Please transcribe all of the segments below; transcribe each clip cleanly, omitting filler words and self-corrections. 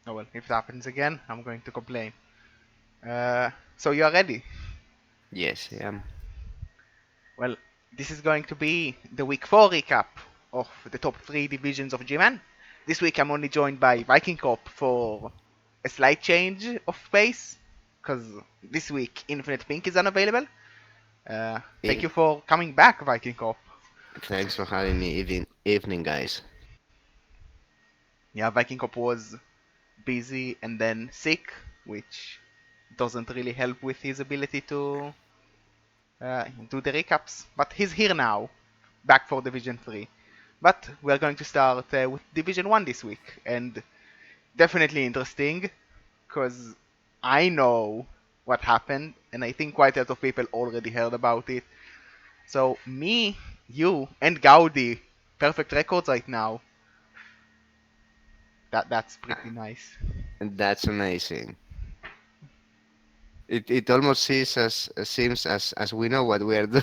Oh well, if it happens again, I'm going to complain. So you are ready? Yes, Well, this is going to be the Week 4 recap of the top 3 divisions of Gman. This week I'm only joined by Vikingkop for a slight change of pace, because this week Infinite Pink is unavailable. Thank yeah. you for coming back, Vikingkop. Thanks for having me. Evening, guys. Yeah, Vikingkop was busy and then sick, which doesn't really help with his ability to do the recaps. But he's here now, back for Division 3. But we're going to start with Division 1 this week, and definitely interesting, because I know what happened, and I think quite a lot of people already heard about it. So, me, you, and Gaudi, perfect records right now. That's pretty nice. That's amazing. It almost seems as we know what we are doing.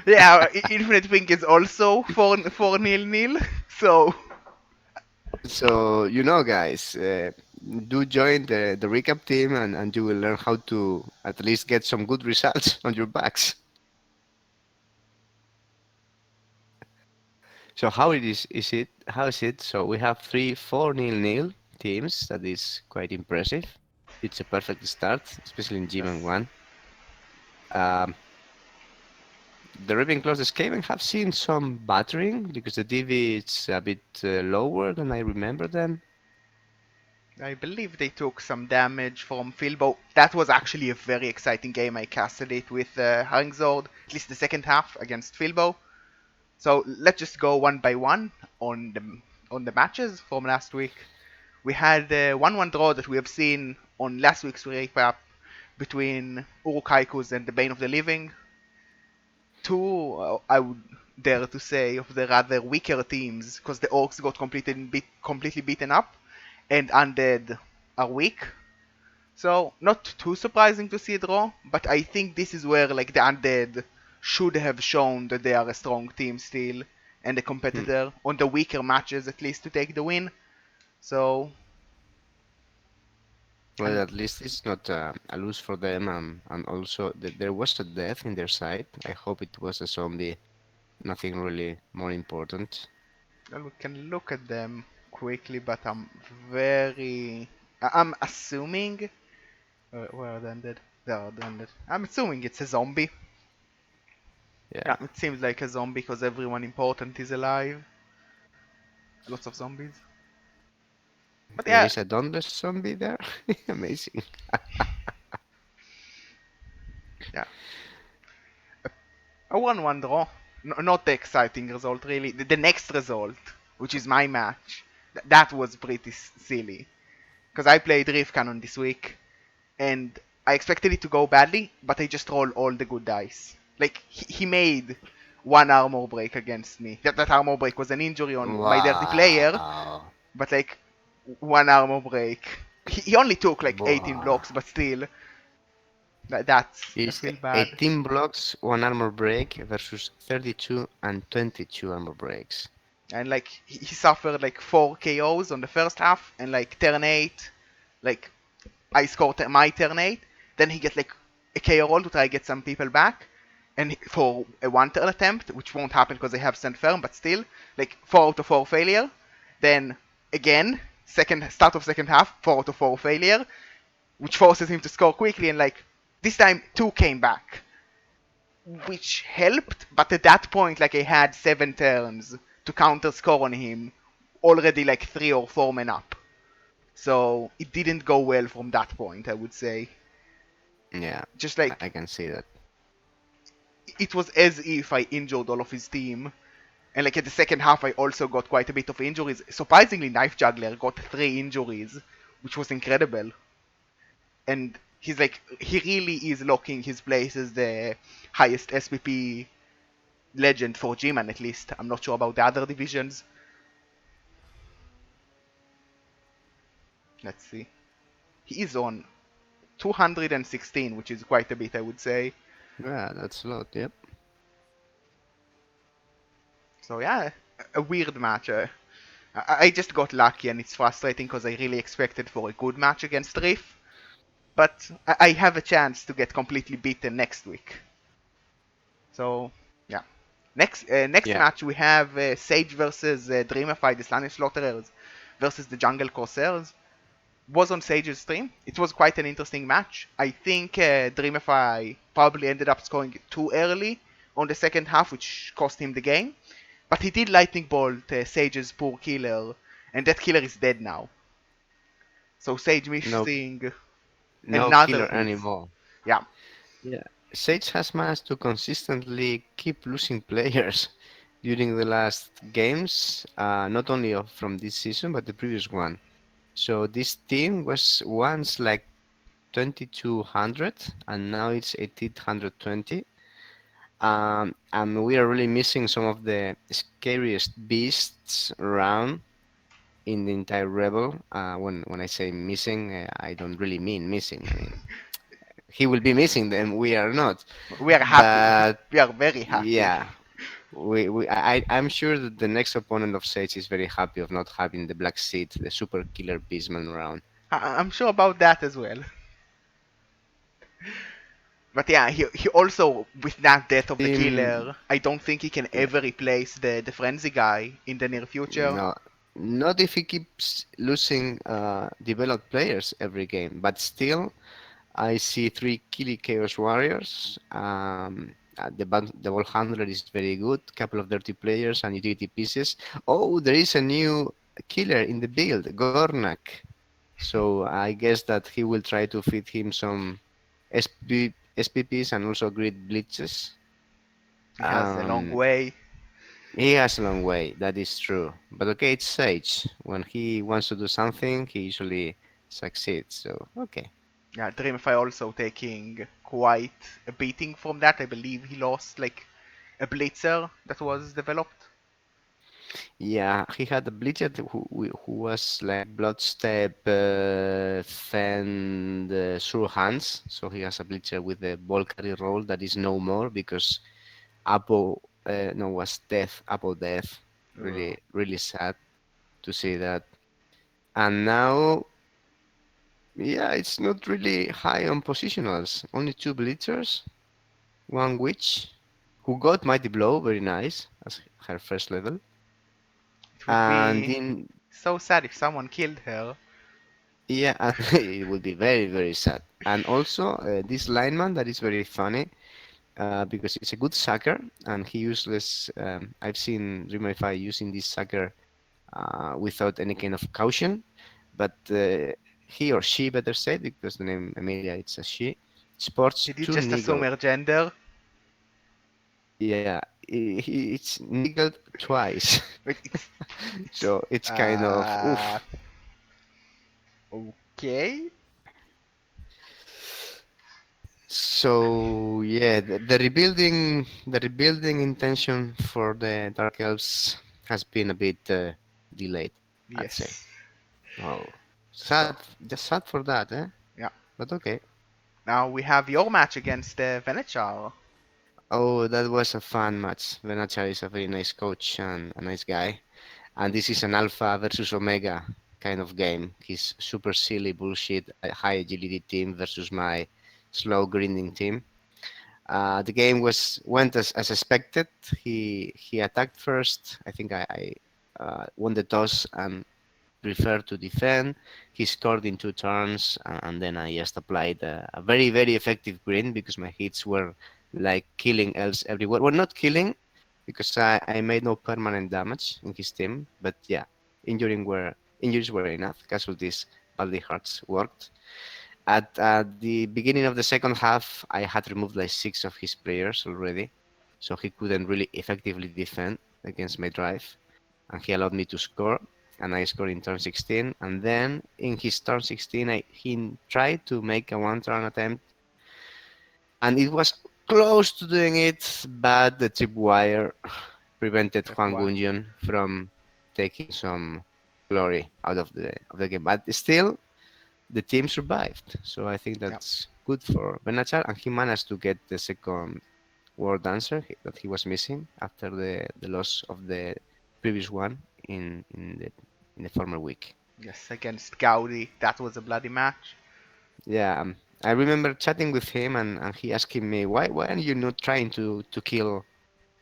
Yeah, Infinite Pink is also 4 nil nil, so So guys, do join the recap team, and you will learn how to at least get some good results on your backs. So how it is it? How is it? So we have 3 4 nil teams. That is quite impressive. It's a perfect start, especially in Gman yes. one. Um, the Ravenclaws escape have seen some battering because the DV is a bit lower than I remember them. I believe they took some damage from Filbo. That was actually a very exciting game. I casted it with Haringzord, at least the second half against Filbo. So let's just go one by one on the matches from last week. We had the 1-1 draw that we have seen on last week's recap between Urukaikus and the Bane of the Living. Two, I would dare to say, of the rather weaker teams, because the Orcs got completely beaten up, and Undead are weak. So not too surprising to see a draw, but I think this is where like the Undead should have shown that they are a strong team still and a Hmm. competitor on the weaker matches at least to take the win. So Well, and at least it's not a lose for them, and also there was a death in their side. I hope it was a zombie, nothing really more important. well, we can look at them quickly, but I'm assuming where are the Undead? They are the Undead. I'm assuming it's a zombie. Yeah, Yeah, it seems like a zombie because everyone important is alive. Lots of zombies. But there yeah, is a dauntless zombie there. Amazing. yeah. A 1-1 draw. Not the exciting result, really. The next result, which is my match, that was pretty silly. Because I played Reef Cannon this week, and I expected it to go badly, but I just rolled all the good dice. Like, he made one armor break against me. That armor break was an injury on my dirty player, Wow. but like, one armor break. He only took like 18 Wow. blocks, but still, I Is feel bad. 18 blocks, one armor break versus 32 and 22 armor breaks. And like he suffered like 4 KOs on the first half, and like turn 8, like I scored my turn 8, then he gets like a KO roll to try to get some people back, and for a 1 turn attempt, which won't happen because they have stand firm, but still, like 4 out of 4 failure, then again, second start of second half, 4 out of 4 failure, which forces him to score quickly, and like this time 2 came back, which helped, but at that point, like I had 7 turns to counter score on him, already like 3 or 4 men up. So it didn't go well from that point, I would say. Yeah, Just I like can see that. it was as if I injured all of his team. And like at the second half, I also got quite a bit of injuries. Surprisingly, Knife Juggler got 3 injuries, which was incredible. And he really is locking his place as the highest SPP legend for G-Man at least. I'm not sure about the other divisions. Let's see. He is on 216, which is quite a bit, I would say. Yeah, that's a lot. Yep. So yeah, a weird match. I just got lucky, and it's frustrating because I really expected for a good match against Riff. But I have a chance to get completely beaten next week. So yeah. Next Yeah, match we have Sage versus Dreamify, the Slaanesh Slaughterers versus the Jungle Corsairs. Was on Sage's stream. It was quite an interesting match. I think Dreamify probably ended up scoring too early on the second half, which cost him the game. But he did lightning bolt Sage's poor killer, and that killer is dead now. So Sage no, missing no another killer hit. anymore. Yeah, Yeah, Sage has managed to consistently keep losing players during the last games, not only from this season but the previous one. So this team was once like 2200 and now it's 1820. And we are really missing some of the scariest beasts around in the entire Rebel. When I say missing, I don't really mean missing. I mean he will be missing them. We are not. we are happy. But We are very happy. yeah, I'm sure that the next opponent of Sage is very happy of not having the Black Seed, the super killer beastman around. I'm sure about that as well. But yeah, he also, with that death of the Team, killer, I don't think he can yeah, ever replace the frenzy guy in the near future. no, not if he keeps losing developed players every game, but still, I see three Kili Chaos Warriors. The ball handler is very good. Couple of dirty players and utility pieces. Oh, there is a new killer in the build, Gornak. So I guess that he will try to feed him some SPPs and also grid blitzes. He has a long Um, way. he has a long way, that is true. But okay, it's Sage. When he wants to do something, he usually succeeds. So okay. Yeah, Dreamify also taking quite a beating from that. I believe he lost like a blitzer that was developed. Yeah, he had a Blizzard who was like Bloodstep, Fend, Sure Hands. So he has a Blitzer with the ball carry role that is no more because Apple no was death, Apple death. Uh, Really sad to see that. And now, yeah, it's not really high on positionals. Only two Blitzers, one Witch, who got Mighty Blow, very nice, as her first level. it would And be in so sad if someone killed her. Yeah, and it would be very sad. And also this lineman that is very funny because it's a good sucker and he useless. I've seen Remify using this sucker without any kind of caution, but he or she better say because the name Amelia it's a she. Sports Did you two just assume niggle. her gender? Yeah, it's niggled twice, Wait, it's so it's kind of oof. okay. So yeah, the rebuilding intention for the Dark Elves has been a bit delayed, I'd say. Yes. Oh, sad, So just sad for that, eh? yeah. But okay. Now we have your match against Venechar. Oh, that was a fun match. Venachar is a very nice coach and a nice guy. And this is an alpha versus omega kind of game. His super silly bullshit high agility team versus my slow grinding team. The game went as expected. He attacked first. I think I won the toss and preferred to defend. He scored in 2 turns, and then I just applied a very effective green because my hits were like killing elves everywhere. Well, not killing because I made no permanent damage in his team, but yeah, injuries were enough. Casualties, badly hearts worked. At the beginning of the second half, I had removed like 6 of his players already, so he couldn't really effectively defend against my drive, and he allowed me to score, and I scored in turn 16. And then in his turn 16, he tried to make a one-turn attempt, and it was close to doing it, but the tripwire prevented That Juan one. Gunjun from taking some glory out of the game. But still, the team survived. So I think Yeah. that's good for Benachar, and he managed to get the second war dancer that he was missing after the loss of the previous one in the former week. Yes, against Gaudi, that was a bloody match. Yeah, I remember chatting with him, and he asking me, why are you not trying to kill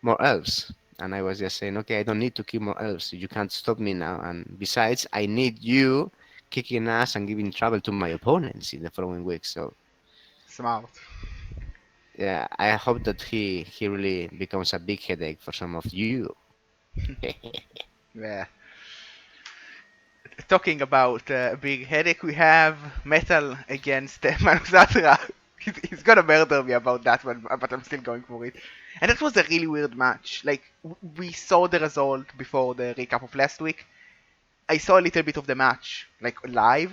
more elves? And I was just saying, okay, I don't need to kill more elves. You can't stop me now. And besides, I need you kicking ass and giving trouble to my opponents in the following week. So Smart. yeah, I hope that he really becomes a big headache for some of you. Yeah. Talking about a big headache, we have Metal against Manusatra. He's gonna murder me about that one, but I'm still going for it. And that was a really weird match. Like, we saw the result before the recap of last week. I saw a little bit of the match, like, live,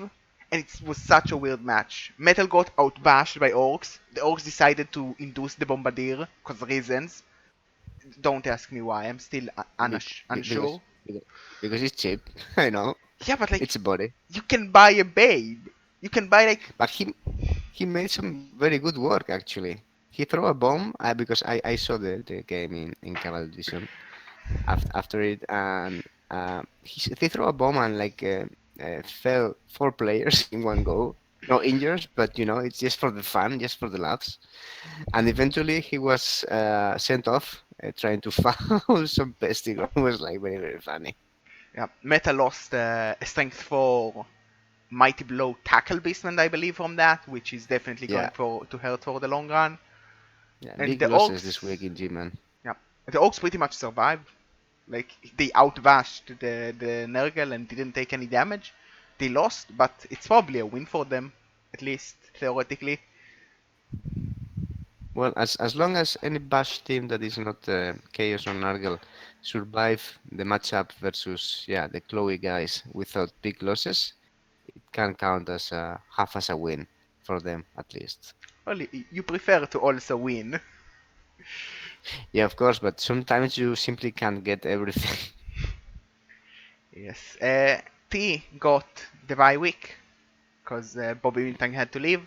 and it was such a weird match. Metal got outbashed by Orcs. The Orcs decided to induce the Bombardier, because reasons. Don't ask me why, I'm still Because unsure. because it's cheap. I know Yeah, but like, it's a body, you can buy a babe. You can buy like, but he made some very good work actually. He threw a bomb because I saw the game in Cavalry Vision after it, and they threw a bomb and fell four players in one go. No injuries, but it's just for the fun, just for the laughs. And eventually he was sent off trying to foul some pesting. It was like very very funny. yeah, Meta lost a strength 4 Mighty Blow Tackle Beastman, I believe, from that, which is definitely going Yeah, to hurt for the long run. yeah, And big the losses this week Orcs, in Gman. yeah, the Orcs pretty much survived. Like, they outbashed the Nurgle and didn't take any damage. They lost, but it's probably a win for them, at least theoretically. Well, as long as any Bash team that is not Chaos or Nargle survive the matchup versus the Chloe guys without big losses, it can count as half as a win for them at least. Well, you prefer to also win. Yeah, of course, but sometimes you simply can't get everything. Yes. T got the bye week because Bobby Wintang had to leave.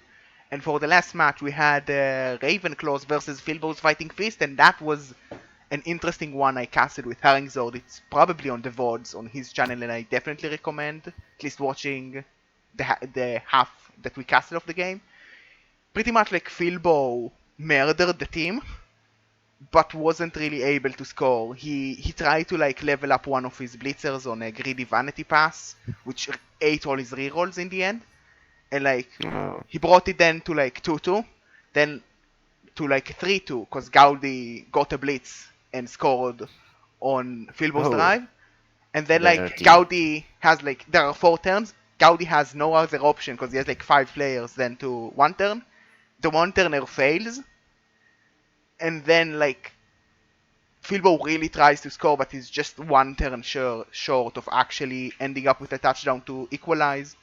And for the last match, we had Ravenclaws versus Filbo's Fighting Fist, and that was an interesting one I casted with Herringzord. It's probably on the VODs on his channel, and I definitely recommend at least watching the half that we casted of the game. Pretty much like Filbo murdered the team, but wasn't really able to score. He tried to like level up one of his blitzers on a greedy vanity pass, which ate all his rerolls in the end, and like Oh, he brought it then to like 2-2, then to like 3-2, because Gaudi got a blitz and scored on Filbo's oh, drive, and then like dirty. Gaudi has like there are 4 turns. Gaudi has no other option because he has like 5 players then to 1 turn. The 1 turner fails, and then like Filbo really tries to score, but he's just 1 turn short of actually ending up with a touchdown to equalize.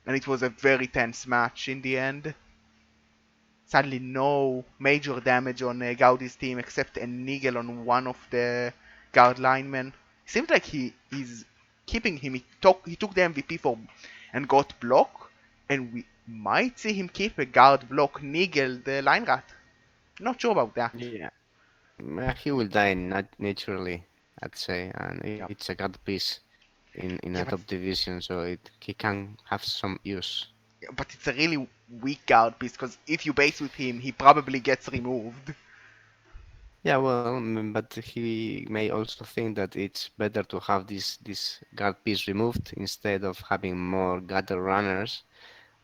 And it was a very tense match in the end. Sadly, no major damage on Gaudi's team except a niggle on one of the guard linemen. Seems like he's keeping him. He took the MVP for and got block, and we might see him keep a guard block niggle the line rat. Not sure about that. Yeah, he will die naturally, I'd say, and Yeah, it's a god piece in a yeah, top division, so he can have some use. but it's a really weak guard piece because if you base with him, he probably gets removed. Yeah, well, but he may also think that it's better to have this guard piece removed instead of having more gather runners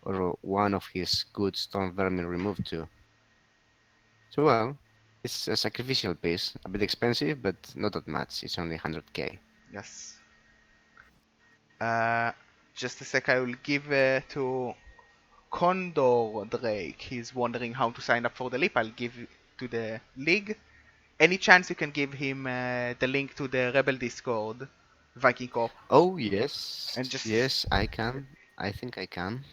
or one of his good storm vermin removed too. So well, it's a sacrificial piece, a bit expensive, but not that much. It's only 100k. Yes. Uh, just a sec. I will give to Condor Drake. He's wondering how to sign up for the leap. I'll give to the league. Any chance you can give him the link to the Rebel Discord, Vikingkop, Oh and yes, just yes, I can. I think I can.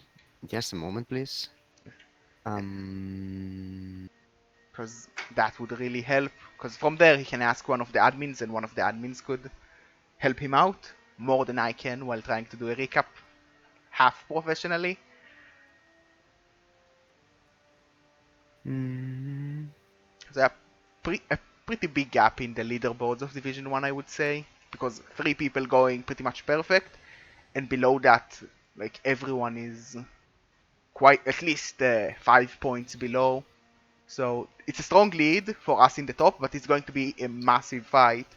Just a moment, please. Um, because that would really help. Because from there he can ask one of the admins, and one of the admins could help him out more than I can while trying to do a recap half professionally. mm, So a pretty big gap in the leaderboards of Division 1, I would say. because 3 people going pretty much perfect, and below that, like everyone is quite at least 5 points below. So it's a strong lead for us in the top, but it's going to be a massive fight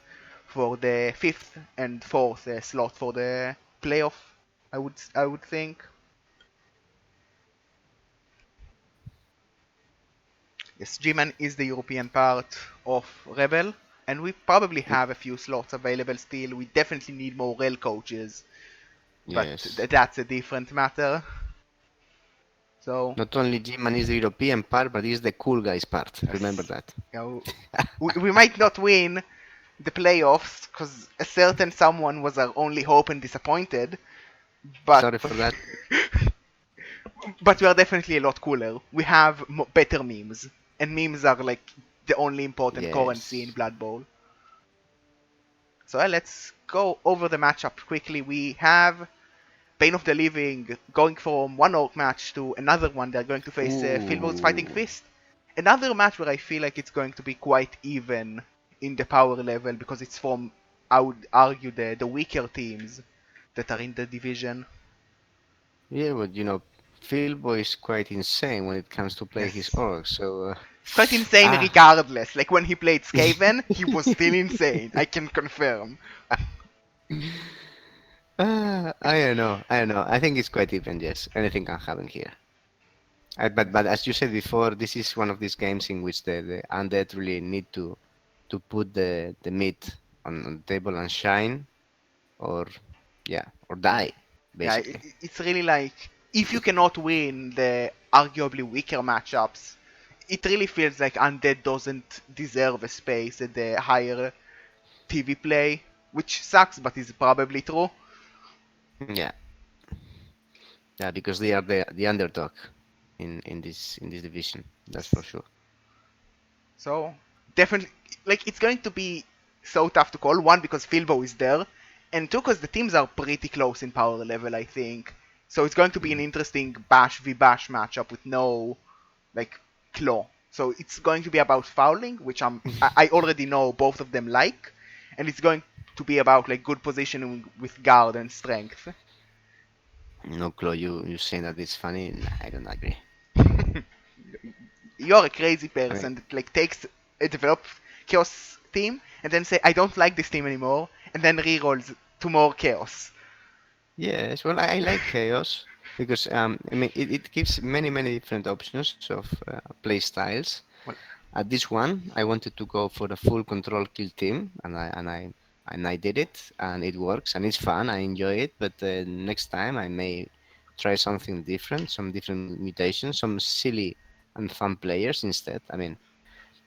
for the fifth and fourth slot for the playoff. I would think. Yes, Gman is the European part of Rebel, and we probably Mm, have a few slots available still. We definitely need more rail coaches, but yes. that's a different matter. So, Not only Gman is the European part, but he's the cool guys part. Remember yes, that. you know, we might not win the playoffs because a certain someone was our only hope and disappointed, but Sorry for that. but we are definitely a lot cooler. We have better memes, and memes are like the only important currency in Yes. Blood Bowl. So let's go over the matchup quickly. We have Pain of the Living going from one orc match to another one. They're going to face Filbo's Fighting Ooh. Fist. Another match where I feel like it's going to be quite even in the power level because it's from, I would argue, the weaker teams that are in the division. Yeah, but Philbo is quite insane when it comes to play his Yes. orcs. So, It's quite insane ah, regardless. Like when he played Skaven, he was still insane. I can confirm. I don't know. I don't know. I think it's quite even. Yes, anything can happen here. But as you said before, this is one of these games in which the undead really need to put the meat on the table and shine, or yeah, or die, Yeah, basically. it's really like if you cannot win the arguably weaker matchups, it really feels like Undead doesn't deserve a space at the higher TV play, which sucks, but is probably true. Yeah, yeah, because they are the underdog in this division. That's for Yes. sure. So definitely, like it's going to be so tough to call. One because Filbo is there, and two because the teams are pretty close in power level. I think so. It's going to be an Mhm. interesting Bash v Bash matchup with no like claw. So it's going to be about fouling, which I already know both of them like, and it's going to be about like good positioning with guard and strength. No, Chloe, you saying that it's funny? Nah, I don't agree. You're a crazy I mean, person that like takes a developed chaos team and then say I don't like this team anymore, and then rerolls to more chaos. yes, well, I like chaos because I mean it gives many different options of play styles. Well, At this one, I wanted to go for a full control kill team, and I did it, and it works, and it's fun. I enjoy it, but next time I may try something different, some different mutations, some silly and fun players instead. I mean,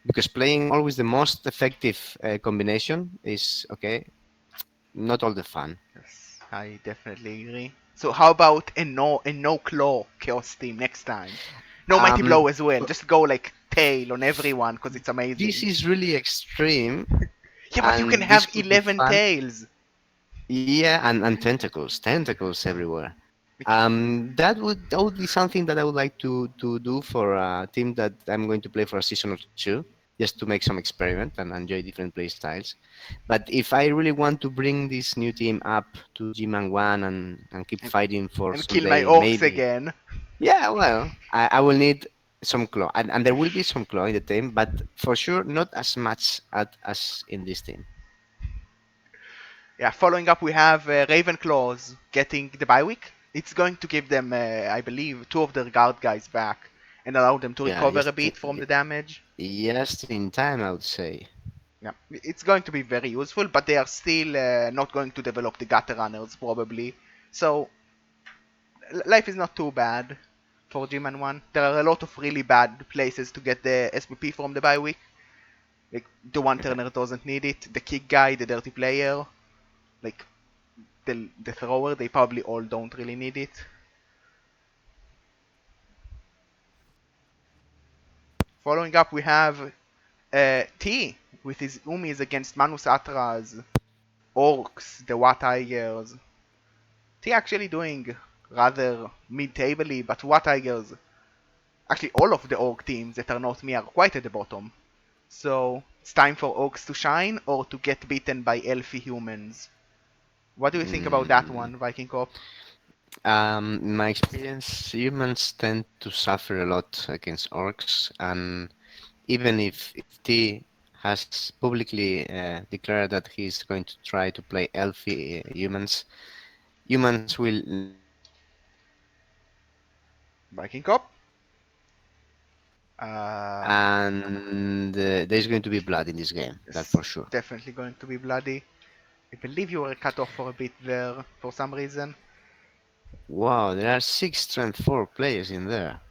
because playing always the most effective combination is okay, not all the fun. yes, I definitely agree. So how about a no claw chaos team next time? No mighty blow as well. For, Just go like tail on everyone because it's this amazing. is really extreme, Yeah, but you can and this have could be 11 fun. tails. Yeah, and tentacles everywhere. Which That would be something that I would like to do for a team that I'm going to play for a season or two, just to make some experiment and enjoy different play styles. But if I really want to bring this new team up to G-Man 1 and keep and, fighting for and kill my someday, orcs maybe, again. yeah, well, I will need some claw, and there will be some claw in the team, but for sure not as much as in this team. Yeah, following up, we have Ravenclaws getting the bye week. It's going to give them, I believe, two of their guard guys back and allow them to Yeah, recover a bit from the damage. just in time, I would say. Yeah, it's going to be very useful, but they are still not going to develop the gutter runners probably. So life is not too bad for G-Man 1. There are a lot of really bad places to get the SPP from the bye week. Like the one Yeah. turner doesn't need it, the kick guy, the dirty player, like the thrower, they probably all don't really need it. Following up, we have T with his Umis against Manus Atra's Orcs, the Wat Tigers. T actually doing rather mid-tabley, but Wat Tigers, actually all of the Orc teams that are not me are quite at the bottom. So It's time for Orcs to shine or to get beaten by elfy humans. What do you think about that Mm, one, Vikingkop? in my experience, humans tend to suffer a lot against orcs, and even if T has publicly declared that he's going to try to play elfy humans will never win against orcs. Vikingkop? Uh, And there's going to be blood in this game, that it's for sure. definitely going to be bloody. I believe you were cut off for a bit there for some reason. Wow, there are 6 strength 4 players in there.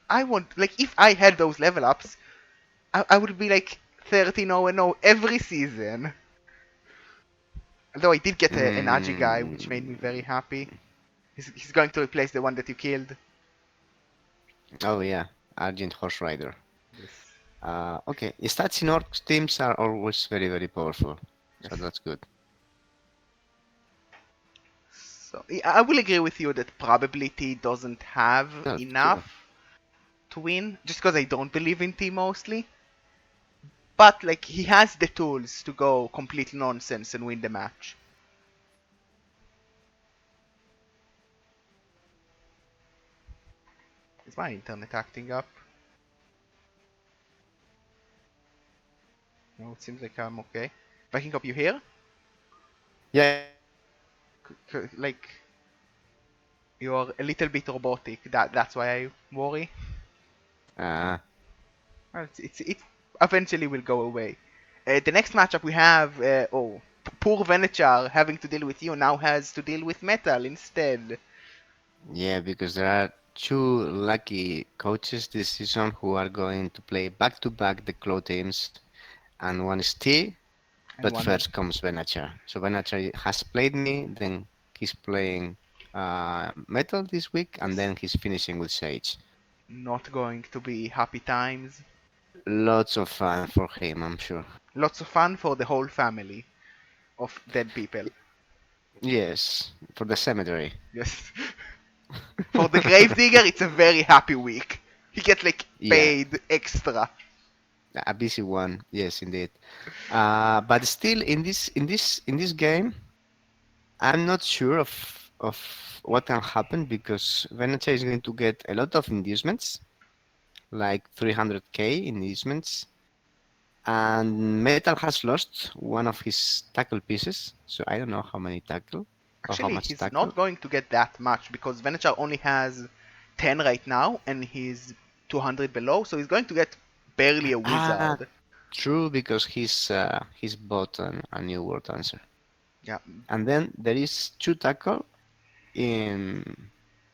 I want, like, if I had those level ups, I would be like 13-0-0 every season. Although I did get an Agi guy, which made me very Mm, happy. He's going to replace the one that you killed. oh yeah, Argent Horse Rider. Yes. Okay, stats in orc teams are always very powerful, so Yes. that's good. So yeah, I will agree with you that probability doesn't have That's true. enough to win, just because I don't believe in T mostly. But like he has the tools to go complete nonsense and win the match. Is my internet acting up? No, it seems like I'm okay. Viking Cup, you here? Yeah, yeah, I'm here. Like you're a little bit robotic. That's why I worry. Uh, Well, it eventually will go away. The next matchup we have, poor Venechar having to deal with you now has to deal with Metal instead. yeah, because there are two lucky coaches this season who are going to play back-to-back the Claw teams, and one is T, And but one is first comes Venachar. So Venachar has played me, then he's playing Metal this week, and then he's finishing with Sage. not going to be happy times. Lots of fun for him, I'm sure. Lots of fun for the whole family of dead people. Yes, for the cemetery. Yes. For the Gravedigger, it's a very happy week. He gets like Yeah, paid extra. a busy one. Yes, indeed. But still, in this game, I'm not sure of what can happen because Venetia is going to get a lot of inducements, like 300k inducements, and Metal has lost one of his tackle pieces, so I don't know how many tackle or how Actually, much he's tackle. not going to get that much because Venechar only has 10 right now and he's 200 below, so he's going to get barely a Ah, wizard. true, because he's bought a new word answer. Yeah, And then there is two tackle in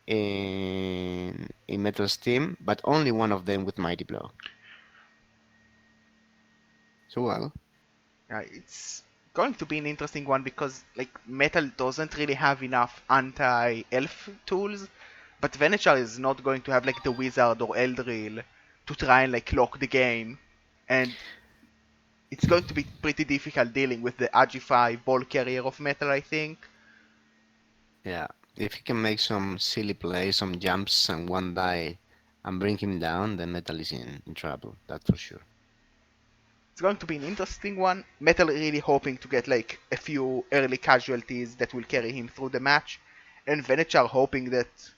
in Metal's team, but only one of them with Mighty Blow. So well, it's going to be an interesting one because like Metal doesn't really have enough anti-elf tools, but Venechar is not going to have like the wizard or Eldril to try and like lock the game, and it's going to be pretty difficult dealing with the Agi 5 ball carrier of Metal, I think. yeah. If he can make some silly plays, some jumps and one die and bring him down, then Metal is in trouble. That's for sure. It's going to be an interesting one. Metal really hoping to get like a few early casualties that will carry him through the match, and Venechar hoping that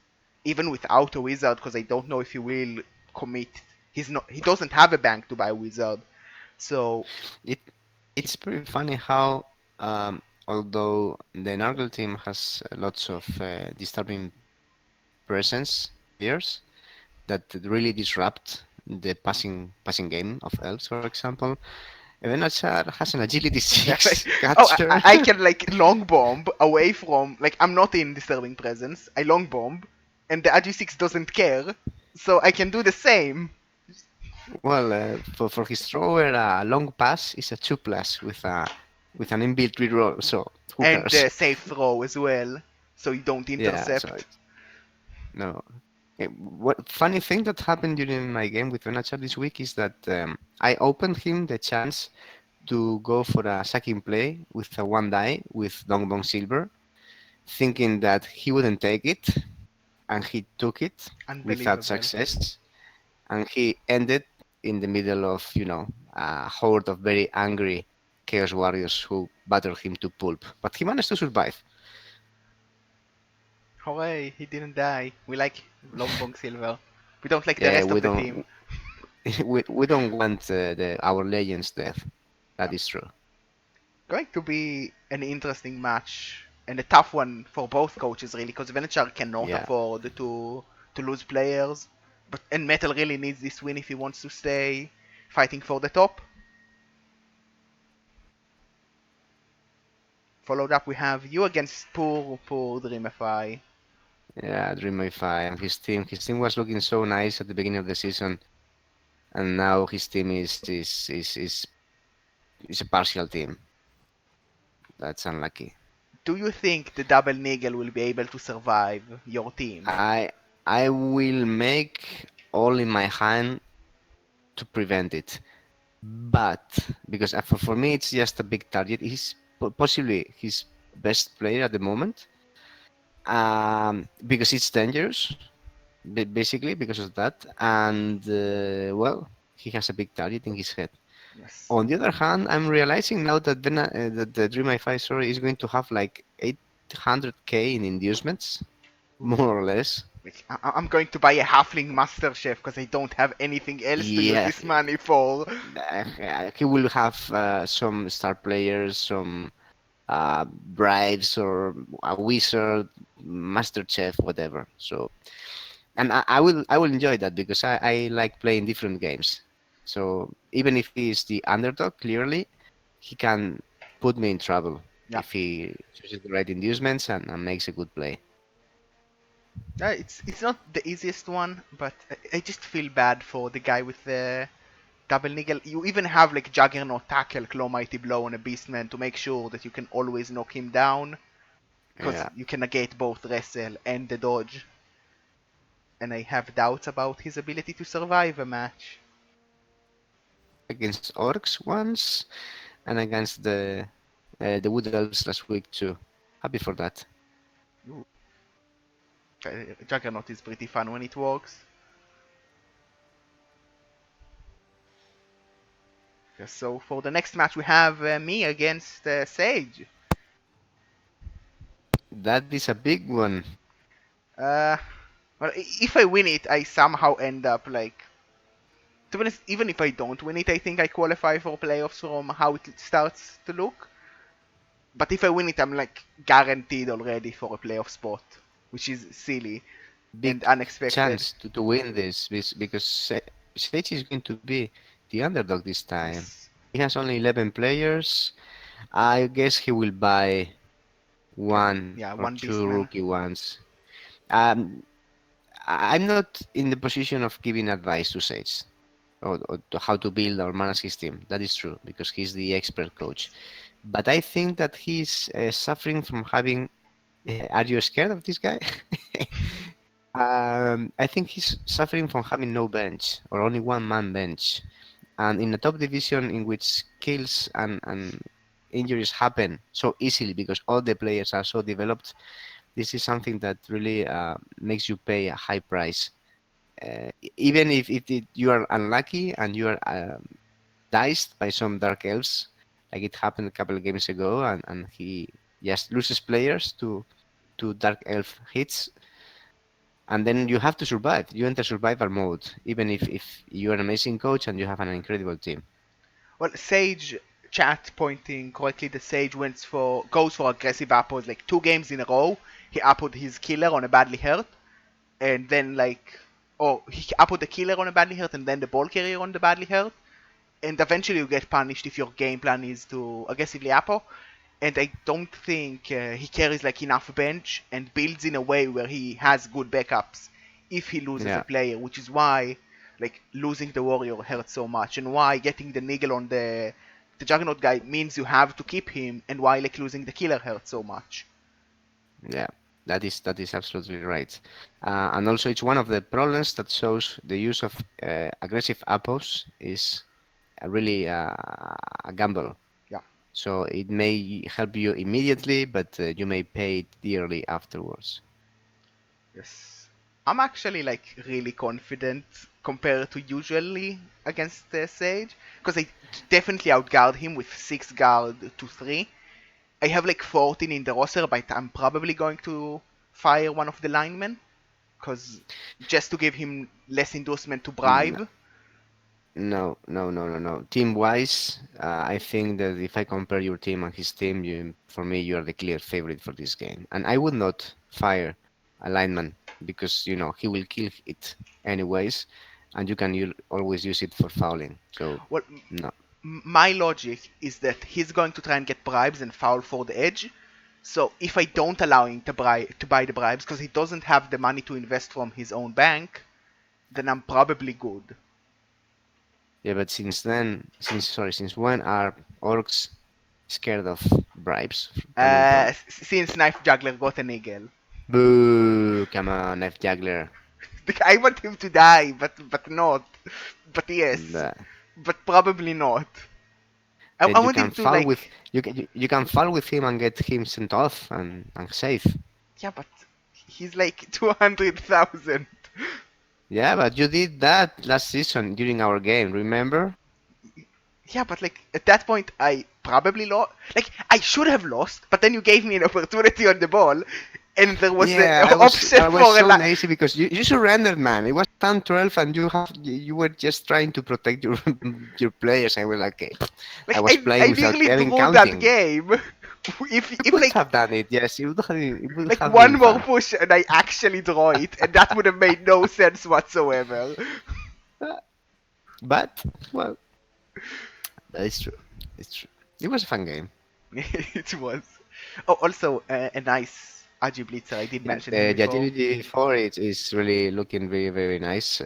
even without a wizard, because I don't know if he will commit. He doesn't have a bank to buy a wizard, so It it's pretty funny how although the Nargle team has lots of disturbing presence players that really disrupt the passing game of elves, for example. Evenachar has an agility yeah, like 6 oh, catcher. I can like long bomb away from like I'm not in disturbing presence. I long bomb, and the Agi 6 doesn't care, so I can do the same. Well, for his thrower, a long pass is a 2 plus with an inbuilt reroll, so who And cares? safe throw as well, so you don't Yeah, so intercept. no. What funny thing that happened during my game with Venachar this week is that I opened him the chance to go for a sacking play with a one die with Dong Dong Silver, thinking that he wouldn't take it, and he took it without Unbelievable. success, and he ended in the middle of, a horde of very angry Chaos Warriors who battered him to pulp. But he managed to survive. Hooray, he didn't die. We like Longbong Silver. We don't like the Yeah, rest we of the team. don't we don't want our legends dead. Yeah. That is true. Going to be an interesting match and a tough one for both coaches really, because Venechar cannot Yeah. afford to lose players, but and Metal really needs this win if he wants to stay fighting for the top. Followed up, we have you against poor Dreamify. Yeah, Dreamify and his team. His team was looking so nice at the beginning of the season, and now his team is a partial team. That's unlucky. Do you think the double Nigel will be able to survive your team? I I will make all in my hand to prevent it. But because for me it's just a big target. He's possibly his best player at the moment. Because it's dangerous, basically because of that, and well, he has a big target in his head. Yes. On the other hand, I'm realizing now that that the Dream I5 story is going to have like 800k in inducements, Ooh. more or less. Like, I'm going to buy a halfling master chef because I don't have anything else to use Yeah, this money for. he will have some star players, some bribes, or a wizard, master chef, whatever. So, and I will enjoy that because I like playing different games. So even if he is the underdog, clearly he can put me in trouble Yeah. if he chooses the right inducements and makes a good play. It's not the easiest one, but I just feel bad for the guy with the double niggle. You even have like Juggernaut tackle, Claw Mighty Blow on a Beastman to make sure that you can always knock him down, because Yeah, you can negate both wrestle and the dodge. And I have doubts about his ability to survive a match. against orcs once and against the wood elves last week too. Happy for that. Ooh, Juggernaut is pretty fun when it works. Okay, so for the next match we have me against Sage. That is a big one. Uh, well, if I win it, I somehow end up like. To be honest, even if I don't win it, I think I qualify for playoffs from how it starts to look. But if I win it, I'm like guaranteed already for a playoff spot, which is silly and Big unexpected. chance to win this because Sage is going to be the underdog this time. Yes. He has only 11 players. I guess he will buy one Yeah, or one two Beastman. rookie ones. Um, I'm not in the position of giving advice to Sage or to how to build or manage his team. That is true because he's the expert coach. But I think that he's suffering from having. Are you scared of this guy? I think he's suffering from having no bench or only one man bench. And in a top division in which kills and injuries happen so easily because all the players are so developed, this is something that really makes you pay a high price. Even if you are unlucky and you are diced by some dark elves, like it happened a couple of games ago, and he just loses players to dark elf hits, and then you have to survive. You enter survival mode, even if you're an amazing coach and you have an incredible team. Well, Sage chat pointing correctly. The Sage goes for aggressive apples like 2 games in a row. He upload his killer on a badly hurt, and then like, oh, he upload the killer on a badly hurt, and then the ball carrier on the badly hurt, and eventually you get punished if your game plan is to aggressively apple. And I don't think he carries like enough bench and builds in a way where he has good backups if he loses a Yeah, player, which is why like losing the warrior hurts so much, and why getting the niggle on the juggernaut guy means you have to keep him, and why like losing the killer hurts so much. yeah, that is absolutely right. And also, it's one of the problems that shows the use of aggressive apples is really a gamble. Yeah. So it may help you immediately, but you may pay it dearly afterwards. Yes. I'm actually like really confident compared to usually against Sage because I definitely outguard him with 6 guard to 3. I have like 14 in the roster, but I'm probably going to fire one of the linemen because just to give him less endorsement to N- bribe. No, no, no, no, no. Team-wise, I think that if I compare your team and his team, for me, you are the clear favorite for this game. And I would not fire a lineman because, he will kill it anyways, and you can always use it for fouling. So, Well, no. my logic is that he's going to try and get bribes and foul for the edge. So if I don't allow him to buy the bribes because he doesn't have the money to invest from his own bank, then I'm probably good. Yeah, but since when are orcs scared of bribes coming from? Since Knife Juggler got an eagle. Boo! Come on, F Juggler. I want him to die, but not. But yes, The, but probably not. I then you want can him to foul with like, you can foul with him and get him sent off and safe. yeah, but he's like 200,000. Yeah, but you did that last season during our game, remember? Yeah, but like at that point, I probably lost. Like I should have lost, but then you gave me an opportunity on the ball, and there was the Yeah, I was option I was for a so lazy because you surrendered, man. It was turn 12 and you were just trying to protect your your players. I was like, okay. I like was playing I without nearly even drew that counting. game. You If could like have done it, yes. It would have one been more fun. push and I actually draw it, and that would have made no sense whatsoever. Uh, But well, that is true. It's true. It was a fun game. It was. Oh, also a nice Agi Blitzer. I did Yeah, mention him the before. agility for it is really looking very, very nice.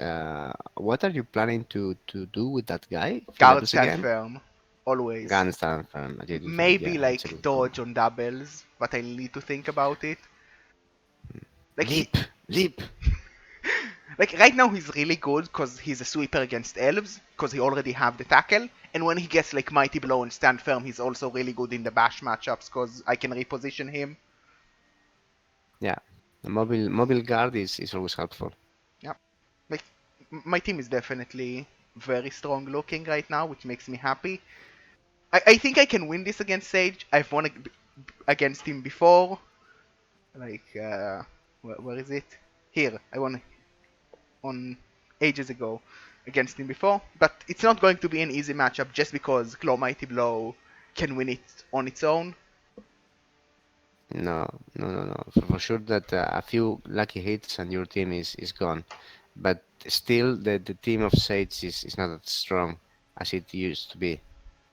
What are you planning to do with that guy? Guard Philadelphia stand again? firm, always. Gun from agility. Maybe Yeah, it's a like good combo. dodge on doubles, but I need to think about it. Like he, Leap, leap. like right now he's really good because he's a sweeper against elves because he already have the tackle, and when he gets like mighty blow and stand firm, he's also really good in the bash matchups because I can reposition him. Yeah, the mobile guard is always helpful. Yeah, like my team is definitely very strong looking right now, which makes me happy. I think I can win this against Sage. I've won against him before. Like, where is it? Here. I won on ages ago against him before. But it's not going to be an easy matchup just because Claw Mighty Blow can win it on its own. No, no, no, no. For sure that a few lucky hits and your team is gone. But still, the team of Sage is not as strong as it used to be.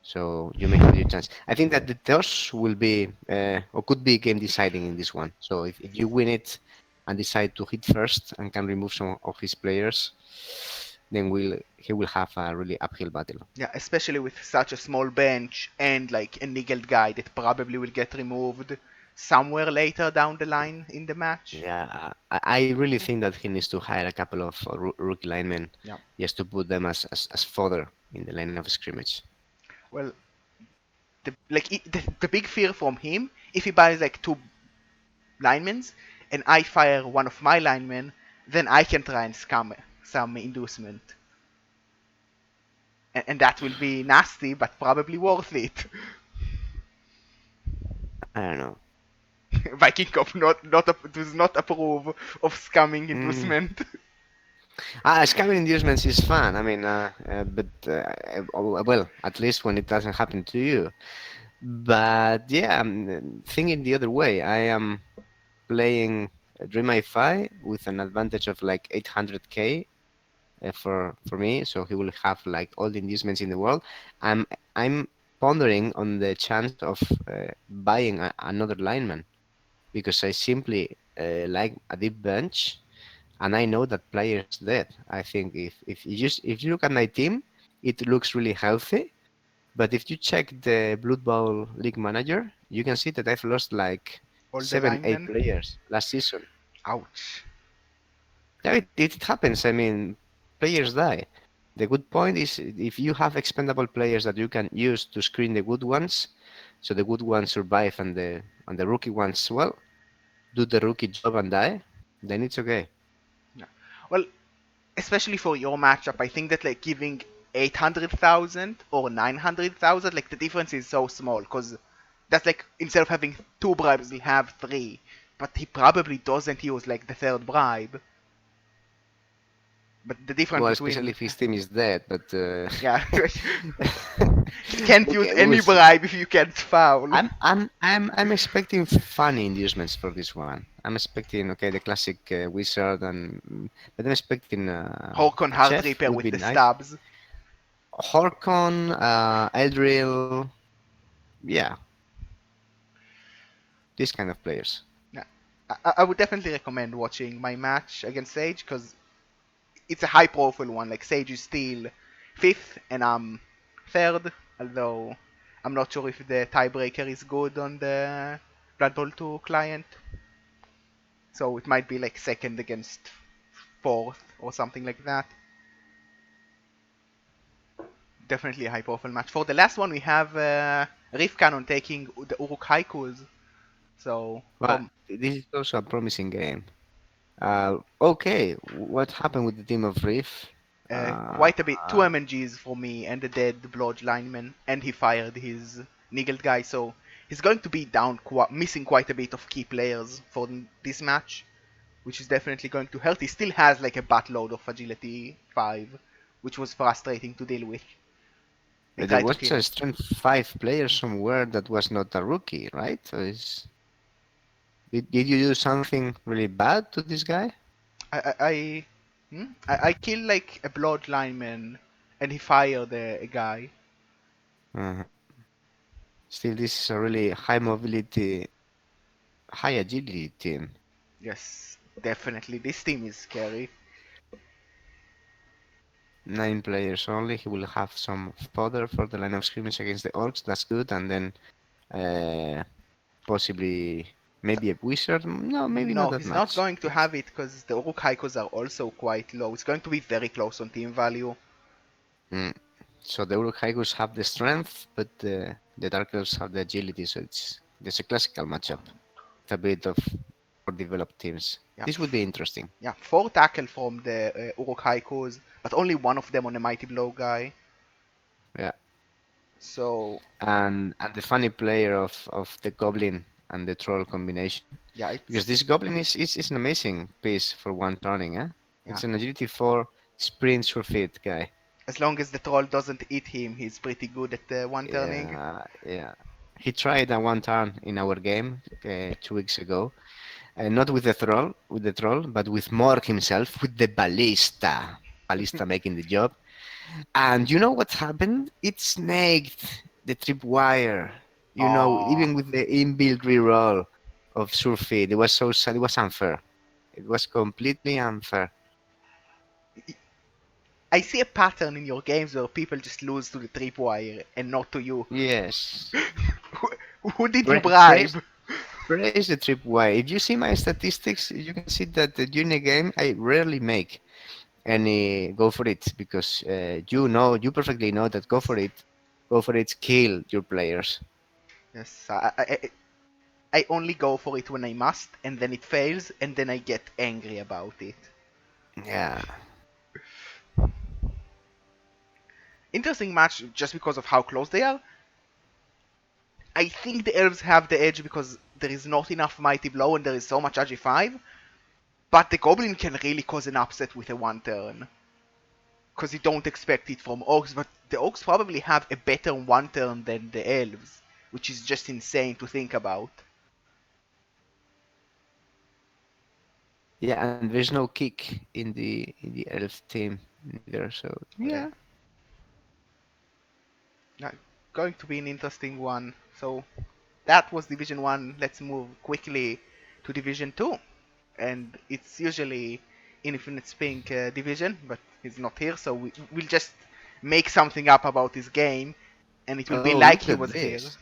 So you may have your chance. I think that the toss will be or could be game deciding in this one. So if you win it and decide to hit first and can remove some of his players, then he will have a really uphill battle. Yeah, especially with such a small bench and like a niggled guy that probably will get removed somewhere later down the line in the match. Yeah, I really think that he needs to hire a couple of rookie linemen Yeah. just to put them as fodder in the line of scrimmage. Well, the big fear from him, if he buys like two linemen and I fire one of my linemen, then I can try and scam some inducement. And that will be nasty, but probably worth it. I don't know. Vikingkop does not approve of scamming Mm. inducement. Scamming inducements is fun. I mean, well, at least when it doesn't happen to you. But yeah, I'm thinking the other way. I am playing Dream Fi with an advantage of like 800k for me, so he will have like all the inducements in the world. I'm pondering on the chance of buying another lineman because I simply like a deep bench, and I know that players dead. I think if you look at my team, it looks really healthy. But if you check the Blood Bowl League Manager, you can see that I've lost like All the seven, eight linemen. players last season. Ouch. Yeah, it happens. I mean, players die. The good point is if you have expendable players that you can use to screen the good ones, so the good ones survive and the rookie ones, well, do the rookie job and die, then it's okay. Well, especially for your matchup, I think that like giving 800,000 or 900,000, like the difference is so small because that's like instead of having two bribes, he'll have three. But he probably doesn't use like the third bribe. But the difference Well, especially between if his team is dead, but yeah, he can't use okay, we will any see. bribe if you can't foul. I'm expecting funny inducements for this one. I'm expecting okay the classic wizard but I'm expecting Horkon a Heart chef Reaper would with be the nice. stabs. Horkon, Eldril, yeah, these kind of players. Yeah. I would definitely recommend watching my match against Sage because it's a high profile one. Like Sage is still fifth and I'm third, although I'm not sure if the tiebreaker is good on the Blood Bowl 2 client. So it might be like second against fourth or something like that. Definitely a high profile match. For the last one, we have Riff Cannon taking the Uruk Haikus. So But from this is also a promising game. Okay, what happened with the team of Reef? Uh, quite a bit, two MNGs for me and a dead Blodge lineman, and he fired his Niggled guy, so he's going to be down, missing quite a bit of key players for this match, which is definitely going to hurt. He still has like a buttload of Agility 5, which was frustrating to deal with. They there tried to was kill a him. strength 5 player somewhere that was not a rookie, right? Did you do something really bad to this guy? I killed like a Blood lineman, and he fired a guy. Uh, Still, this is a really high mobility, high agility team. Yes, definitely. This team is scary. 9 players only. He will have some fodder for the line of scrimmage against the orcs. That's good. And then uh, possibly maybe a wizard. No, maybe not No, that he's not much. going to have it because the Uruk Haikos are also quite low. It's going to be very close on team value. Mm. So the Urukhaigus have the strength, but the Dark Elves have the agility. So it's a classical matchup. With a bit of more developed teams. Yeah, This would be interesting. yeah, four tackle from the Uruk Haikos, but only one of them on a Mighty Blow guy. Yeah. So And the funny player of the Goblin and the Troll combination. yeah, Because it's this Goblin is an amazing piece for one turning, eh? yeah. It's an agility 4 sprint surfeit guy. As long as the troll doesn't eat him, he's pretty good at one turning. Yeah, yeah. He tried a one turn in our game 2 weeks ago. Not with the troll, but with Morg himself, with the ballista. Ballista making the job. And you know what happened? It snaked the tripwire. You know, Oh, even with the inbuilt reroll of surfeit, it was so sad. It was unfair. It was completely unfair. I see a pattern in your games where people just lose to the tripwire and not to you. Yes. Who did you Pra- praise bribe? praise the tripwire. If you see my statistics, you can see that during a game I rarely make any go for it because you perfectly know that go for it, kill your players. Yes, I only go for it when I must, and then it fails, and then I get angry about it. Yeah. Interesting match just because of how close they are. I think the elves have the edge because there is not enough mighty blow and there is so much AG5, but the goblin can really cause an upset with a one turn. Because you don't expect it from orcs, but the orcs probably have a better one turn than the elves, which is just insane to think about. Yeah, and there's no kick in the elf team neither. So Uh, yeah. yeah, going to be an interesting one. So that was Division 1. Let's move quickly to Division 2. And it's usually Infinite Spink division, but he's not here, so we'll just make something up about his game, and it will be Oh, like look he at was here. this!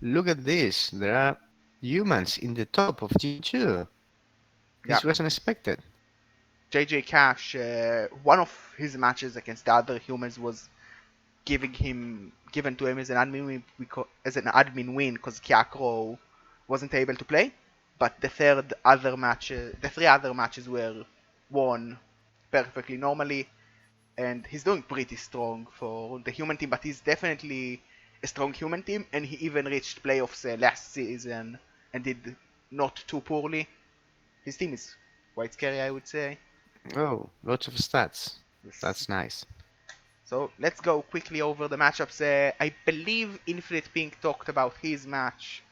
Look at this! There are humans in the top of G2. Yeah, This was unexpected. JJ Cash, one of his matches against the other humans was given to him as an admin win because Kyakro wasn't able to play, but the three other matches were won perfectly normally, and he's doing pretty strong for the human team, but he's definitely a strong human team, and he even reached playoffs last season and did not too poorly. His team is quite scary, I would say. Oh, lots of stats. Yes. That's nice. So let's go quickly over the matchups. I believe Infinite Pink talked about his match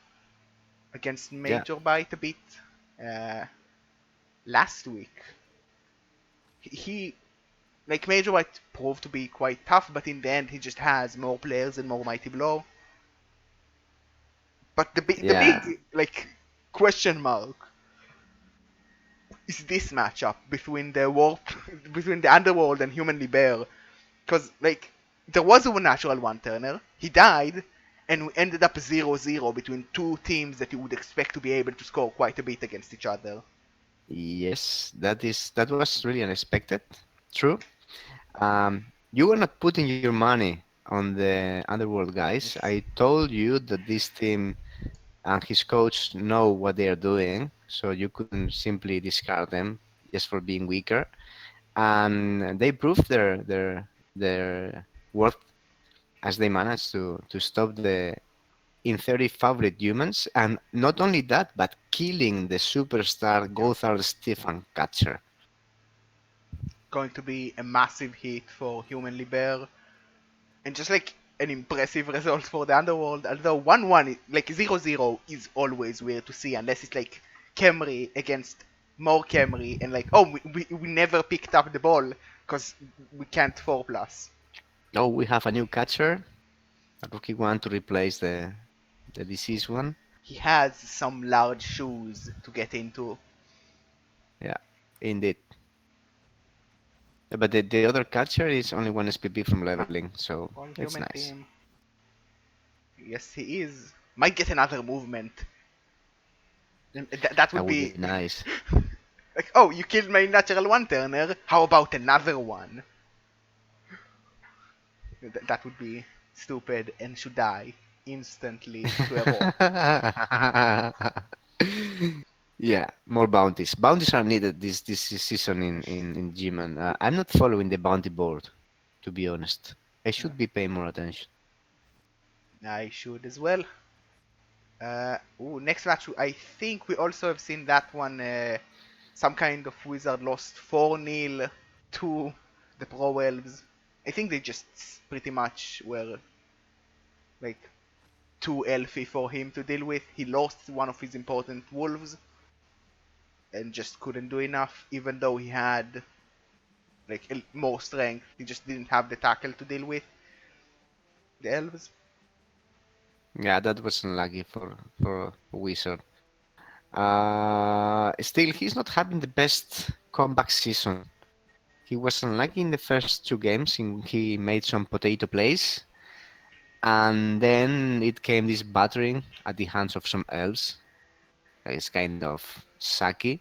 against Yeah. Major Byte a bit uh, last week. He like Major Byte proved to be quite tough, but in the end he just has more players and more Mighty Blow. But the Yeah. big like question mark is this matchup between the warp between the underworld and Humanly Bear. Because like there was a natural one turner, he died, and we ended up 0-0 between two teams that you would expect to be able to score quite a bit against each other. Yes, that was really unexpected. True. You were not putting your money on the Underworld guys. Yes. I told you that this team and his coach know what they are doing, so you couldn't simply discard them just for being weaker. And they proved their worth as they managed to stop the in 30 favorite humans, and not only that, but killing the superstar Yeah. Gothard Stefan Catcher. Going to be a massive hit for Humanly Bear, and just like an impressive result for the Underworld. Although 1-1, like 0-0 is always weird to see unless it's like Camry against more Camry, and like, oh, we never picked up the ball because we can't 4 plus. Oh, we have a new catcher, a rookie one to replace the deceased one. He has some large shoes to get into. Yeah, indeed. But the other catcher is only one SPP from leveling, so All it's human nice. team. Yes, he is. Might get another movement. And that That would would be be nice. like, oh, you killed my natural one turner. How about another one? That would be stupid and should die instantly to a rock. Yeah, more bounties. Bounties are needed this season in Gman. I'm not following the bounty board, to be honest. I Uh, should be paying more attention. I should as well. Next match. I think we also have seen that one. Some kind of wizard lost 4-0 to the Pro Elves. I think they just pretty much were like too elfy for him to deal with. He lost one of his important wolves and just couldn't do enough, even though he had like more strength. He just didn't have the tackle to deal with the elves. Yeah, that was unlucky for Wizard. Still, he's not having the best comeback season. He was unlucky in the first two games. He made some potato plays, and then it came this battering at the hands of some elves. It's kind of sucky,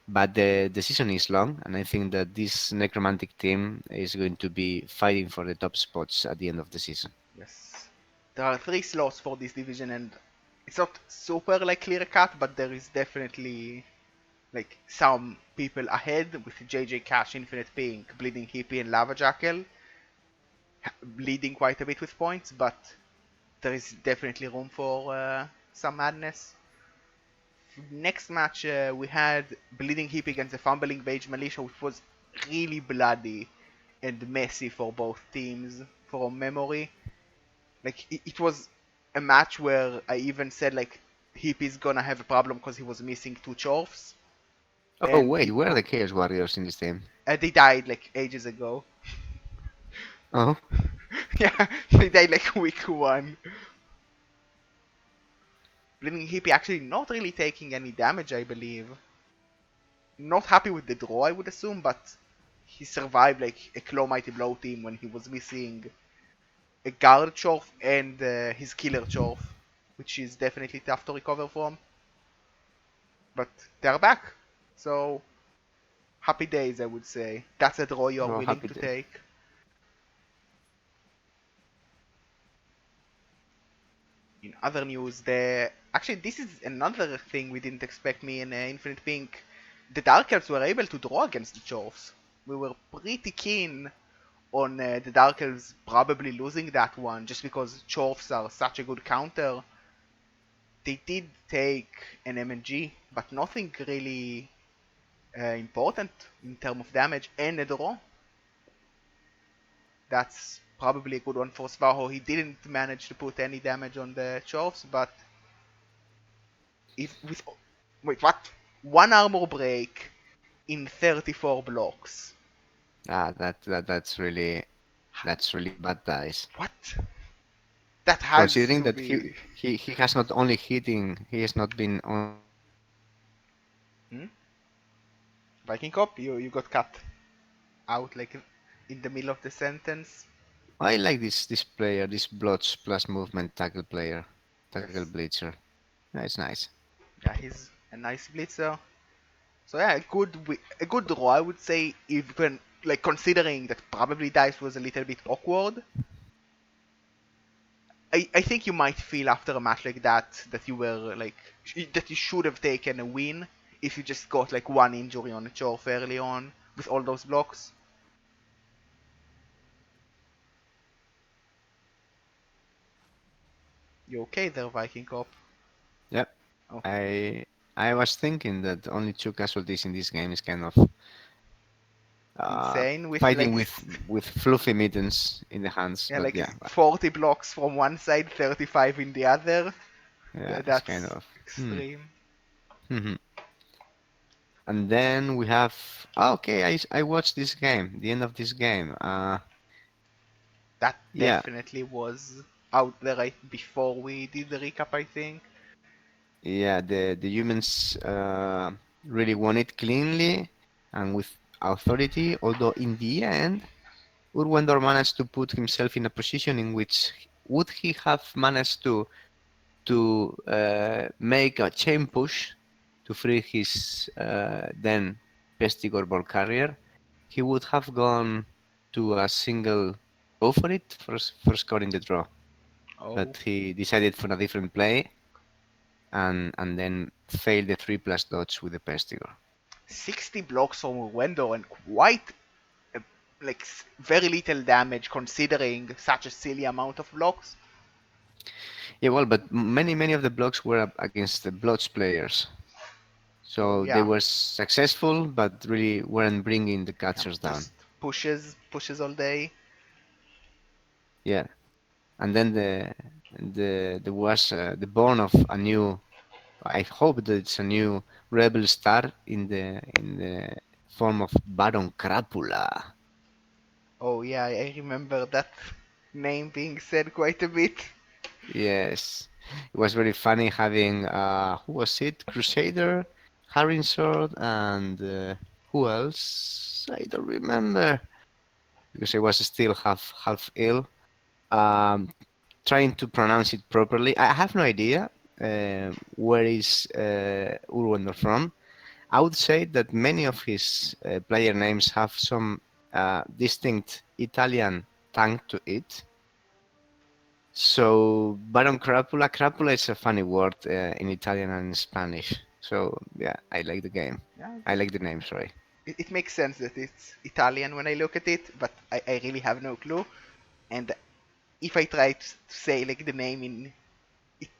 but the season is long, and I think that this necromantic team is going to be fighting for the top spots at the end of the season. Yes, there are 3 slots for this division, and it's not super like clear cut, but there is definitely like some people ahead with JJ Cash, Infinite Pink, Bleeding Hippie, and Lava Jackal leading quite a bit with points, but there is definitely room for some madness. Next match, we had Bleeding Heap against the Fumbling Mage Militia, which was really bloody and messy for both teams from memory. Like, it was a match where I even said, like, Heap is gonna have a problem because he was missing 2 chorfs. Oh And wait, where are the Chaos Warriors in this team? they died, like, ages ago. Oh, Yeah, they died, like, week 1. Bleeding Heap actually not really taking any damage, I believe. Not happy with the draw, I would assume, but he survived like a Claw Mighty Blow team when he was missing a guard Chorf and his killer Chorf, which is definitely tough to recover from. But they're back, so happy days, I would say. That's a draw you are oh, willing happy to day. take. In other news, the actually this is another thing we didn't expect me and Infinite Pink. the Dark Elves were able to draw against the Chorfs. We were pretty keen on the Dark Elves probably losing that one just because Chorfs are such a good counter. They did take an MNG, but nothing really important in terms of damage and a draw. That's probably a good one for Svarho. He didn't manage to put any damage on the Chorfs, but if with wait what? One armor break in 34 blocks. That's really bad dice. What? That has Considering to that be. he has not only hitting, he has not been only Hmm? Vikingkop, you got cut out like in the middle of the sentence. I like this player, this blots plus movement tackle player, tackle Yes. blitzer. That's nice. Yeah, he's a nice blitzer. So yeah, a good draw, I would say, even like considering that probably dice was a little bit awkward. I think you might feel after a match like that you were like that you should have taken a win if you just got like one injury on a Chorf early on with all those blocks. You okay there, Viking Cop? Yep. Okay. I was thinking that only two casualties in this game is kind of Insane with fighting with fluffy mittens in the hands, yeah, but like yeah, 40 blocks from one side, 35 in the other. yeah, it's kind That's of extreme. hmm. And then we have okay, I watched this game, the end of this game. That Yeah, definitely was out there right before we did the recap, I think. yeah, the humans really won it cleanly and with authority, although in the end, Urwendor managed to put himself in a position in which would he have managed to make a chain push to free his then Pestigor ball carrier, he would have gone to a single go for it for scoring the draw. Oh, But he decided for a different play and then failed the 3 plus dodge with the Pestigor. 60 blocks from a window and quite uh, like very little damage considering such a silly amount of blocks. Yeah, well, but many of the blocks were against the Bloods players. Oh So they yeah, were successful, but really weren't bringing the yeah, catchers down. just pushes all day. Yeah, and then there was the born of a new. I hope that it's a new rebel star in the form of Baron Crapula. Oh yeah, I remember that name being said quite a bit. Yes, it was very funny having who was it? Crusader, Harring Sword, and who else? I don't remember because I was still half ill. Um, trying to pronounce it properly. I have no idea where is Urwender from. I would say that many of his player names have some distinct Italian tang to it. So Baron Crapula, Crapula is a funny word in Italian and in Spanish. So yeah, I like the game. Yeah, I like the name. Sorry. it makes sense that it's Italian when I look at it, but I really have no clue. And if I try to say like the name in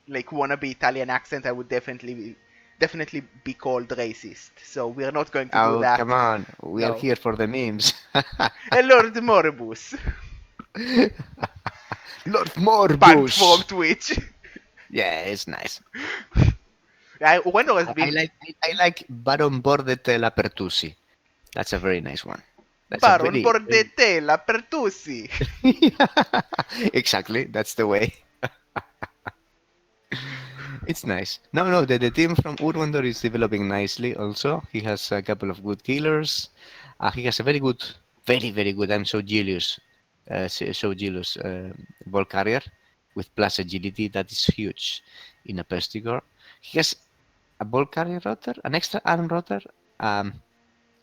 like wannabe Italian accent, I would definitely be called racist. So we're not going to do Oh that. come on, we are No. here for the memes. Lord Moribus, Lord banned from Morbus. Twitch. Yeah, it's nice. Wendell has I been like I like Baron Bordete la Pertusi. That's a very nice one. That's a Baron very Bordetella Pertussi. exactly. That's the way. It's nice. No, no, the team from Urwandor is developing nicely also. He has a couple of good killers. He has a very good, I'm so jealous, so jealous ball carrier with plus agility. That is huge in a Pestigor. He has a ball carrier rotor, an extra arm rotor, um,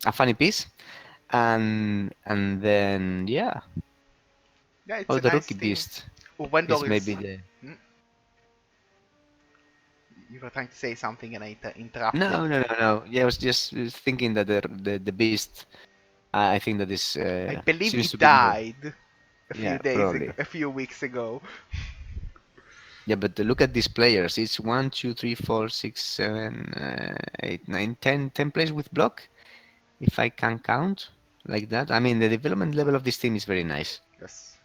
a funny piece, and then yeah. Yeah, it's Oh, a the nice rookie team. beast is Wendell maybe is the hmm, You were trying to say something and I interrupted. No, no, no, no. Yeah, I was just thinking that the beast. I think that is I believe he seems to be more. died a few Yeah, days ago, probably. a few weeks ago. Yeah, but look at these players. It's one, two, three, four, six, seven, 8, 9, 10, 10 players with block. If I can count like that. I mean, the development level of this team is very nice. Yes.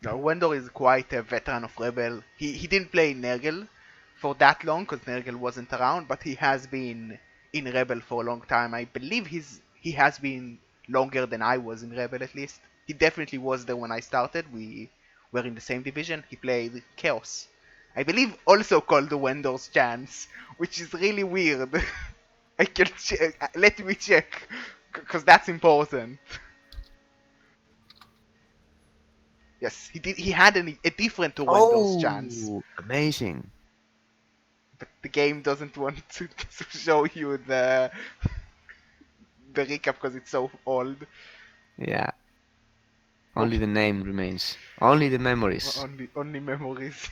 No, Wendor is quite a veteran of Rebel. He didn't play in Nergal for that long because Nergal wasn't around, but he has been in Rebel for a long time. I believe he has been longer than I was in Rebel at least. He definitely was there when I started. We were in the same division. He played Chaos. I believe also called the Wendor's Chance, which is really weird. I can let me check because that's important. Yes, he did. He had a different to Wendor's Chance, Oh, amazing. but the game doesn't want to show you the recap because it's so old. Yeah, Oh, only the name remains. Only the memories. only memories.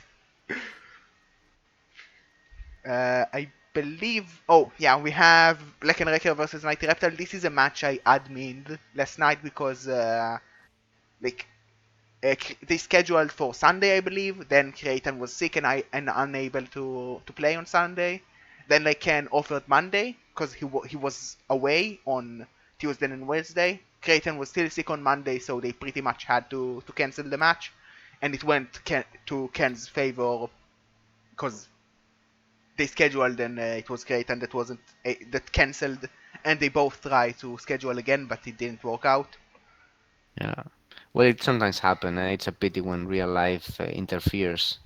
I believe. Oh yeah, we have Black and Wrecker versus Mighty Reptile. This is a match I admined last night because like they scheduled for Sunday, I believe. Then Creighton was sick and unable to play on Sunday. Then they can offered Monday because he was away on Tuesday and Wednesday. Creighton was still sick on Monday, so they pretty much had to cancel the match, and it went to Ken's favor because they scheduled and it was Creighton that wasn't that cancelled, and they both tried to schedule again, but it didn't work out. Yeah. Well, it sometimes happens. It's a pity when real life interferes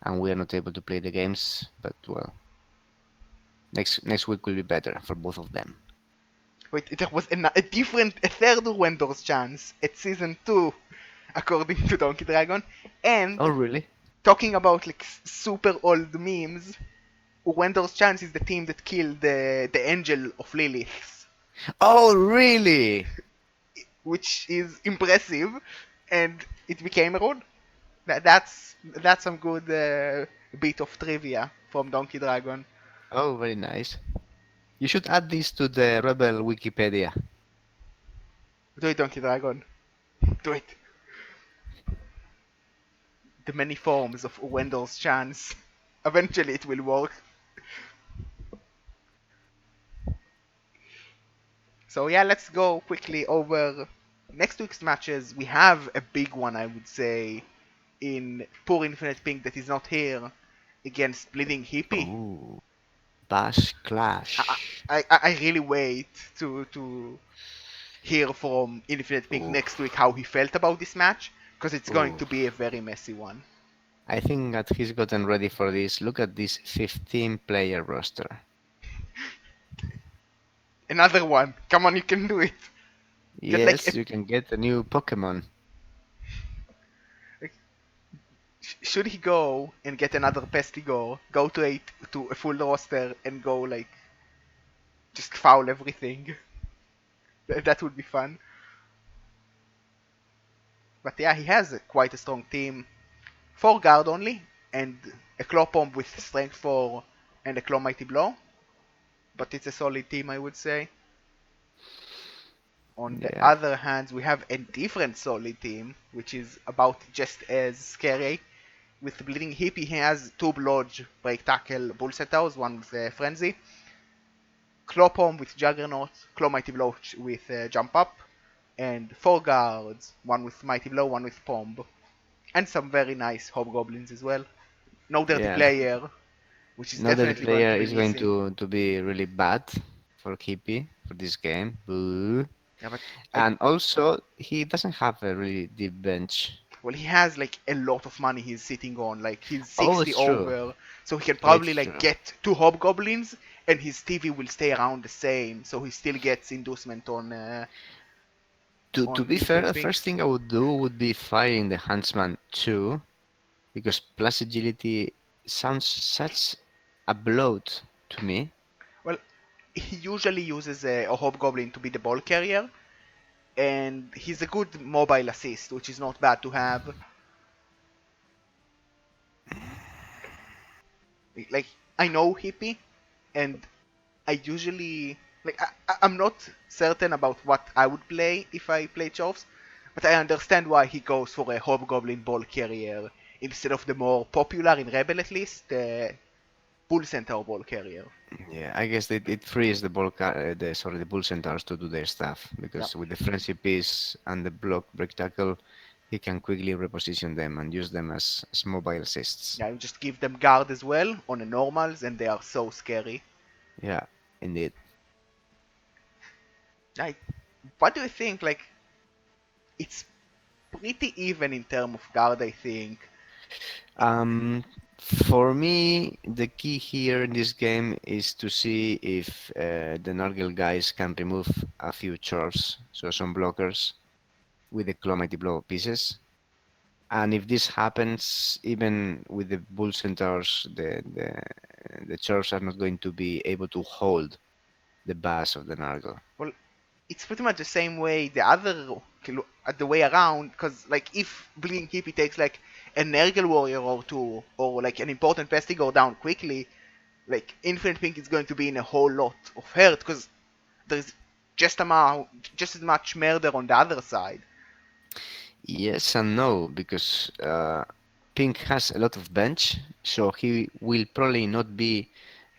and we are not able to play the games. But well, next week will be better for both of them. Wait, there was a third Wendor's chance at season 2, according to Donkey Dragon. Oh, And really? talking about like super old memes, Wendor's chance is the team that killed the Angel of Lilith, Oh, really? which is impressive, and it became a rule. That's some good bit of trivia from Donkey Dragon. Oh, very nice. You should add this to the Rebel Wikipedia. Do it, Donkey Dragon. Do it. The many forms of Wendell's chance. Eventually it will work. So yeah, let's go quickly over next week's matches. We have a big one, I would say, in Poor Infinite Pink that is not here against Bleeding Hippie. Oh, Bash I, Clash. I really wait to hear from Infinite Pink Oh, next week how he felt about this match because it's going oh. to be a very messy one. I think that he's gotten ready for this. Look at this 15-player roster. Another one. Come on, you can do it. Get like Yes, you can get a new Pokemon. like, should he go and get another Pestigore, go to a full roster and go like just foul everything? That would be fun. But yeah, he has quite a strong team. 4 guard only, and a claw bomb with strength 4 and a claw mighty blow. But it's a solid team, I would say. On the Yeah, other hand, we have a different solid team, which is about just as scary. With the Bleeding Hippie, he has 2 Blodge, Break Tackle, Bull Setters, one with Frenzy, Claw Bomb with Juggernaut, Claw Mighty Blow with Jump Up, and 4 guards, one with Mighty Blow, one with Pomb, and some very nice Hobgoblins as well. No Dirty yeah. Player, which is Another definitely going player to be is going missing. to be really bad for Kippy for this game. Boo. Yeah, but I, And also, he doesn't have a really deep bench. well, he has like a lot of money he's sitting on. Like he's Oh, 60 it's true. over, so he can It's probably like true. get 2 Hobgoblins, and his TV will stay around the same, so he still gets inducement To on be fair, Infinite the Pink. first thing I would do would be firing the Huntsman too, because plus agility sounds such a bloat to me. Well, he usually uses a Hobgoblin to be the ball carrier, and he's a good mobile assist, which is not bad to have. Like I know Hippie, and I usually like I'm not certain about what I would play if I play Chops, but I understand why he goes for a Hobgoblin ball carrier instead of the more popular in Rebel at least, the Bull Centaur ball carrier. Yeah, I guess it frees the bull centaurs to do their stuff Yeah, because with the friendship piece and the block break tackle, he can quickly reposition them and use them as mobile assists. yeah, you just give them guard as well on the normals, and they are so scary. Yeah, indeed. Like, what do you think? Like, it's pretty even in terms of guard, I think. Um, for me, the key here in this game is to see if the Nurgle guys can remove a few chores, so some blockers with the Calamity Blow pieces. And if this happens, even with the Bull Centaurs, the chores are not going to be able to hold the bass of the Nurgle. Well, it's pretty much the same way the way around, because like if Bleeding Hippie takes like a Nergal warrior or two, or like an important pesty go down quickly, like Infinite Pink is going to be in a whole lot of hurt because there's just as much murder on the other side. Yes and no, because Pink has a lot of bench, so he will probably not be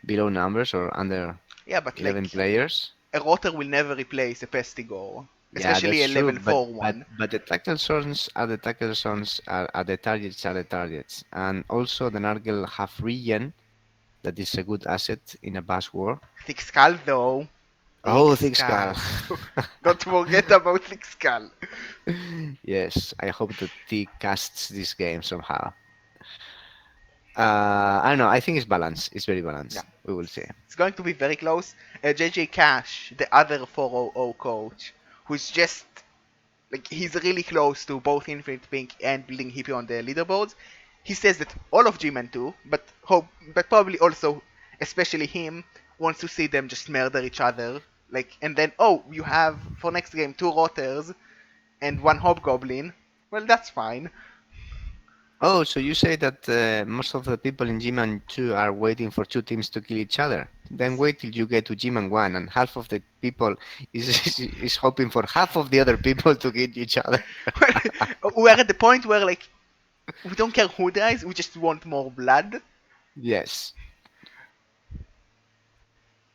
below numbers or under Yeah, but 11 like players. a rotor will never replace a pestigore, Yeah, especially that's a true, level but 4 but one. but the tackle zones are the tackle zones are the targets are the targets, and also the Nurgle have regen that is a good asset in a bass war. Thick Skull though. Thick Oh, thick skull. Skull. Don't forget about Thick Skull. Yes, I hope that T casts this game somehow. I don't know. I think it's balanced. It's very Yeah. balanced. We will see. It's going to be very close. JJ Cash, the other 400 coach, who's just like he's really close to both Infinite Pink and Building Hippie on the leaderboards. He says that all of Gman too, but probably also, especially him, wants to see them just murder each other. Like, and then you have for next game two Rotters and one Hobgoblin. Well, that's fine. Oh, so you say that most of the people in Gman 2 are waiting for two teams to kill each other. Then Yes. wait till you get to Gman 1 and half of the people is is hoping for half of the other people to kill each other. We're at the point where like we don't care who dies, we just want more blood. Yes.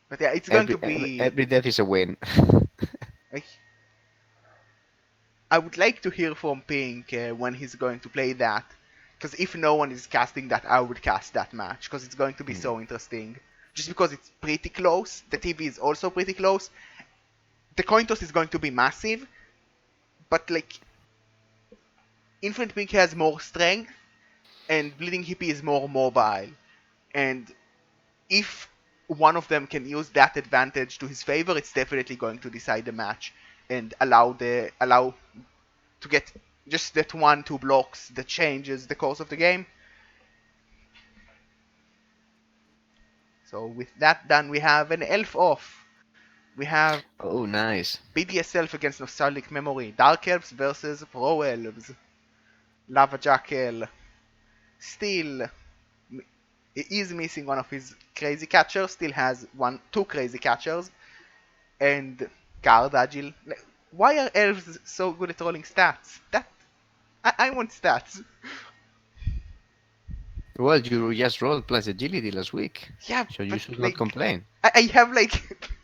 But yeah, it's going to be. Every death is a win. Like, I would like to hear from Pink when he's going to play that. Because if no one is casting that, I would cast that match. Because it's going to be Mm. so interesting. Just because it's pretty close. The TV is also pretty close. The coin toss is going to be massive. But like, Infinite Pink has more strength. And Bleeding Hippie is more mobile. And if one of them can use that advantage to his favor, it's definitely going to decide the match and allow to get just that 1-2 blocks that changes the course of the game. So with that done, we have an elf off. We have Oh, nice. BDS Elf against Nostalgic Memory. Dark Elves versus Pro Elves. Lava Jackal still he is missing one of his crazy catchers. Still has two crazy catchers and guard agile. Like, why are elves so good at rolling stats? I want stats. Well, you just rolled plus agility last week, Yeah, so you but should not like complain. I have like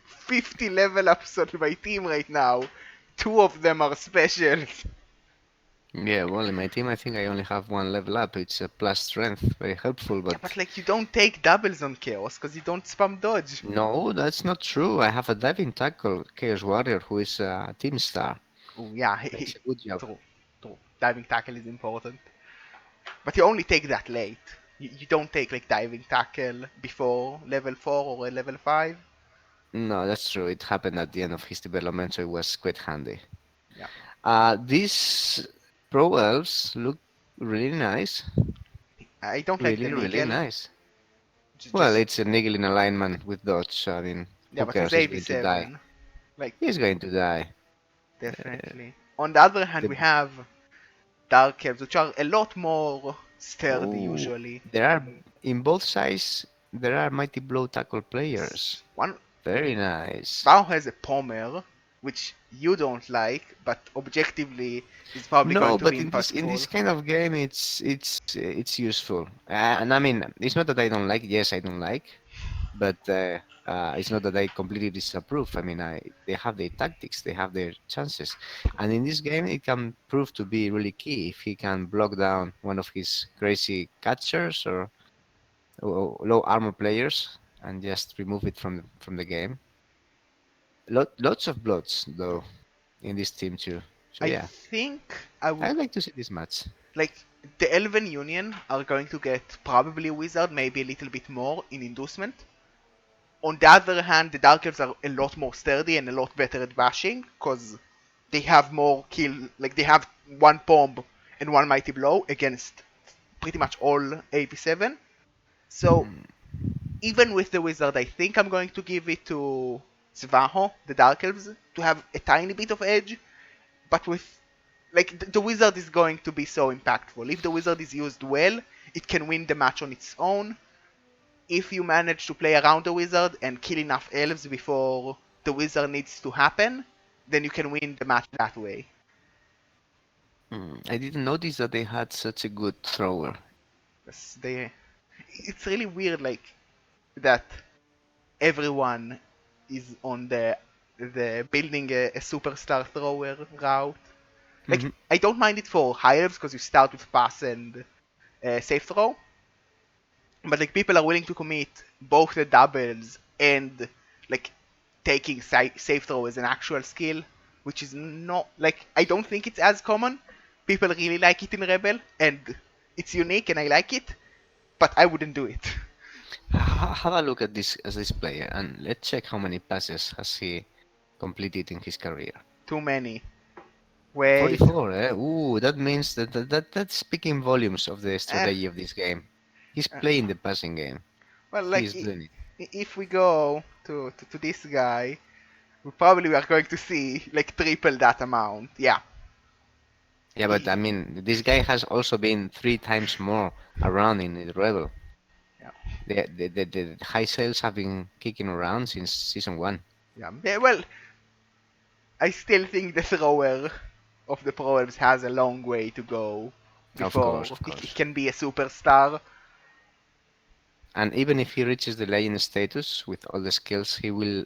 50 level ups on my team right now. Two of them are specials. Yeah, well, in my team, I think I only have one level up. It's a plus strength, very helpful, Yeah, but but like you don't take doubles on chaos because you don't spam dodge. no, that's not true. I have a diving tackle, Chaos Warrior, who is a team star. Oh yeah, Makes a good job. true, true. Diving tackle is important, but you only take that late. You don't take like diving tackle before level 4 or level 5. No, that's true. It happened at the end of his development, so it was quite handy. Yeah, These pro elves look really nice. I don't like the Really, really Nigel. nice. Well, Just it's a niggle in alignment with dodge, so I mean, yeah, who but he's cares? He's going to die. 87. Like He's going to die. definitely. On the other hand, The we have dark elves, which are a lot more sturdy Oh, usually. there are in both sides. there are mighty blow tackle players. One Very nice. Bao has a Pommer, which you don't like, but objectively is probably going No, to be but in this impactful. kind of game, it's useful. And I mean, it's not that I don't like. Yes, I don't like, but it's not that I completely disapprove. I mean, they have their tactics, they have their chances, and in this game, it can prove to be really key if he can block down one of his crazy catchers or low armor players and just remove it from the game. Lots of bloods though in this team too. So I yeah, think I would I'd like to see this match. like the Elven Union are going to get probably Wizard, maybe a little bit more in inducement. On the other hand, the Dark Elves are a lot more sturdy and a lot better at bashing because they have more kill. Like they have one bomb and one mighty blow against pretty much all AP7. So Hmm. even with the Wizard, I think I'm going to give it to Svaho, the Dark Elves, to have a tiny bit of edge. But with like the Wizard is going to be so impactful. If the Wizard is used well, it can win the match on its own. If you manage to play around the Wizard and kill enough elves before the Wizard needs to happen, then you can win the match that way. I didn't notice that they had such a good thrower. It's really weird, like that everyone is on the building a superstar thrower route. Like Hmm. I don't mind it for high elves because you start with pass and safe throw, but like people are willing to commit both the doubles and like taking safe throw as an actual skill, which is not like I don't think it's as common. People really like it in Rebel, and it's unique, and I like it, but I wouldn't do it. Have a look at this player and let's check how many passes has he completed in his career. Too many. Wait. 44, eh? Ooh, that means that's speaking volumes of the Eh, strategy of this game. He's eh. playing the passing game. Well, He like is doing it. if we go to this guy, we probably are going to see like triple that amount. Yeah. Yeah, but I mean, this guy has also been 3 times more around in the Rebel. Yeah. The high sales have been kicking around since season one. Yeah. Yeah, well, I still think the thrower of the Proverbs has a long way to go Of course, before of it course. can be a superstar. And even if he reaches the legend status with all the skills, he will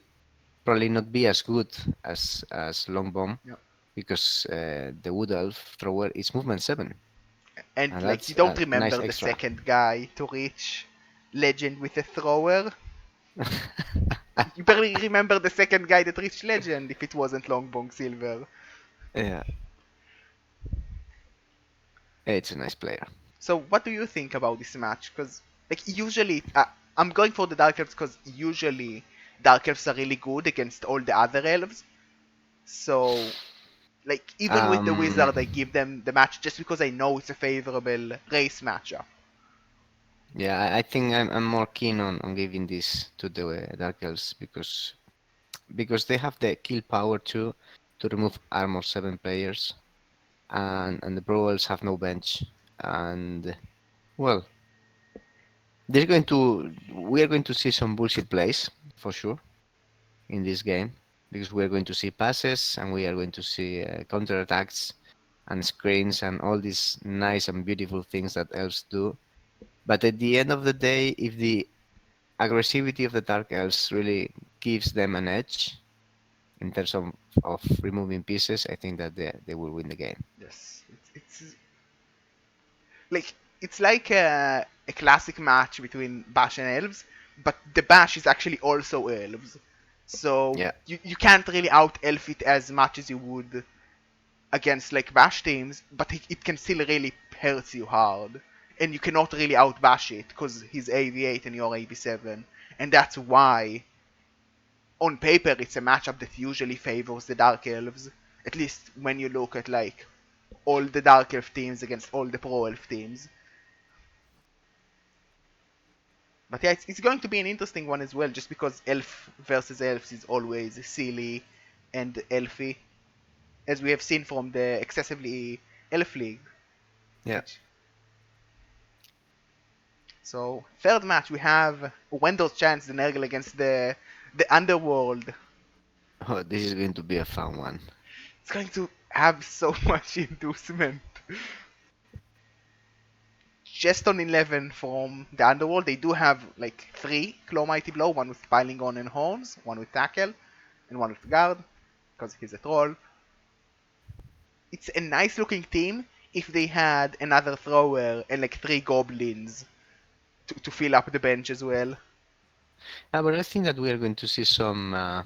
probably not be as good as Longbomb Yeah. because the Wood Elf thrower is movement 7, And and like you that's don't a nice remember the extra. second guy to reach legend with a thrower. You barely remember the second guy that reached legend if it wasn't Longbong Silver. Yeah, it's a nice player. So what do you think about this match? Because like usually I'm going for the Dark Elves because usually Dark Elves are really good against all the other elves. So like even with the Um, Wizard, I give them the match just because I know it's a favorable race matchup. yeah, I think I'm more keen on giving this to the Dark Elves because they have the kill power too to remove armor 7 players, and the Pro Elves have no bench, and well, we are going to see some bullshit plays for sure in this game because we are going to see passes and we are going to see counter attacks and screens and all these nice and beautiful things that elves do. But at the end of the day, if the aggressivity of the dark elves really gives them an edge in terms of removing pieces, I think that they will win the game. Yes, it's like it's like a classic match between Bash and Elves, but the Bash is actually also Elves. So Yeah, you can't really out elf it as much as you would against like Bash teams, but it can still really hurt you hard. And you cannot really out Bash it because he's AV8 and you're AV7. And that's why, on paper, it's a matchup that usually favors the Dark Elves. At least when you look at like all the Dark Elf teams against all the Pro Elf teams. But yeah, it's going to be an interesting one as well, just because elf versus elves is always silly and elfy, as we have seen from the excessively elf league. yeah. Which So third match we have Wendo's chance the Nergal against the Underworld. Oh, this is going to be a fun one. It's going to have so much inducement. Just on 11 from the Underworld, they do have like 3 Claw Mighty Blow, one with Piling On and Horns, one with Tackle, and one with Guard, because he's a troll. It's a nice looking team if they had another thrower and like 3 goblins to fill up the bench as well. But I think that we are going to see some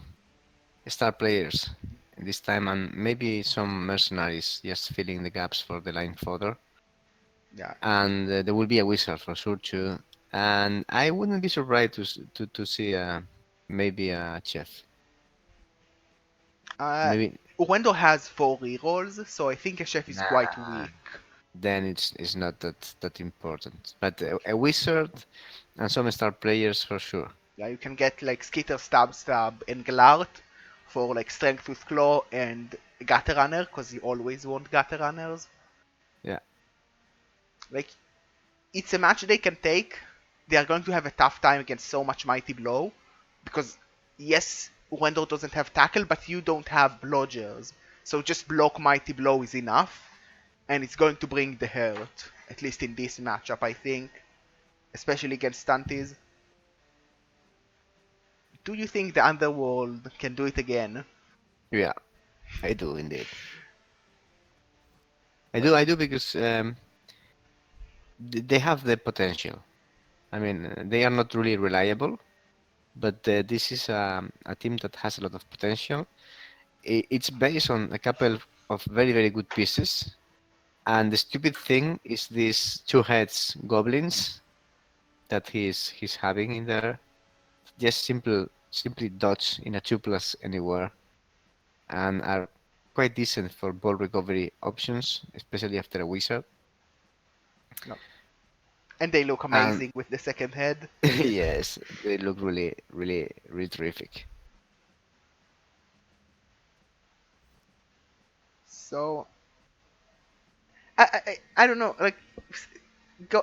star players this time, and maybe some mercenaries just filling the gaps for the line fodder. Yeah. And there will be a wizard for sure too. And I wouldn't be surprised to see maybe a chef. Uh, Maybe Wendo has 4 rerolls, so I think a chef is quite nah, weak. then it's not that important. But a wizard and some star players for sure. Yeah, you can get like Skitter, Stab, and Glart for like Strength with Claw and Gutter Runner, because you always want Gutter Runners. Yeah, Like, it's a match they can take. They are going to have a tough time against so much Mighty Blow, because yes, Wendo doesn't have Tackle, but you don't have Blodgers. So just block Mighty Blow is enough, and it's going to bring the hurt, at least in this matchup, I think, especially against Stunties. Do you think the Underworld can do it again? yeah, I do indeed. Well, I do because they have the potential. I mean, they are not really reliable, but this is a team that has a lot of potential. It's based on a couple of very good pieces, and the stupid thing is these two heads goblins that he's having in there. Just simply dodge in a 2+ anywhere, and are quite decent for ball recovery options, especially after a wizard. no. And they look And amazing with the second head. yes, they look really terrific. So I don't know. Like,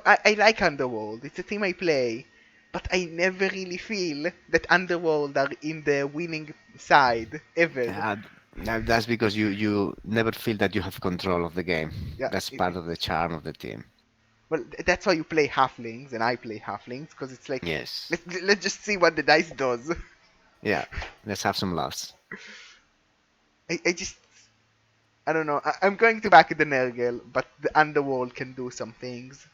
I like Underworld. It's a team I play, but I never really feel that Underworld are in the winning side ever. Uh, that's because you never feel that you have control of the game. Yeah. That's part of the charm of the team. Well, that's why you play halflings and I play halflings, because it's like Yes. let's just see what the dice does. Yeah. Let's have some laughs. I just I don't know. I'm going to back the Nergal, but the Underworld can do some things.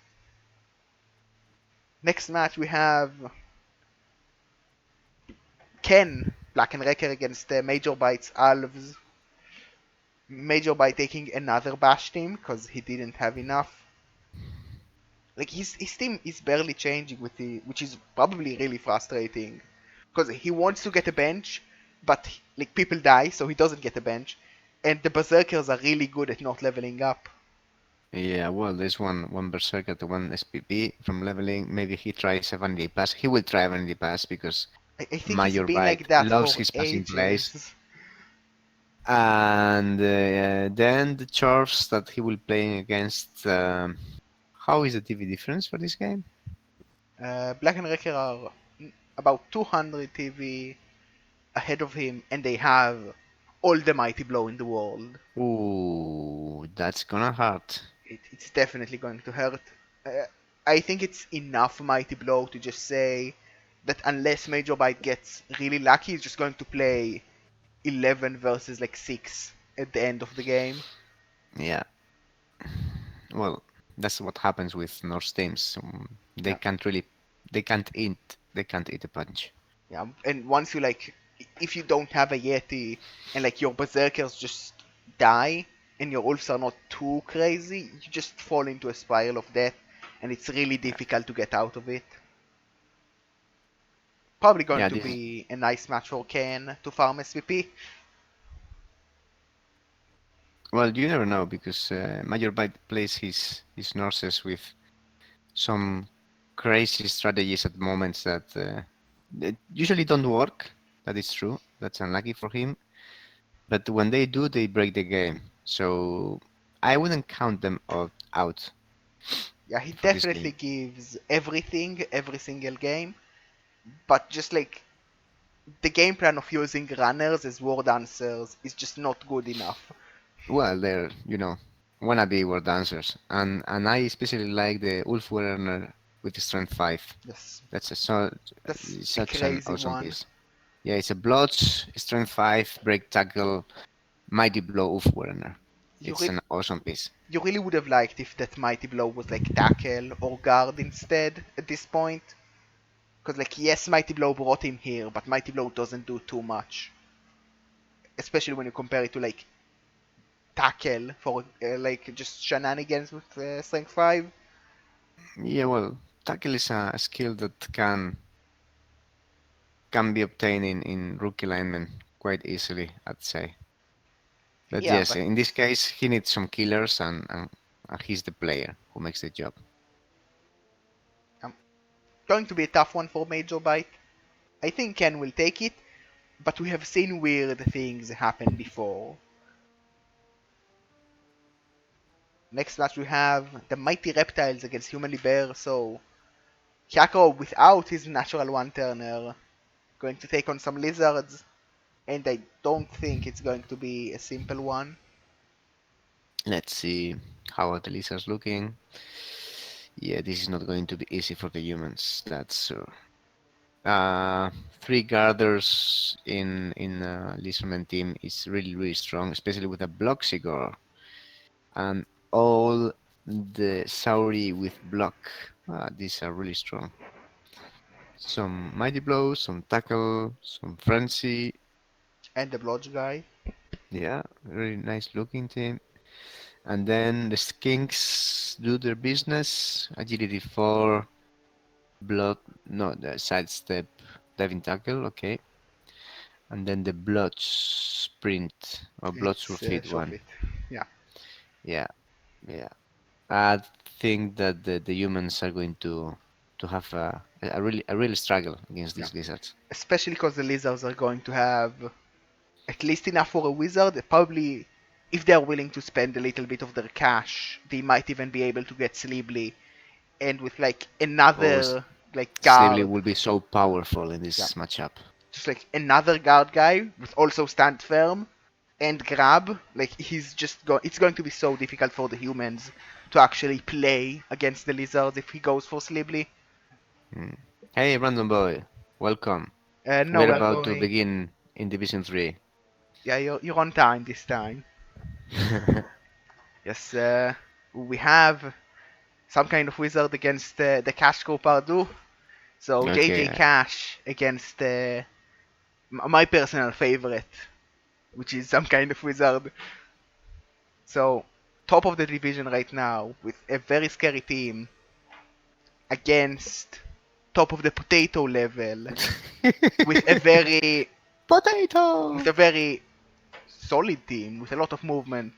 Next match we have Ken Black and Wrecker against Major Byte's Alves. Major by taking another bash team because he didn't have enough. Like his team is barely changing with the, which is probably really frustrating because he wants to get a bench, but like people die, so he doesn't get a bench, and the berserkers are really good at not leveling up. Yeah, well, there's one berserker, the one SPP from leveling. Maybe he tries a vanity pass. He will try a vanity pass because I think it's Major been like Bite that loves for his passing plays. ages. And then the chorus that he will play against. How is the TV difference for this game? Black and Wrecker are about 200 TV ahead of him, and they have all the mighty blow in the world. Ooh, that's gonna hurt. It's definitely going to hurt. Uh, I think it's enough Mighty Blow to just say that unless Major Bite gets really lucky, he's just going to play 11 versus like 6 at the end of the game. Yeah, well, that's what happens with Norse teams. Yeah, They can't eat a punch. yeah. And once you like, if you don't have a Yeti and like your Berserkers just die and your Wolves are not too crazy, you just fall into a spiral of death and it's really Yeah, difficult to get out of it. Probably going yeah. to This is be a nice match for Ken to farm SVP. well, you never know because Major Bite plays his Norses with some crazy strategies at moments that usually don't work. That is true. That's unlucky for him. But when they do, they break the game. So I wouldn't count them out. Yeah, he for this definitely game. gives everything every single game, but just like the game plan of using runners as word answers is just not good enough. Well, they're, wannabe were dancers, and I especially like the Ulf Werner with the strength 5. That's That's that's a such an crazy awesome one. piece. Yeah, it's a blotch, strength 5, break tackle, mighty blow Ulf Werner. You It's re- an awesome piece. you really would have liked if that mighty blow was like tackle or guard instead at this point. Because like yes, mighty blow brought him here, but mighty blow doesn't do too much, especially when you compare it to like tackle for like just shenanigans with strength 5. Yeah, well, tackle is a skill that can be obtained in rookie linemen quite easily, I'd say. But Yeah, yes, but in this case, he needs some killers, and he's the player who makes the job. um, going to be a tough one for Major Bite. I think Ken will take it, but we have seen weird things happen before. Next match we have the Mighty Reptiles against Humanly Bear, so Hyako without his natural one-turner going to take on some lizards, and I don't think it's going to be a simple one. Let's see how are the lizards looking. Yeah, this is not going to be easy for the humans, that's sure. Uh, Three guarders in Lizardman team is really strong, especially with a Bloxigor and all the Sauri with block. These are really strong. Some mighty blows, some tackle, some frenzy. And the Blodge guy. Yeah, very nice looking team. And then the skinks do their business. Agility 4, block, no, the sidestep, diving tackle, okay. And then the blood sprint or blood It's surfeit short one. fit. Yeah. Yeah, yeah. I think that the humans are going to have a real struggle against Yeah. these lizards. Especially because the lizards are going to have at least enough for a wizard. Probably, if they are willing to spend a little bit of their cash, they might even be able to get Sleebly. And with like Oh, another like Slavely guard, will be so powerful in yeah, this matchup. just like another guard guy with also stand firm and grab, like it's going to be so difficult for the humans to actually play against the lizards if he goes for Sleebly. Hmm. Hey, random boy, welcome. No, We're we're about to going. begin in Division 3. Yeah, you're on time this time. Yes, we have some kind of wizard against the Cash Co Pardue. So JJ Okay, Cash against my personal favorite, which is some kind of wizard. So top of the division right now with a very scary team against top of the potato level with a very with potato. a very solid team with a lot of movement.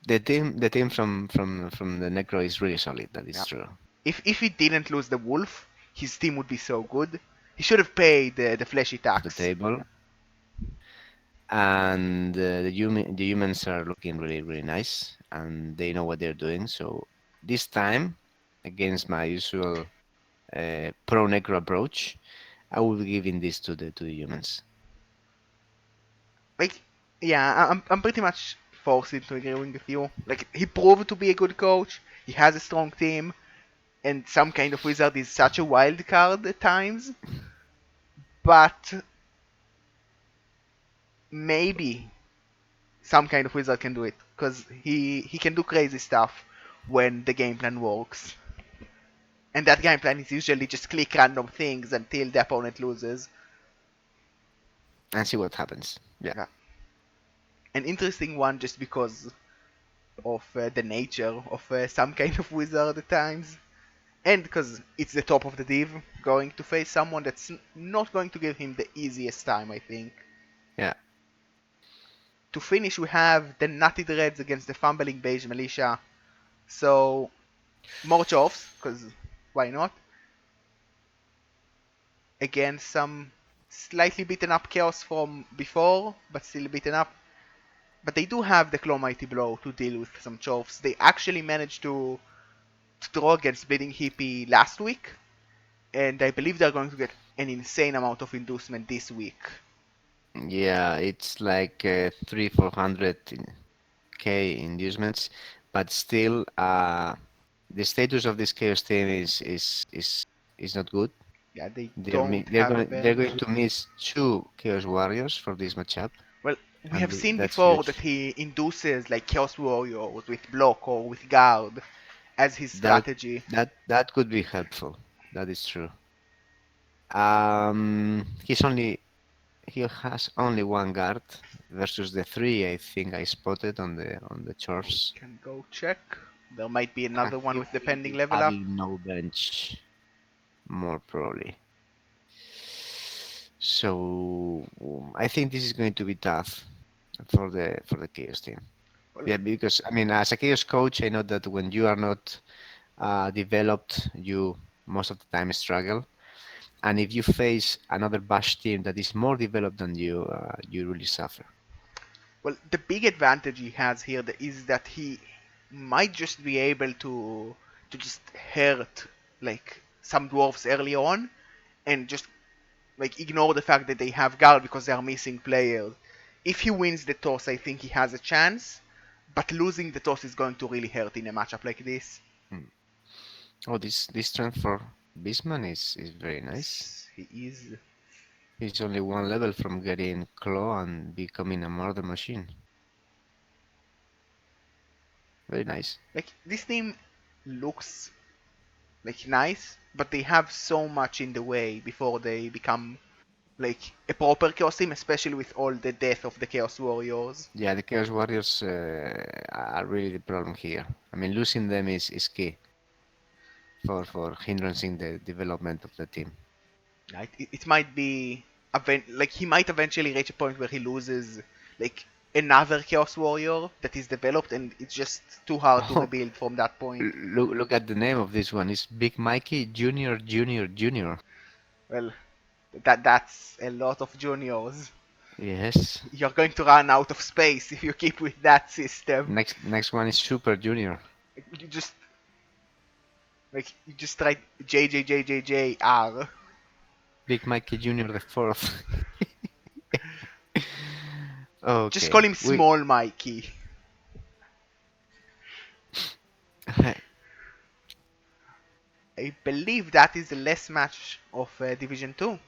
The team from the Necro is really solid. That is Yeah. true. If he didn't lose the wolf, his team would be so good. He should have paid the fleshy Of the tax. table, and the humans are looking really nice, and they know what they're doing. So this time, against my usual pro Necro approach, I will be giving this to the humans. Like, yeah, I'm pretty much forced into agreeing with you. Like, he proved to be a good coach. He has a strong team, and some kind of wizard is such a wild card at times. But maybe some kind of wizard can do it because he can do crazy stuff when the game plan works. And that game plan is usually just click random things until the opponent loses. And see what happens. Yeah, Yeah. An interesting one just because of the nature of some kind of wizard at times. And because it's the top of the div, going to face someone that's not going to give him the easiest time, I think. yeah. To finish, we have the Nutty Dreads against the Fumbling Beige Militia. So, more chops, because why not? Against some slightly beaten up Chaos from before, but still beaten up. But they do have the Claw Mighty Blow to deal with some chops. They actually managed to to draw against Bleeding Hippie last week, and I believe they're going to get an insane amount of inducement this week. Yeah, it's like 300-400k inducements, but still, the status of this chaos team is not good. Yeah, they They're don't they're have a going they're bench. going to miss two chaos warriors for this matchup, Well, we and have seen that's before that huge. he induces like Chaos Warriors with block or with guard as his That strategy. that could be helpful. That is true. He has only one guard versus the three I think I spotted on the We chores. can go check. There might be And another one he with the will pending be level up. having no bench, more probably. So I think this is going to be tough for the Chaos team. Well, Yeah, because I mean, as a Chaos coach, I know that when you are not developed, you most of the time struggle. And if you face another Bash team that is more developed than you, you really suffer. well, the big advantage he has here is that he might just be able to just hurt like some dwarves early on and just like ignore the fact that they have guard because they are missing players. If he wins the toss, I think he has a chance, but losing the toss is going to really hurt in a matchup like this. Hmm. Oh, this strength for Bisman is very nice. Yes, he is. He's only one level from getting Claw and becoming a murder machine. Very nice. Like this team looks like nice, but they have so much in the way before they become like a proper chaos team, especially with all the death of the Chaos Warriors. Yeah, the Chaos Warriors are really the problem here. I mean, losing them is key for hindering the development of the team. Right? It might be like he might eventually reach a point where he loses like another Chaos Warrior that is developed, and it's just too hard to Oh, rebuild from that point. look at the name of this one. It's Big Mikey Junior Junior Junior. Well, that's a lot of juniors. Yes. You're going to run out of space if you keep with that system. Next one is Super Junior. You just you just try JJJJJR. Big Mikey Junior the fourth. Just call Okay. him We Small Mikey. I believe that is the last match of Division 2.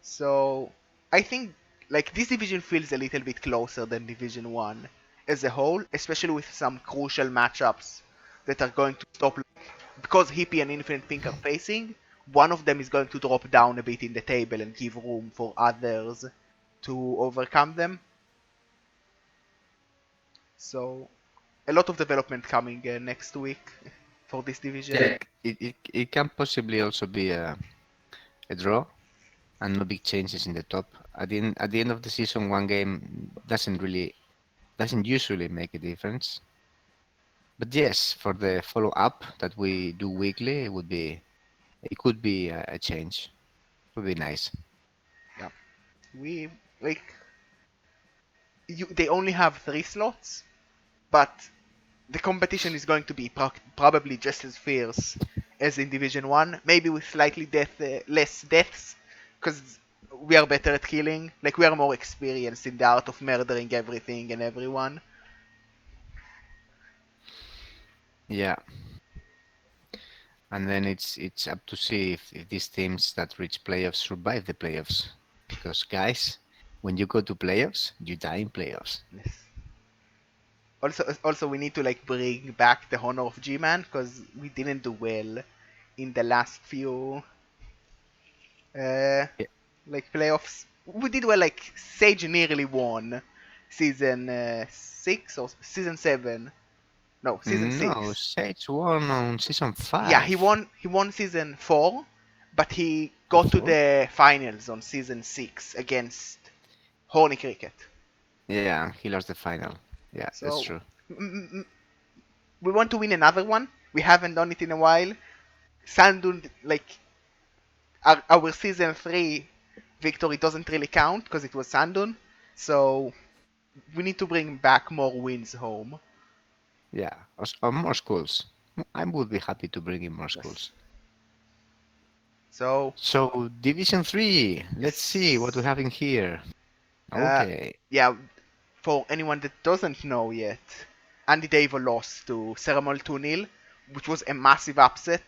So I think like this division feels a little bit closer than Division 1 as a whole, especially with some crucial matchups that are going to stop because Hippie and Infinite Pink are facing. One of them is going to drop down a bit in the table and give room for others to overcome them. So a lot of development coming next week for this division. yeah, it can possibly also be a draw and no big changes in the top. At the end of the season, one game doesn't usually make a difference. But yes, for the follow up that we do weekly, it could be a change. Would be nice. Yeah, we like they only have 3 slots, but the competition is going to be probably just as fierce as in Division 1, maybe with slightly less deaths, because we are better at killing. Like, we are more experienced in the art of murdering everything and everyone. Yeah, and then it's up to see if these teams that reach playoffs survive the playoffs. Because guys, when you go to playoffs, you die in playoffs. Yes. Also, we need to like bring back the honor of Gman because we didn't do well in the last few uh, Yeah. like playoffs. We did well. Like Sage nearly won season 6 or season 7. No, season No, 6. Sage won on season Yeah, 5 he won season 4, but he or got to 4. the finals on season 6 against Horny Cricket. Yeah, he lost the final. Yeah, that's So true. mm, mm, we want to win another one. We haven't done it in a while. Sandun, like our season 3 victory doesn't really count because it was Sandun. So we need to bring back more wins home. Yeah, or more schools. I would be happy to bring in more Yes. schools. So So Division 3, let's see what we yes. have in here. Uh, Okay. yeah. For anyone that doesn't know yet, Andy Davo lost to Ceramol 2-0, which was a massive upset,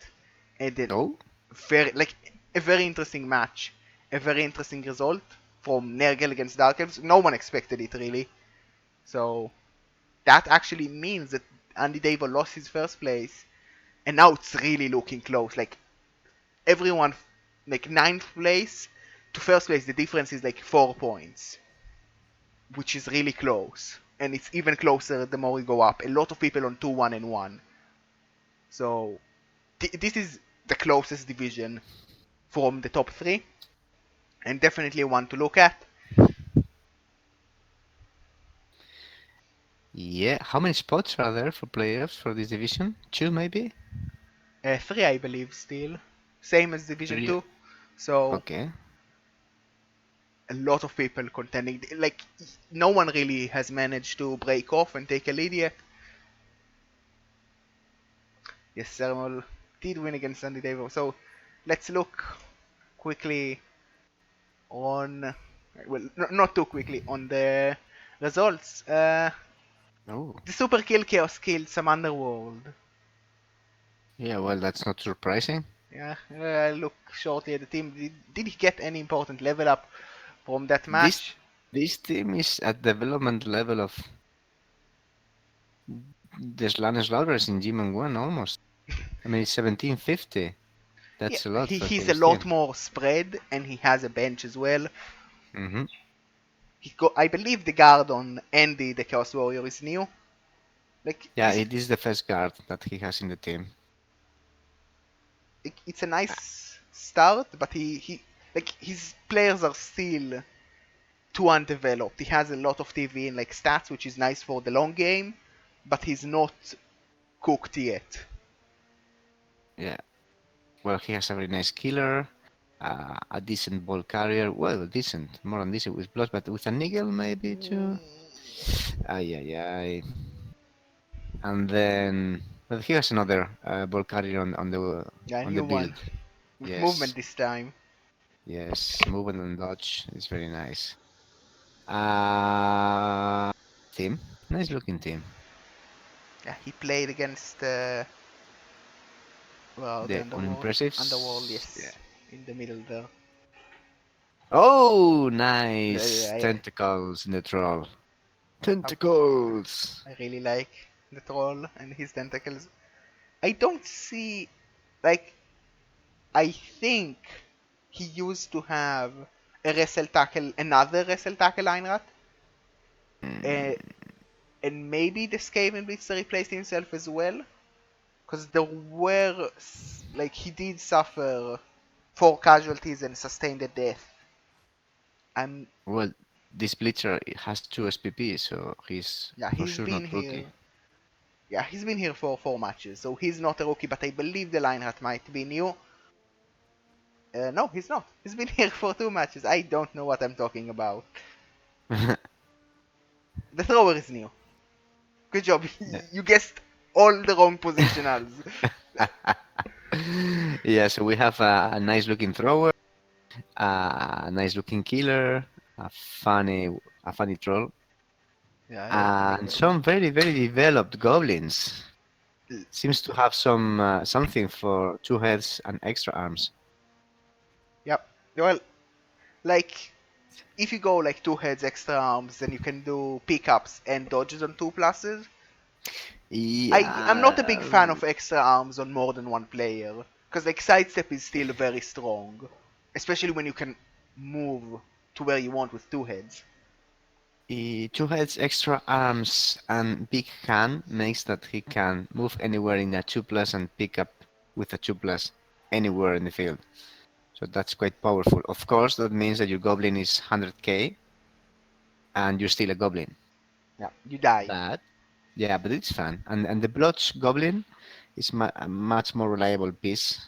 and then Oh, very like a very interesting match, a very interesting result from Nergal against Dark Elves. No one expected it really. So that actually means that Andy Davo lost his first place, and now it's really looking close. Like everyone, like ninth place to first place, the difference is like 4 points, which is really close. And it's even closer the more we go up. A lot of people on 2-1 and 1. So this is the closest division from the top three, and definitely one to look at. yeah. How many spots are there for playoffs for this division? Two, maybe? Three, I believe, still. Same as Division Three. 2. So Okay. a lot of people contending. Like, no one really has managed to break off and take a lead yet. Yes, Thermal did win against Sandy Devo. So let's look quickly on, well, not too quickly, on the results. Oh, The Super Kill Chaos killed some Underworld. yeah. Well, that's not surprising. Yeah, look shortly at the team. Did he get any important level up from that This match? this team is at development level of the Slanesh Lovers in Gman 1 almost. I mean, it's 1750. Yeah, That's a lot for he's a this lot team. more spread, and he has a bench as well. Hmm. I believe the guard on Andy, the Chaos Warrior, is new. Like Yeah, this, it is the first guard that he has in the team. it's a nice start, but he like his players are still too undeveloped. He has a lot of TV and like stats, which is nice for the long game, but he's not cooked yet. Yeah. Well, he has a very nice killer, a decent ball carrier. Well, decent, more than decent with blood, but with a niggle maybe too. Ay, ay, ay. And then, but he has another ball carrier Yeah, on the new one build. with movement Yes, this time. yes, movement and dodge is very nice. Uh, team, nice looking team. Yeah, he played against well, the The underworld, unimpressives. Yeah. yes, in the middle there. Oh, nice I, tentacles in the troll. I, Tentacles. I really like the troll and his tentacles. I don't see, like, I think he used to have a wrestle tackle, another wrestle tackle Einrat, uh, Mm, and maybe the Skaven Blitzer replaced himself as well, because there were, like, he did suffer 4 casualties and sustained a death. I'm, well, this Blitzer has two SPP, so he's yeah, for he's sure been not rookie. here. Yeah, he's been here for 4 matches, so he's not a rookie, but I believe the Lionheart might be new. No, he's not. He's been here for 2 matches. I don't know what I'm talking about. The thrower is new. Good job. Yeah. You guessed all the wrong positionals. Yeah, so we have a nice looking thrower, a nice looking killer, a funny a funny troll, Yeah, and some very very developed goblins. Seems to have some something for two heads and extra arms. yep. Well, like if you go like 2 heads extra arms, then you can do pickups and dodges on 2 pluses. I'm not a big Yeah, fan of extra arms on more than one player because like sidestep is still very strong, especially when you can move to where you want with 2 heads. two heads, extra arms, and big hand makes that he can move anywhere in a 2 plus and pick up with a 2 plus anywhere in the field. So that's quite powerful. Of course, that means that your goblin is 100k and you're still a goblin. Yeah, you die. But yeah, but it's fun. And the Blotch goblin is a much more reliable piece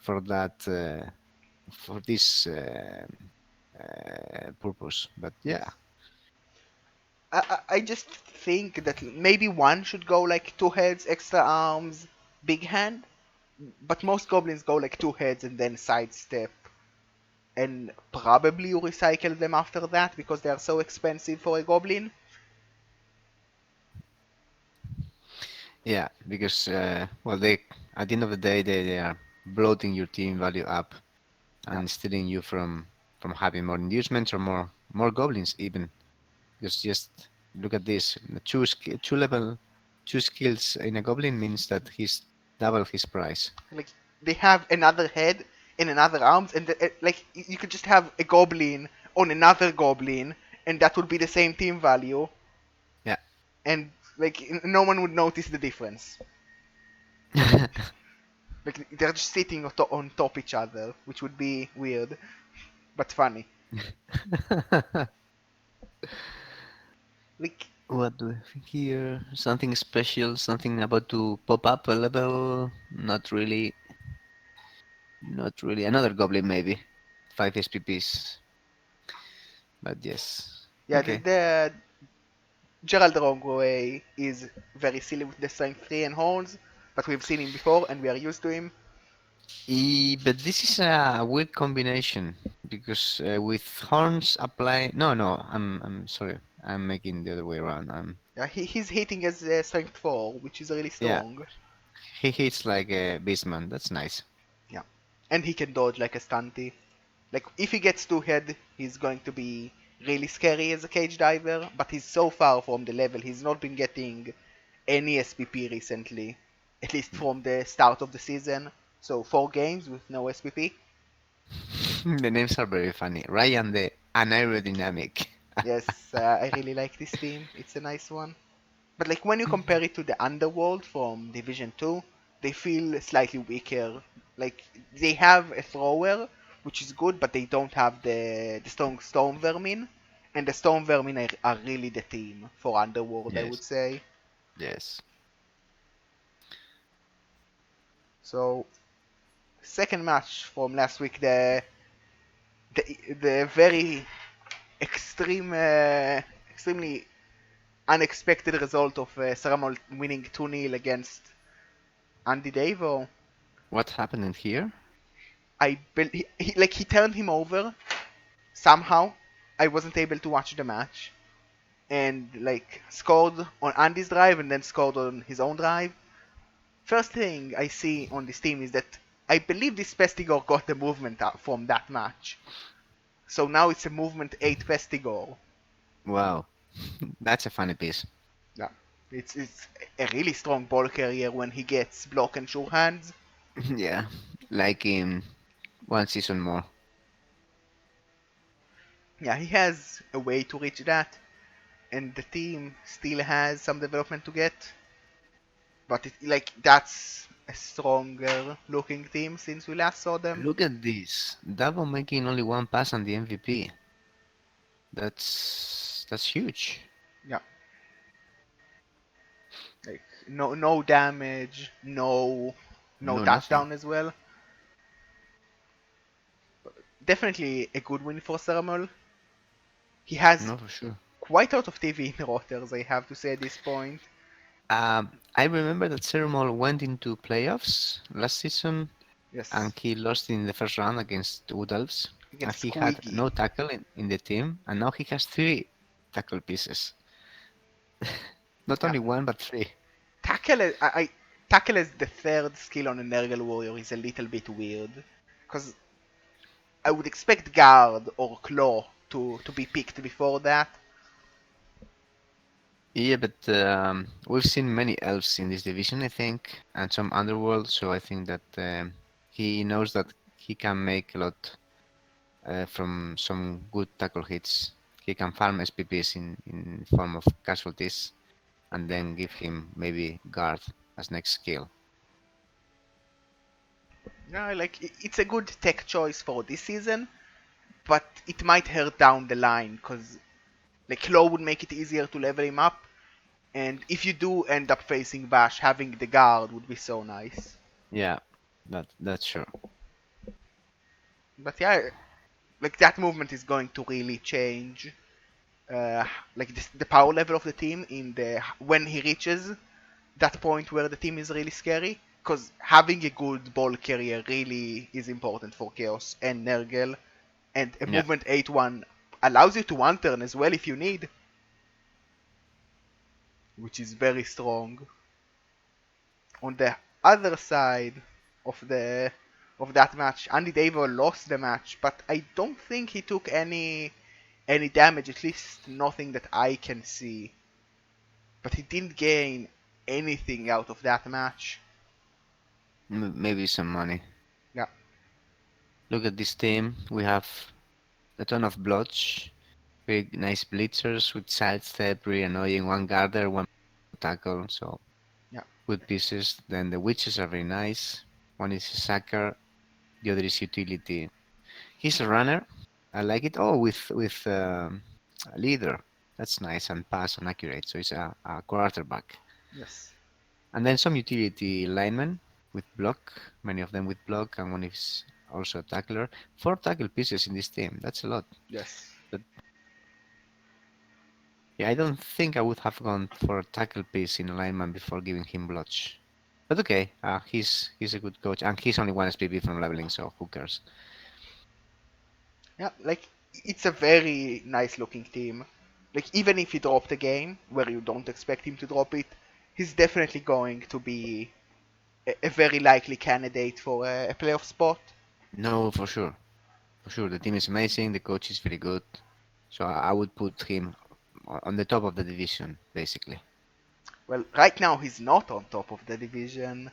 for that for this purpose. But yeah, Yes. I just think that maybe one should go like two heads, extra arms, big hand, but most goblins go like two heads and then sidestep, and probably you recycle them after that because they are so expensive for a goblin. Yeah, because well, they at the end of the day they are bloating your team value up Yeah, and stealing you from having more inducements or more goblins even. Because just look at this, two skills in a goblin means that he's double his price. like they have another head and another arms, and like you could just have a goblin on another goblin, and that would be the same team value, Yeah. and like no one would notice the difference. Like they're just sitting on top each other, which would be weird but funny. Like What do I think here? Something special, something about to pop up a level? Not really. Not really. Another goblin maybe. 5 SPPs. But yes. yeah, Okay. the Gerald Rongway is very silly with the strength 3 and horns, but we've seen him before and we are used to him. But this is a weird combination because with horns apply. No, no. I'm sorry. I'm making the other way around. Yeah, he's hitting as strength 4, which is really Yeah. strong. He hits like a beastman. That's nice. Yeah, and he can dodge like a stunty. Like if he gets two head, he's going to be really scary as a cage diver. But he's so far from the level. He's not been getting any SPP recently, at least from the start of the season. So 4 games with no SPP. The names are very funny. Ryan the Anaerodynamic. Yes, I really like this team. It's a nice one. But like when you compare it to the Underworld from Division 2, they feel slightly weaker. Like they have a thrower, which is good, but they don't have the strong Storm Vermin. And the Storm Vermin are really the team for Underworld, I would Yes. say. Yes. So second match from last week, the very extremely unexpected result of Saramol winning 2-0 against Andy Davo. What happened in here? Like he turned him over somehow. I wasn't able to watch the match and like scored on Andy's drive and then scored on his own drive. First thing I see on this team is that I believe this Pestigor got the movement out from that match. So now it's a movement 8 Pestigor. Wow. That's a funny piece. Yeah. It's a really strong ball carrier when he gets block and sure hands. Yeah. Like in one season more. Yeah, he has a way to reach that, and the team still has some development to get. But like that's a stronger looking team since we last saw them. Look at this. Davo making only one pass on the MVP. That's huge. Yeah, like no damage, no No, nothing. touchdown as well. Definitely a good win for Thermal. He has No, for sure. quite a lot of TV in rotors, I have to say at this point. I remember that Ceremol went into playoffs last season Yes, and he lost in the first round against Wood Elves. And against he had Squiggy. no tackle in the team, and now he has three tackle pieces. Not Yeah, only one, but three. tackle. Tackle as the third skill on a Nergal warrior is a little bit weird, because I would expect guard or claw to be picked before that. Yeah, but we've seen many elves in this division, I think, and some underworld. So I think that he knows that he can make a lot from some good tackle hits. He can farm SPPs in form of casualties, and then give him maybe guard as next skill. Yeah, like it's a good tech choice for this season, but it might hurt down the line because like claw would make it easier to level him up, and if you do end up facing Bash, having the guard would be so nice. Yeah, that's sure. But yeah, like that movement is going to really change. uh, like the power level of the team in the when he reaches that point where the team is really scary. Because having a good ball carrier really is important for Chaos and Nergal, and a Yeah. movement 8-1 allows you to one turn as well if you need, which is very strong. On the other side of the of that match, Andy Davo lost the match, but I don't think he took any damage, at least nothing that I can see. But he didn't gain anything out of that match. Maybe some money. Yeah, Look at this team. We have a ton of blotch, very nice blitzers with sidestep, really annoying. One guarder, one tackle, so yeah, good pieces. Then the witches are very nice. One is a sacker, the other is utility. He's a runner. I like it. Oh, with a leader. That's nice and pass and accurate. So he's a quarterback. yes, And then some utility linemen with block, many of them with block, and one is also a tackler. Four tackle pieces in this team. That's a lot. yes. But yeah, I don't think I would have gone for a tackle piece in a lineman before giving him blotch. But okay, he's a good coach, and he's only one SPB from leveling, so who cares? Yeah, like it's a very nice looking team. Like even if he dropped a game where you don't expect him to drop it, he's definitely going to be a very likely candidate for a playoff spot. No, for sure, for sure. The team is amazing. The coach is very good. So I would put him on the top of the division, basically. Well, right now he's not on top of the division,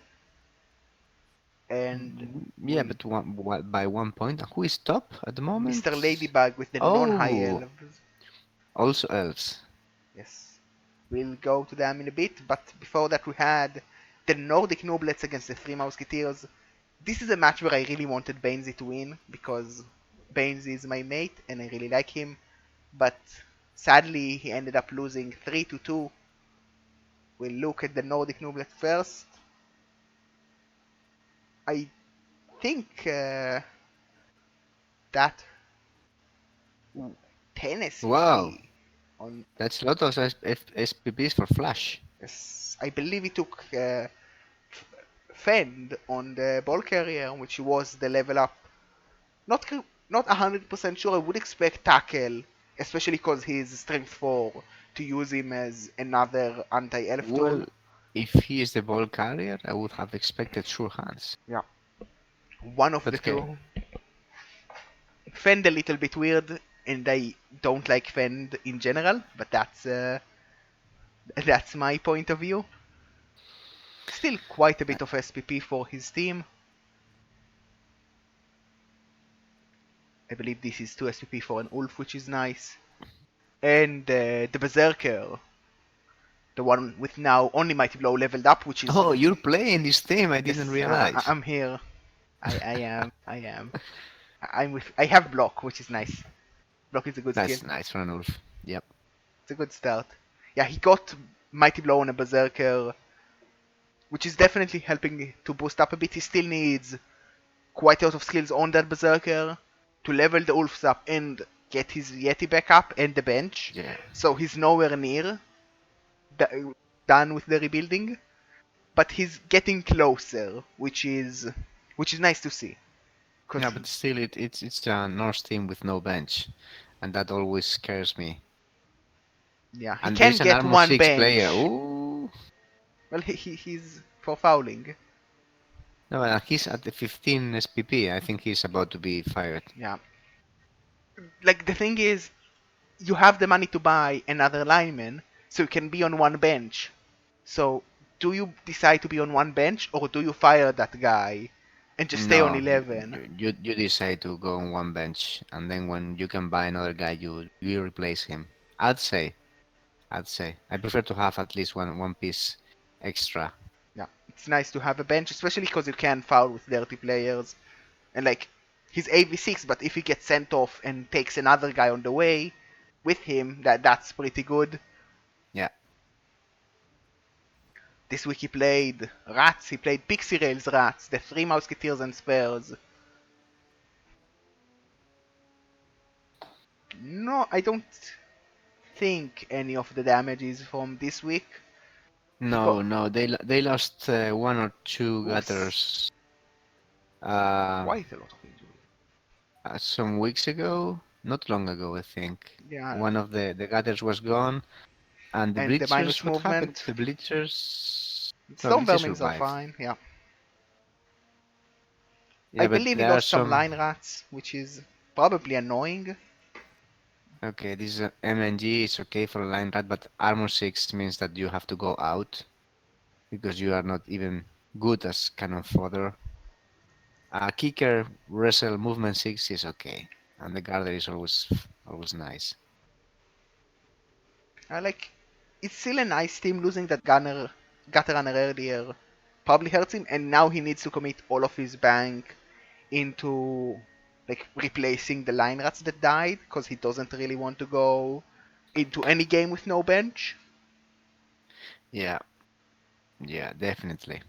and Yeah, we'll but by 1 point. Who is top at the Mr. moment? Ladybug with the non-high Oh, elves. also elves. Yes. We'll go to them in a bit, but before that we had the Nordic Noblets against the Three Musketeers. This is a match where I really wanted Bainsy to win because Bainsy is my mate and I really like him, but sadly he ended up losing 3-2. We'll look at the Nordic Noblet first. I think that ooh, 10 Wow, SPP on that's a lot of SPPs for Flash. yes, I believe he took Fend on the ball carrier, which was the level up. Not not 100% sure. I would expect tackle, especially because he's strength 4, to use him as another anti-elf Well, tool. if he is the ball carrier, I would have expected sure hands. Yeah, one of But the okay. two. Fend a little bit weird, and I don't like Fend in general, but that's my point of view. Still quite a bit of SPP for his team. I believe this is 2 SPP for an Ulf, which is nice. And the Berserker, the one with now only Mighty Blow leveled up, which is Oh, you're playing this team. I didn't yes, realize. I'm here. I am. I'm with. I have block, which is nice. Block is a good skill. That's nice for an Ulf. Yep. It's a good start. Yeah, he got Mighty Blow on a Berserker, which is definitely helping to boost up a bit. He still needs quite a lot of skills on that Berserker to level the Ulfs up and get his Yeti back up and the bench. Yeah. So he's nowhere near done with the rebuilding, but he's getting closer, which is nice to see. Cause Yeah, but still, it's a Norse team with no bench, and that always scares me. yeah, he And can there's an get armor one 6 player. bench. Ooh. Well, he's for fouling. No, he's at the 15 SPP. I think he's about to be fired. Yeah, like the thing is, you have the money to buy another lineman, so you can be on one bench. So, do you decide to be on one bench, or do you fire that guy and just stay on No, 11? you decide to go on one bench, and then when you can buy another guy, you replace him. I'd say, I'd say, I prefer to have at least one piece extra. Yeah, it's nice to have a bench, especially because you can foul with dirty players. And like, he's AV6, but if he gets sent off and takes another guy on the way with him, that's pretty good. Yeah. This week he played Rats, he played Pixie Rails Rats, the Three Musketeers and Spurs. No, I don't. think any of the damage is from this week. Because No, no, they lost one or two oof, gutters uh, quite a lot of injuries. some weeks ago, not long ago, I think. Yeah, One of the gutters was gone, and the and the bleachers. minus What happened movement. to the bleachers? No, Stone bleachers vermings are survived. fine. Yeah, I Yeah, but believe he there are lost some some. line rats, which is probably annoying. Okay, this is a MNG. It's okay for a line rat, but armor 6 means that you have to go out because you are not even good as cannon fodder. Kicker, wrestle, movement 6 is okay, and the guarder is always nice. I like. It's still a nice team. Losing that gunner, gutter runner earlier probably hurts him, and now he needs to commit all of his bank into like replacing the line rats that died because he doesn't really want to go into any game with no bench. Yeah, yeah, definitely,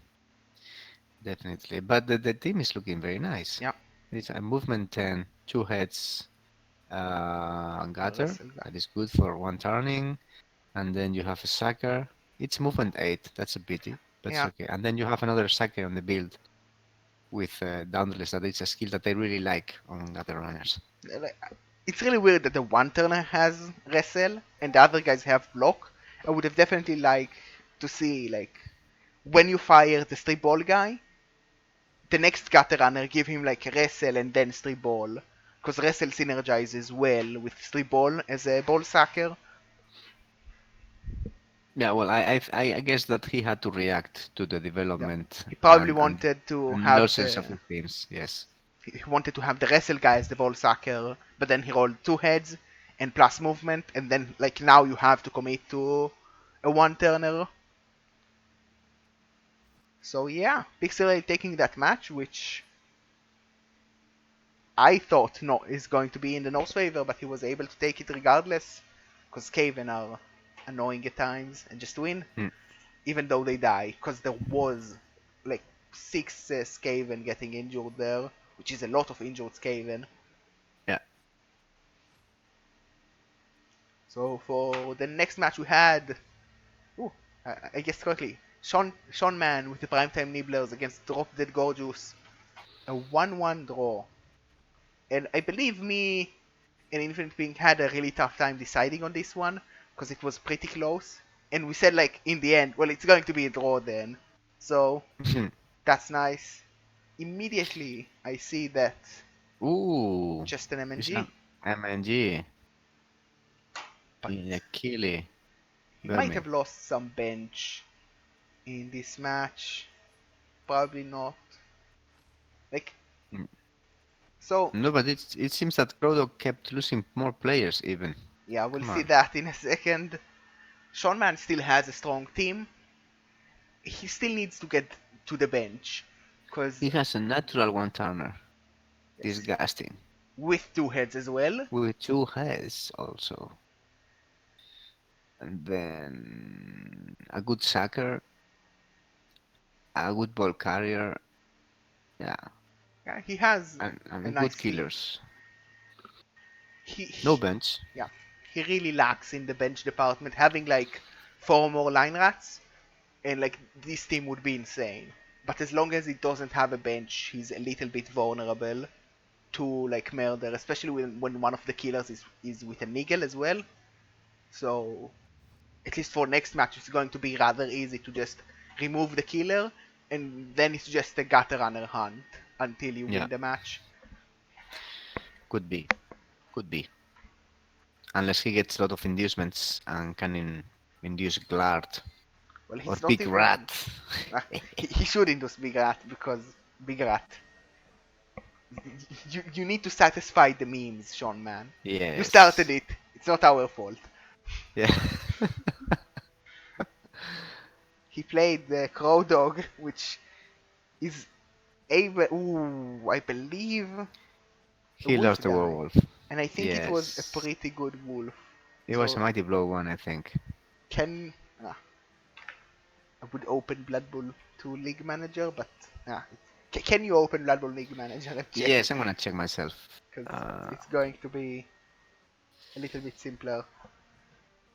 definitely. But the team is looking very nice. Yeah, It's a movement 10, two heads, the gutter. wrestle guy. That is good for one turning. And then you have a sucker. It's movement 8. That's a pity, but it's Yeah, okay. And then you have another sucker on the build with Dauntless. That is a skill that I really like on gutter runners. like, it's really weird that the one turner has wrestle and the other guys have block. I would have definitely liked to see like when you fire the strip ball guy, the next gutter runner give him like wrestle and then strip ball. Because wrestle synergizes well with strip ball as a ball sucker. Yeah, well, I guess that he had to react to the Yeah. development He probably and wanted to and have losses of the the teams. Yes. he wanted to have the wrestle guy as the ball sucker, but then he rolled two heads and plus movement, and then like now you have to commit to a one turner. So yeah, Pixelate taking that match, which I thought no is going to be in the North favor, but he was able to take it regardless, because Skaven are annoying at times and just win, Hmm. even though they die, because there was like six Skaven getting injured there, which is a lot of injured Skaven. Yeah. So for the next match we had, ooh, I guessed correctly, Sean Man with the primetime nibblers against Drop Dead Gorgeous, a 1-1 draw. And I believe me and Infinite Pink had a really tough time deciding on this one because it was pretty close. And we said like in the end, well, it's going to be a draw then. So that's nice. Immediately I see that Ooh, just an it's MNG. an MNG But in Achille he might Vermin. have lost some bench in this match. Probably not. Like Mm. so. No, but it seems that Frodo kept losing more players even. Yeah, we'll Come see on. that in a second. Sean Man still has a strong team. He still needs to get to the bench because He has a natural one turner. yes, Disgusting. with two heads as well. With two heads also. And then a good sucker, a good ball carrier, yeah, Yeah, he has a and good nice team. killers. He, No he bench. yeah, he really lacks in the bench department. Having like four more line rats and like this team would be insane. But as long as he doesn't have a bench, he's a little bit vulnerable to like murder, especially when one of the killers is with a niggle as well. So at least for next match, it's going to be rather easy to just remove the killer, and then it's just a gutter runner hunt until you Yeah, win the match. could be, could be. Unless he gets a lot of inducements and can induce Glart Well, or he's not Big even. Rat. He shouldn't use Big Rat because Big Rat. You need to satisfy the memes, Sean man. You started Yes. it. It's not our fault. Yeah. He played the Crow Dog, which is able. Ooh, I believe a He wolf lost the guy, werewolf. and I think it was a Yes. pretty good wolf. It was a So mighty blow one, I think. can ah, I would open Blood Bowl to League Manager, but ah, can you open Blood Bowl League Manager and check Yes, I'm gonna check myself. because Uh, it's going to be a little bit simpler.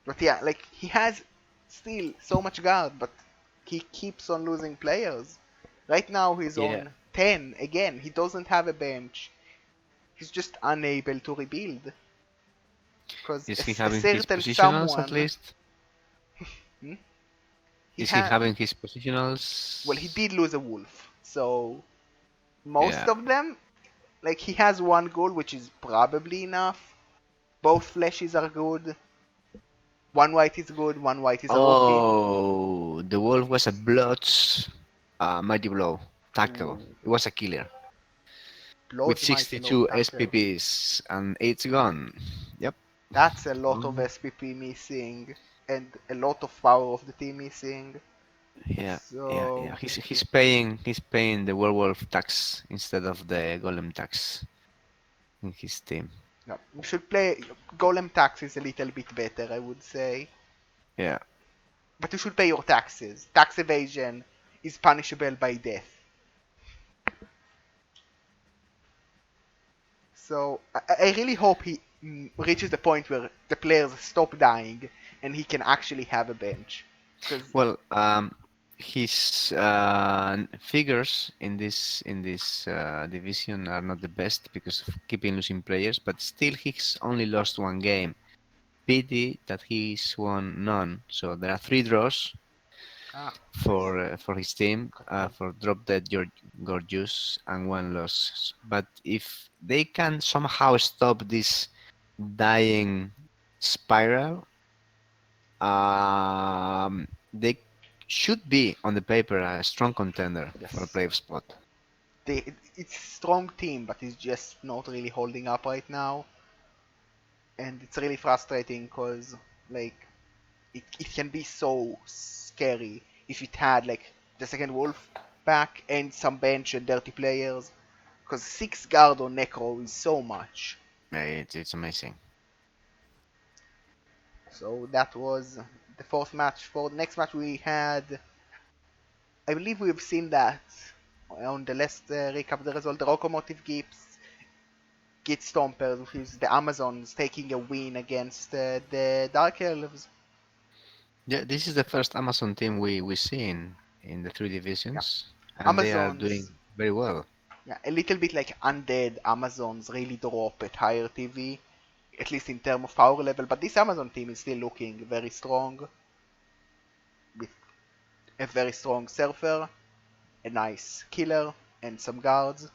But yeah, like he has still so much guard, but he keeps on losing players. Right now he's Yeah. on 10 again. He doesn't have a bench. He's just unable to rebuild because Is he a having his certain positionals at someone, least? hmm, he Is he had. having his Well, he positionals? did lose a wolf, so most Yeah. of them, like he has one goal, which is probably enough. Both flashes are good. One white is good. One white is a rookie. Oh, the wolf was a Blood's mighty blow tackle. Ooh, It was a killer with Blood's mighty low 62 tackle. SPPs and it's gone. Yep. That's a lot of Mm, SPP missing and a lot of power of the team missing. yeah, yeah. So He's paying the werewolf tax instead of the golem tax in his team. no, you should play Golem tax is a little bit better, I would say. Yeah. But you should pay your taxes. Tax evasion is punishable by death. So I really hope he reaches the point where the players stop dying and he can actually have a bench. Because Well, his figures in this division are not the best because of keeping losing players, but still he's only lost one game. Pity that he's won none. So there are three draws nice. for his team, Got one. for Drop Dead Gorgeous and one loss. But if they can somehow stop this dying spiral, they should be on the paper a strong contender for a Yes. playoff spot. It's a strong team, but it's just not really holding up right now. And it's really frustrating because, like, it can be so scary if it had, like, the second wolf back and some bench and dirty players. Because 6 guard on Necro is so much. It's amazing. So that was the fourth match. For the next match, we had. I believe we've seen that on the last recap. The result: the Locomotive Git Stompers, which is the Amazons taking a win against the Dark Elves. Yeah, this is the first Amazon team we see in the three Yeah, divisions, and they are Amazons. doing very well. Yeah, a little bit like Undead Amazons really drop at higher TV, at least in terms of power level. But this Amazon team is still looking very strong, with a very strong surfer, a nice killer, and some guards.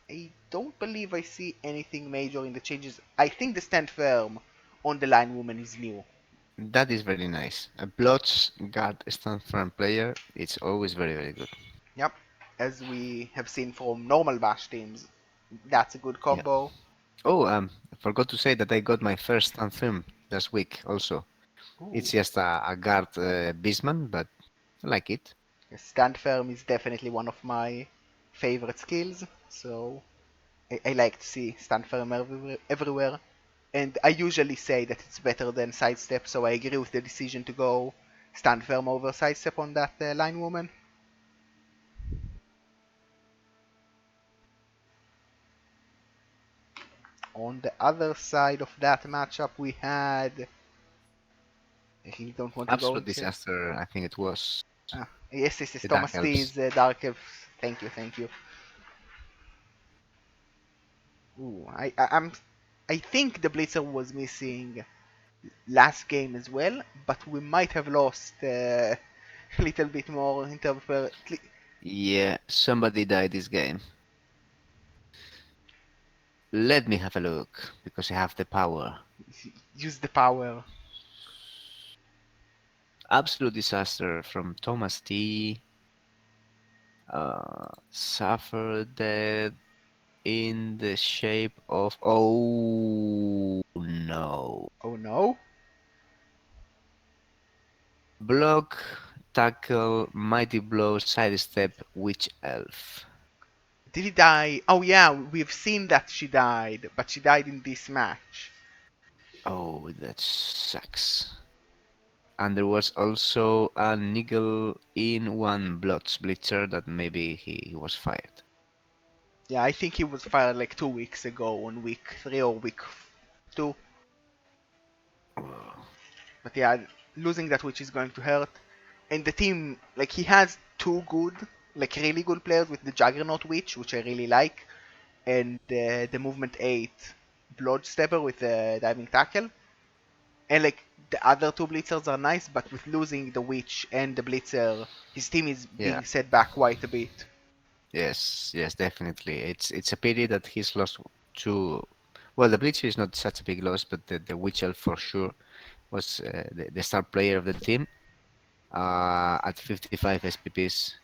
I don't believe I see anything major in the changes. I think the stand firm on the line woman is new. That is very nice. A Bloods guard stand firm player, it's always very very good. Yep, as we have seen from normal bash teams, that's a good Yeah. combo. Oh, I forgot to say that I got my first stand firm last week also. It's Ooh, just a guard beastman, but I like it. stand firm is definitely one of my favorite skills, so I like to see stand firm everywhere. And I usually say that it's better than sidestep, so I agree with the decision to go stand firm over sidestep on that line woman. On the other side of that matchup, we had. I really don't want to go Absolute into. disaster, I think it was. Yes, The Dark Thomas Elves. T's Dark Elf. Thank you, thank you. Ooh, I think the Blitzer was missing last game as well, but we might have lost a little bit more in terms of Yeah, somebody died this game. Let me have a look, because I have the power. use the power. Absolute disaster from Thomas T. Suffer death in the shape of. Oh no. Oh no! Block, tackle, mighty blow, sidestep, witch elf. Did he die? Oh yeah, we've seen that she died, but she died in this match. Oh, that sucks. And there was also a niggle in one blood splitter that maybe he was fired. Yeah, I think he was fired like 2 weeks ago on week 3 or week 2. But yeah, losing that witch is going to hurt. And the team, like he has two good, like really good players with the Juggernaut Witch, which I really like, and the Movement 8 Blood Stepper with the Diving Tackle. And like the other two Blitzers are nice, but with losing the Witch and the Blitzer, his team is Yeah. being set back quite a bit. Yes. Yes. Definitely. It's a pity that he's lost two. Well, the Bleacher is not such a big loss, but the Witch Elf for sure was the star player of the team at 55 SPPs.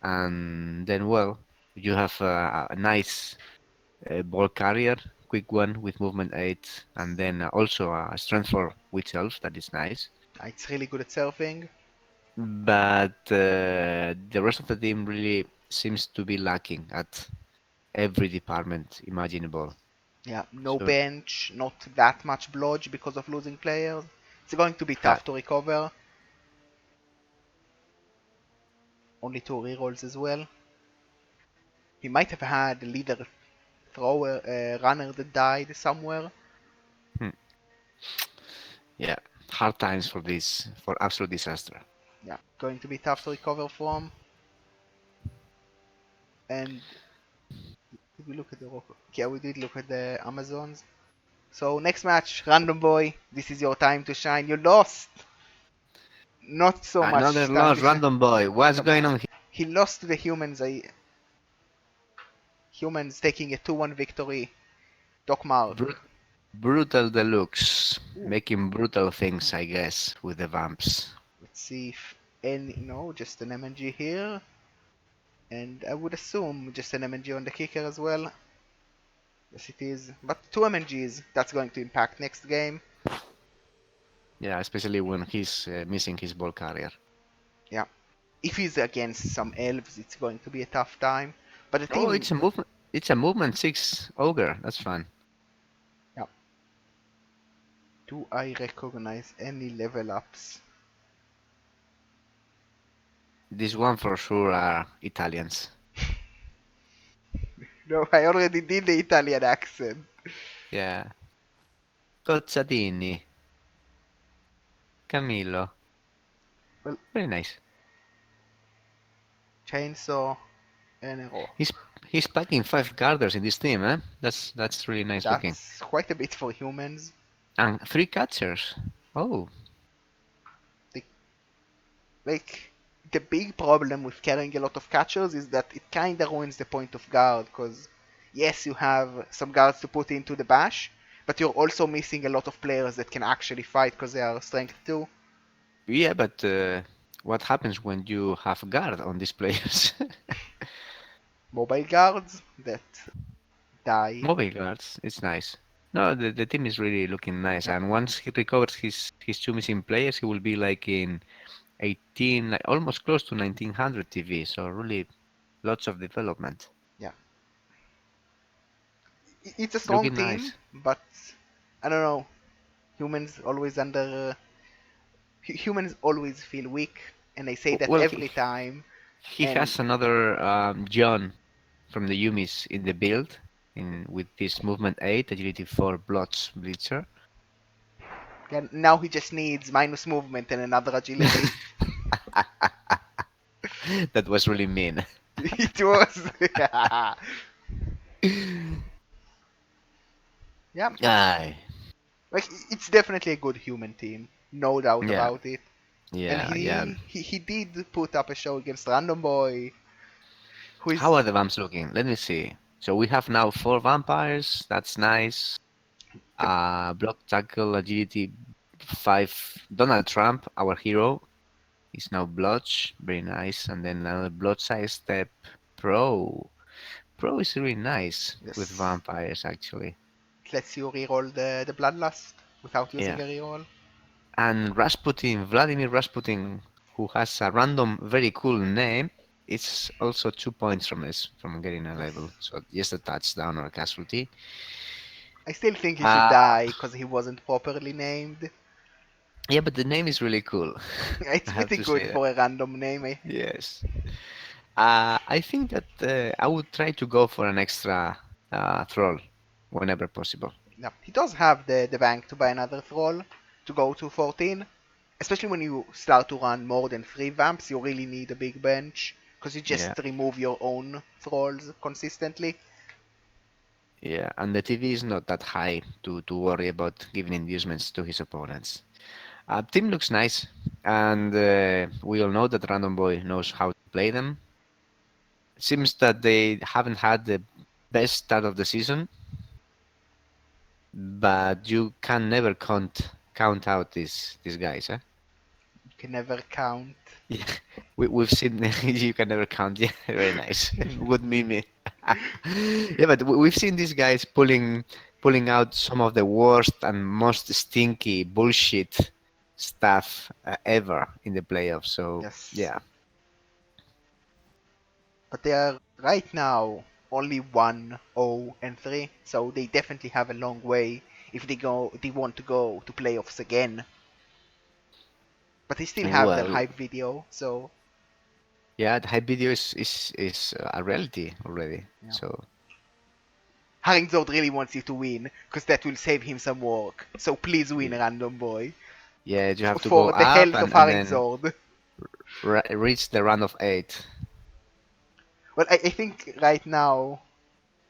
And then, well, you have a nice ball carrier, quick one with movement 8, and then also a strength 4 Witch Elf, that is nice. It's really good at surfing. But the rest of the team really seems to be lacking at every department imaginable. Yeah, no So bench, not that much blodge because of losing players. It's going to be tough that, to recover. Only two rerolls as well. He might have had a leader thrower, runner that died somewhere. hmm, yeah, hard times for this, for absolute disaster. Yeah, going to be tough to recover from. And did we look at the rock? Yeah, we did look at the Amazons. So next match, random boy. This is your time to shine. You lost. Not so Another much time loss, to shine. random boy. What's No, going on here? he lost to the humans. Humans taking a 2-1 victory. Doc Mark. Brutal Deluxe, Ooh, making brutal things, I guess, with the vamps. let's see if any. No, just an MNG here. And I would assume just an MNG on the kicker as well. Yes, it is. But two MNGs, that's going to impact next game. Yeah, especially when he's missing his ball carrier. Yeah. If he's against some elves, it's going to be a tough time. But the Oh, team. It's a movement 6 ogre. That's fun. Yeah. Do I recognize any level ups? This one for sure are Italians. No, I already did the Italian accent. Yeah. Cozzatini, Camillo. Well, Very nice. chainsaw and a raw. He's he's packing 5 guarders in this team, eh? That's really nice looking. That's quite a bit for humans. And 3 catchers. Oh, The, like the big problem with carrying a lot of catchers is that it kinda ruins the point of guard, because yes, you have some guards to put into the bash, but you're also missing a lot of players that can actually fight because they are strength 2. yeah, but what happens when you have guard on these players? Mobile guards that die. Mobile guards, it's nice. No, the team is really looking nice, Yeah, and once he recovers his 2 missing players, he will be like in 18, like almost close to 1900 TV. So really, lots of development. yeah. It's a strong Looking team, nice. but I don't know. Humans always under. Humans always feel weak, and I say that Well, every time. he And has another John from the Yumis in the build, in with this movement 8, agility 4, blots blitzer. yeah, now he just needs minus movement and another agility. That was really mean. It was. Yeah, Aye. like it's definitely a good human team, no doubt Yeah, about it. And yeah, yeah. he did put up a show against Random Boy, who How is are the vamps looking? Let me see. So we have now 4 vampires. That's nice. the Block, tackle, agility 5. Donald Trump, our hero, is now blotch. Very nice. And then another blotch side step pro. Pro is really nice with yes. vampires actually. It lets you reroll the bloodlust without using Yeah. a reroll. And Rasputin, Vladimir Rasputin, who has a random, very cool name, it's also 2 points from this, from getting a Yes. level. So just a touchdown or a casualty. I still think he should Uh, die because he wasn't properly named. yeah, but the name is really cool. It's I have pretty to say good that. for a random name. Yes. I think that I would try to go for an extra troll whenever possible. Yeah, he does have the bank to buy another thrall. to go to 14. Especially when you start to run more than 3 vamps, you really need a big bench because you Yeah, just remove your own thralls consistently. yeah, and the TV is not that high to worry about giving inducements to his opponents. Team looks nice, and we all know that Random Boy knows how to play them. Seems that they haven't had the best start of the season, but you can never count out these guys, huh? You can never count. Yeah, we've seen you can never count. Yeah, very nice. Good meme. Yeah, but we've seen these guys pulling out some of the worst and most stinky bullshit stuff ever in the playoffs. So Yes. yeah, But they are right now only 1-0-3, so they definitely have a long way if they want to go to playoffs again. But they still have their well, hype video, so yeah, the hype video is a reality already. yeah. So Haringzord really wants you to win, because that will save him some work. So please win, y- random boy. yeah, you have to go For the up health of and then Haringzord. reach the round of eight. Well, I think right now,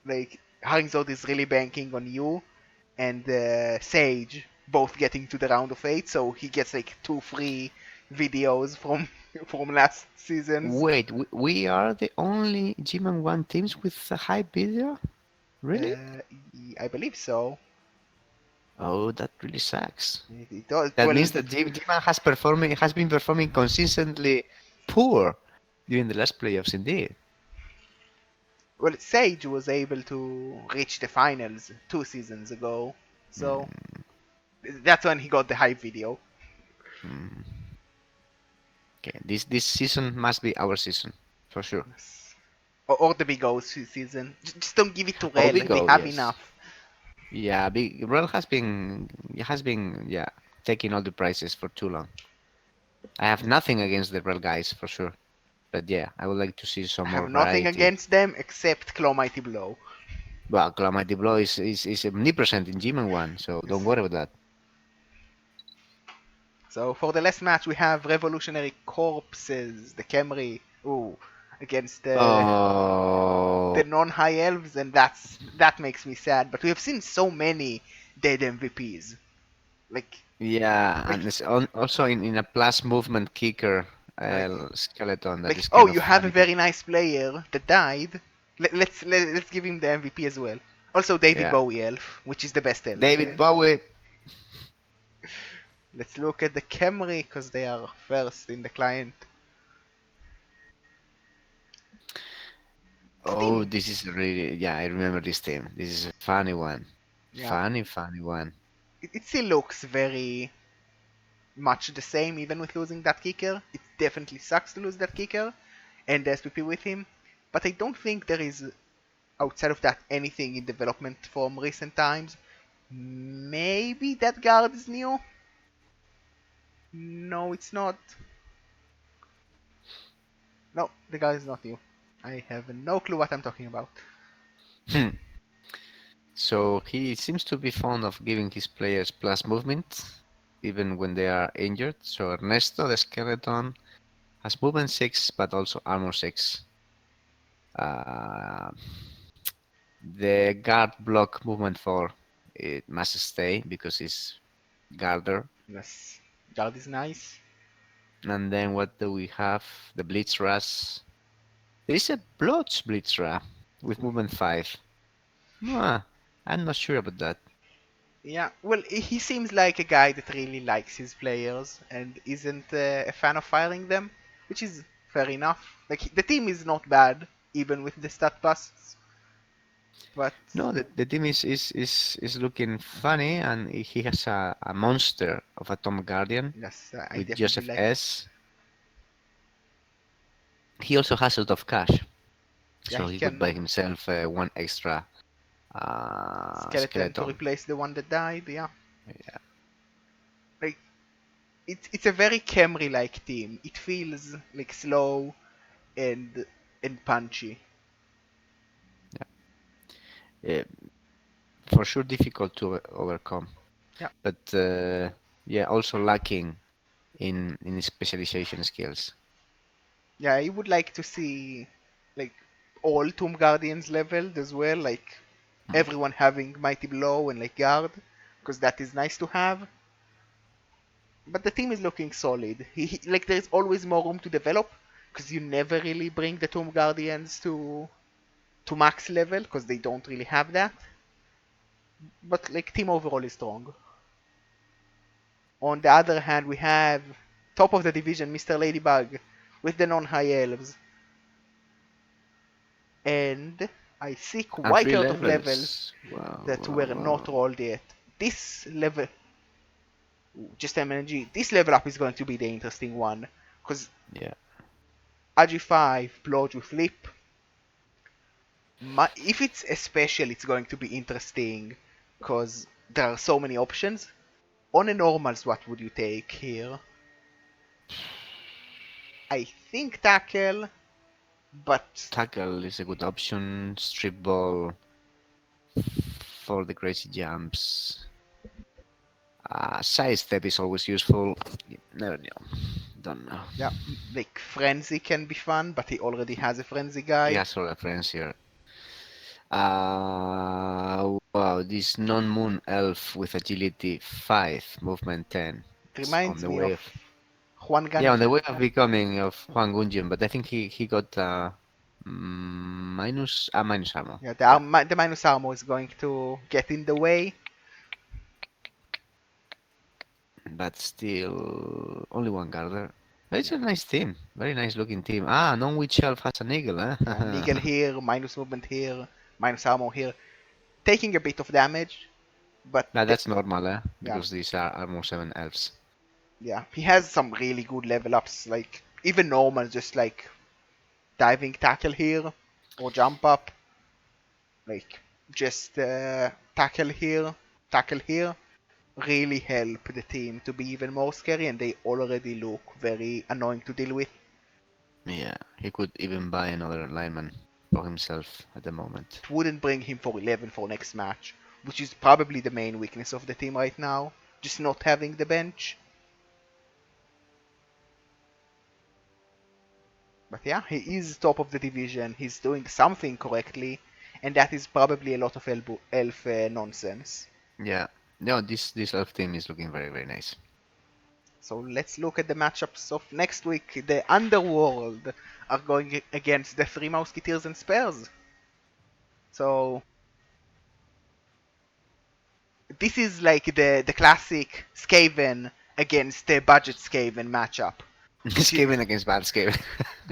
like, Haringzord is really banking on you and Sage both getting to the round of 8, so he gets like 2 free videos from from last seasons. Wait, we are the only Gman one teams with a hype video? Really? Uh, I believe so. Oh, that really sucks. It does, That well, means that Gman has been performing consistently poor during the last playoffs indeed. well, Sage was able to reach the finals 2 seasons ago, so Mm, that's when he got the hype video. mm. Okay, this season must be our season for sure. Yes. Or the Big O season. Just don't give it to Oh, Rel. big They goal, have yes. enough. Yeah, big Real has been yeah taking all the prizes for too long. I have nothing against the Real guys for sure, but yeah, I would like to see I some have more nothing variety. against them except Claw Mighty Blow. Well, Calamity Blow is omnipresent in Gman one, so don't Yes. worry about that. So for the last match, we have Revolutionary Corpses, the Camry, ooh, against the Oh, non-high elves, and that makes me sad. But we have seen so many dead MVPs. Like, yeah, like, and it's also in a plus movement kicker like, skeleton that is Oh, kind of you have a funny. very nice player that died. Let's give him the MVP as well. Also, David Yeah, Bowie elf, which is the best elf. David Bowie. Let's look at the Camry because they are first in the client. The Oh, team, this is really, yeah, I remember this team. This is a funny one. yeah, Funny one. it still looks very much the same even with losing that kicker. It definitely sucks to lose that kicker and the SPP with him, but I don't think there is outside of that anything in development from recent times. Maybe that guard is new. No, it's not. No, the guard is not new. I have no clue what I'm talking about. Hmm. So he seems to be fond of giving his players plus movement, even when they are injured. So Ernesto, the skeleton, has movement 6, but also armor 6. Uh, the guard block movement 4, it must stay because it's guarder. Yes, guard is nice. And then what do we have? The Blitzras. There is a Blotch Blitzra with movement 5. Ah, I'm not sure about that. Yeah, well, he seems like a guy that really likes his players and isn't a fan of firing them, which is fair enough. Like, the team is not bad, even with the stat busts, but No, the team is looking funny, and he has a monster of a Tom Guardian yes, I with definitely Joseph like S. He also has a lot of cash, yeah, so he he could buy can himself one extra skeleton to skeleton. replace the one that died, yeah. Like, it's a very Camry-like team. It feels, like, slow and and punchy. Yeah, for sure difficult to overcome. Yeah, But Yeah, also lacking in specialization skills. Yeah, I would like to see like all Tomb Guardians leveled as well, like Hmm. everyone having Mighty Blow and like Guard, because that is nice to have. But the team is looking solid. Like there's always more room to develop, because you never really bring the Tomb Guardians to max level, because they don't really have that. But like team overall is strong. On the other hand, we have top of the division, Mr. Ladybug, with the non-high elves, and I see And quite three a lot of levels levels. Wow, that wow, were not wow. rolled yet. This level, just MNG, this level up is going to be the interesting one, because Yeah. AG5 Blodge with Flip, if it's a special, it's going to be interesting, because there are so many options. On a normals, what would you take here? I think Tackle, but Tackle is a good option. Strip ball for the crazy jumps. Side step is always useful. You never know. Don't know. yeah, like Frenzy can be fun, but he already has a Frenzy He guy. has all reference here. Wow, this non-moon elf with agility 5, movement 10. It It's on reminds the me way of of Juan yeah, Gan. on the way of becoming of Huang Gunjin, but I think he got minus armor. Yeah, Yeah, the minus armor is going to get in the way. but still only one Garter. It's Yeah, a nice team, very nice looking team. Non-witch elf has an eagle, yeah, Nigel huh? here, minus movement here, minus armor here, taking a bit of damage, but Nah, that's normal, yeah, because these are armor 7 elves. yeah, he has some really good level ups. Like even normal, just like diving tackle here or jump up, like just tackle here, really help the team to be even more scary, and they already look very annoying to deal with. Yeah, he could even buy another lineman for himself at the moment. Wouldn't bring him for 11 for next match, which is probably the main weakness of the team right now, just not having the bench. But yeah, he is top of the division. He's doing something correctly, and that is probably a lot of elf nonsense. Yeah, no, this elf team is looking very very nice. So let's look at the matchups of next week. The Underworld are going against the Three Musketeers and Spears. So this is like the classic Skaven against the budget Skaven matchup, which is Skaven against bad Skaven.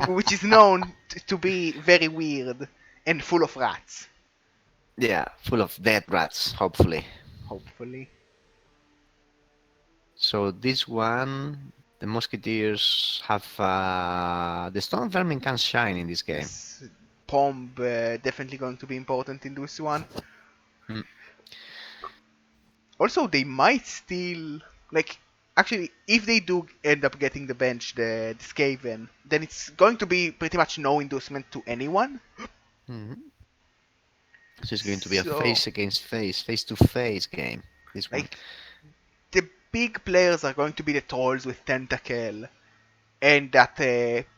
which is known to be very weird and full of rats. Yeah, full of dead rats, hopefully. Hopefully, So this one, the Musketeers have the Stone Vermin can shine in this game. yes, Pomb definitely going to be important in this one. Hmm. Also, they might still like actually if they do end up getting the bench, the Skaven, then it's going to be pretty much no inducement to anyone. Mhm. So it's going to be a So face against face, face to face game. This one. like the big players are going to be the trolls with tentacle and that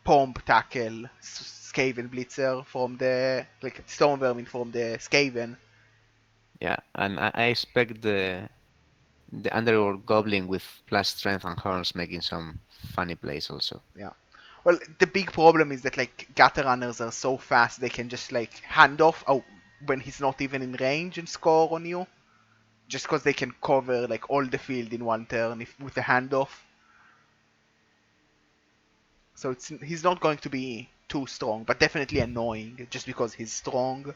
Pomb tackle Skaven Blitzer from the like Storm Vermin from the Skaven. Yeah, and I expect the Underworld Goblin with plus strength and horns making some funny plays also. Yeah. Well, the big problem is that like gutter runners are so fast they can just like hand off when he's not even in range and score on you, just because they can cover like all the field in one turn with a handoff. So he's not going to be too strong, but definitely annoying just because he's strong.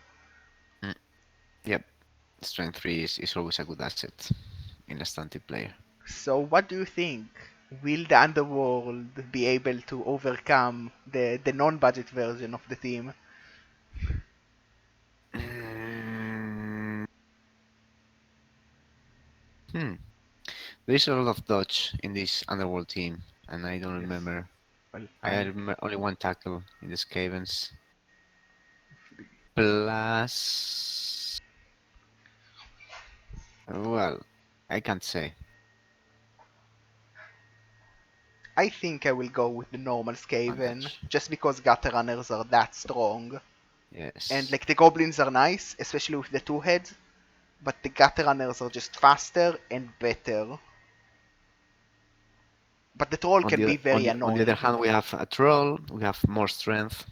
Mm. Yep, strength 3 is always a good asset in a stunted player. So what do you think? Will the underworld be able to overcome the non-budget version of the team? Mm, hmm. There is a lot of dodge in this Underworld team, and I don't Yes. remember. Well, I I'm remember only one tackle in the Skavens. Plus, well, I can't say. I think I will go with the normal Skaven, advantage. just because gutter runners are that strong. And Yes. like the goblins are nice, especially with the two heads, but the gutter runners are just faster and better. But the troll can be very On the other annoying. hand, we have a troll. We have more strength.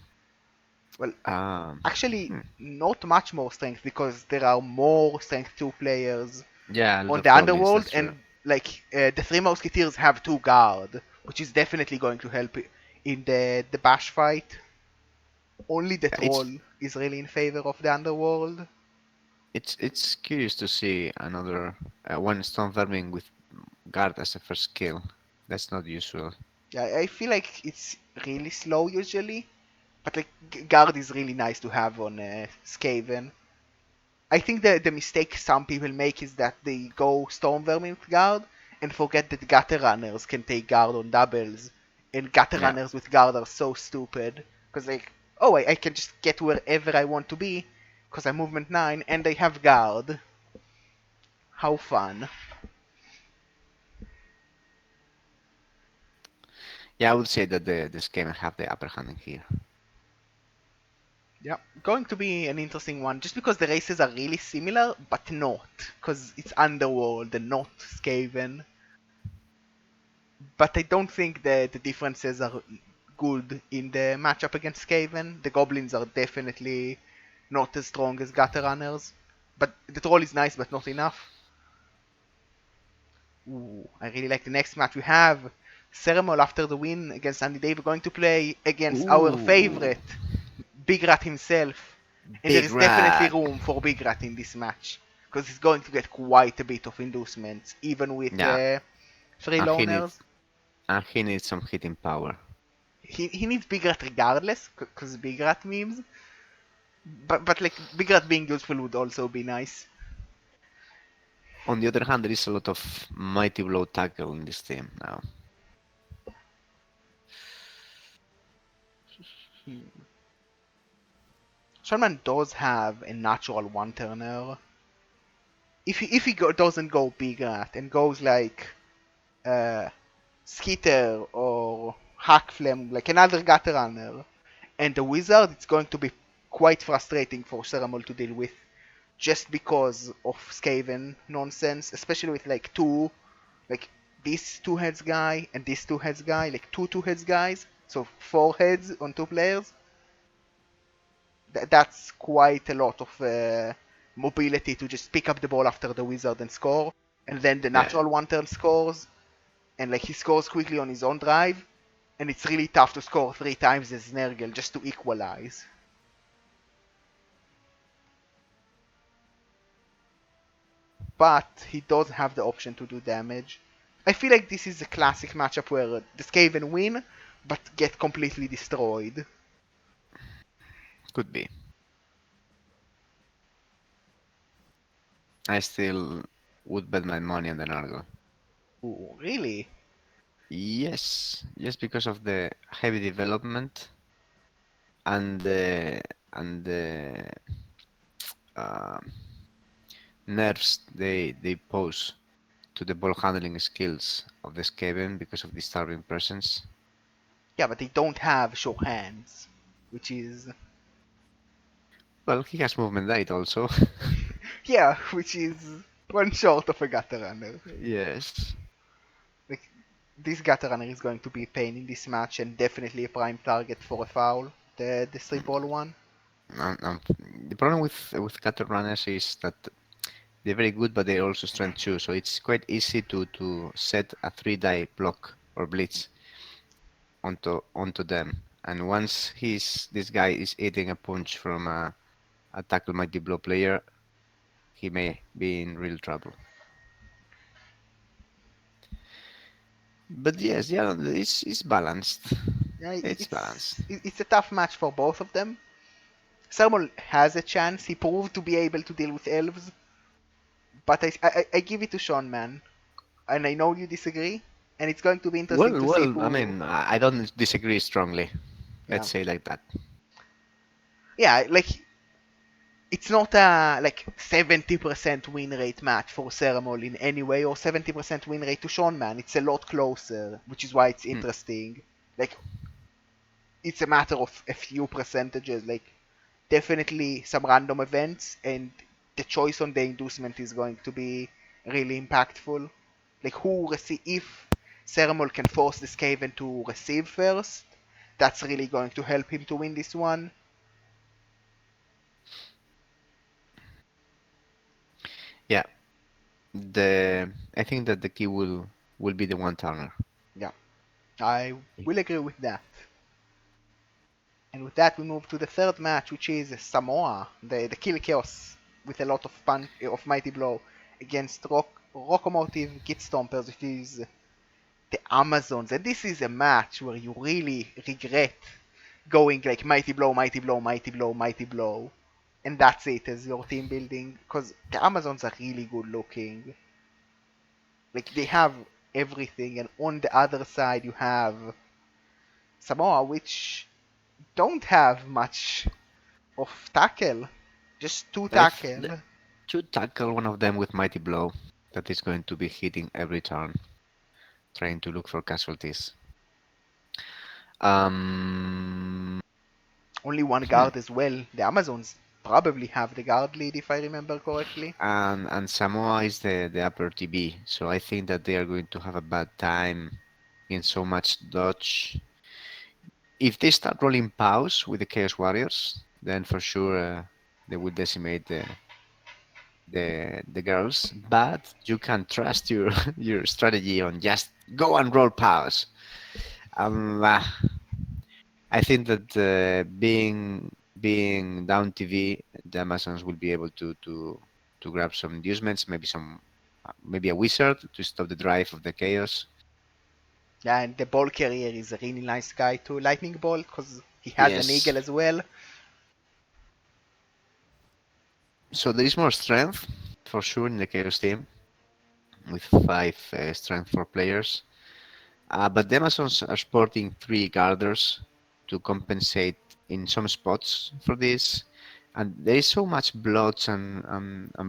Well, Um, actually, hmm. not much more strength because there are more strength 2 players Yeah, a lot on of the goblins. underworld, That's true. and like the three musketeers have 2 guard, which is definitely going to help in the bash fight. Only the Yeah, troll is really in favor of the underworld. it's curious to see another one stone vermin with guard as a first skill. That's not usual. Yeah, I feel like it's really slow usually, but like guard is really nice to have on Skaven. I think the mistake some people make is that they go Storm Vermin with guard and forget that gutter runners can take guard on doubles, and gutter Yeah. runners with guard are so stupid because like, oh, I can just get wherever I want to be because I'm movement 9 and I have guard. How fun! Yeah, I would say that the Skaven have the upper hand in here. Yeah, going to be an interesting one just because the races are really similar, but not because it's Underworld and not Skaven. But I don't think the differences are good in the matchup against Skaven. The goblins are definitely not as strong as gutter runners, but the troll is nice, but not enough. Ooh, I really like the next match we have. Ceremal after the win against Andy Dave going to play against our Ooh, favorite, Big Rat himself. And there big is definitely rat. room for Big Rat in this match. Because he's going to get quite a bit of inducements, even with Yeah, three and loners. he needs some hitting power. He needs Big Rat regardless, because Big Rat memes. But like Big Rat being useful would also be nice. On the other hand, there is a lot of mighty blow tackle in this team now. Hmm. Sherman does have a natural one turner. If he doesn't go Big Rat and goes like uh, Skitter or Hackflem, like another gutter runner, and the Wizard, it's going to be quite frustrating for Ceramol to deal with just because of Skaven nonsense, especially with like like this two heads guy and this two heads guy, like two heads guys, so 4 heads on 2 players. That's quite a lot of mobility to just pick up the ball after the Wizard and score, and then the Yeah. natural one turn scores, and like he scores quickly on his own drive, and it's really tough to score 3 times as Nergal just to equalize. But he does have the option to do damage. I feel like this is a classic matchup where the Skaven win, but get completely destroyed. Could be. I still would bet my money on the Nargle. Ooh, really? Yes, just because of the heavy development and the uh, nerfs they pose to the ball handling skills of the Skaven because of disturbing presence. Yeah, but they don't have sure hands, which is Well, he has movement 8 also. yeah, which is one short of a gutter runner. Yes. Like this gutter runner is going to be a pain in this match and definitely a prime target for a foul. The three ball one. Um, the problem with Cutter runners is that they're very good, but they're also strength 2, so it's quite easy to set a 3-die block or blitz onto them. And once this guy is eating a punch from a tackle mighty blow player, he may be in real trouble. But yes, yeah, it's balanced. Yeah, It's balanced. it's a tough match for both of them. Sermon has a chance. He proved to be able to deal with elves, but I give it to Sean, man. And I know you disagree, and it's going to be interesting to see I who. mean, I don't disagree strongly. Let's Yeah, say like that. yeah. Like it's not a like 70% win rate match for Ceramol in any way, or 70% win rate to Sean Man. It's a lot closer, which is why it's Hmm. interesting. Like it's a matter of a few percentages. Like definitely some random events, and the choice on the inducement is going to be really impactful. Like if Ceramol can force the Skaven to receive first, that's really going to help him to win this one. Yeah, the I think that the key will be the one turner. Yeah, I will agree with that. And with that, we move to the third match, which is Samoa, the Kill Chaos, with a lot of Mighty Blow against Rokomotive Git Stompers, which is the Amazons. And this is a match where you really regret going like Mighty Blow, Mighty Blow, Mighty Blow, Mighty Blow, and that's it as your team building, because the Amazons are really good looking. Like they have everything, and on the other side you have Samoa, which don't have much of tackle. Just two The tackle. two tackle one of them with mighty blow that is going to be hitting every turn, trying to look for casualties. Um, Only one hmm. guard as well. The Amazons probably have the guard lead if I remember correctly. And Samoa is the upper TB, so I think that they are going to have a bad time in so much dodge. If they start rolling pows with the Chaos Warriors, then for sure they will decimate the girls. But you can trust your your strategy on just go and roll pows. Um, uh, I think that being down TV, the Amazons will be able to grab some inducements, maybe maybe a wizard to stop the drive of the chaos. Yeah, and the ball carrier is a really nice guy to Lightning Bolt because he has an Yes. eagle as well. So there is more strength for sure in the chaos team with five strength for players. But the Amazons are sporting three guarders to compensate in some spots for this. And there is so much blots and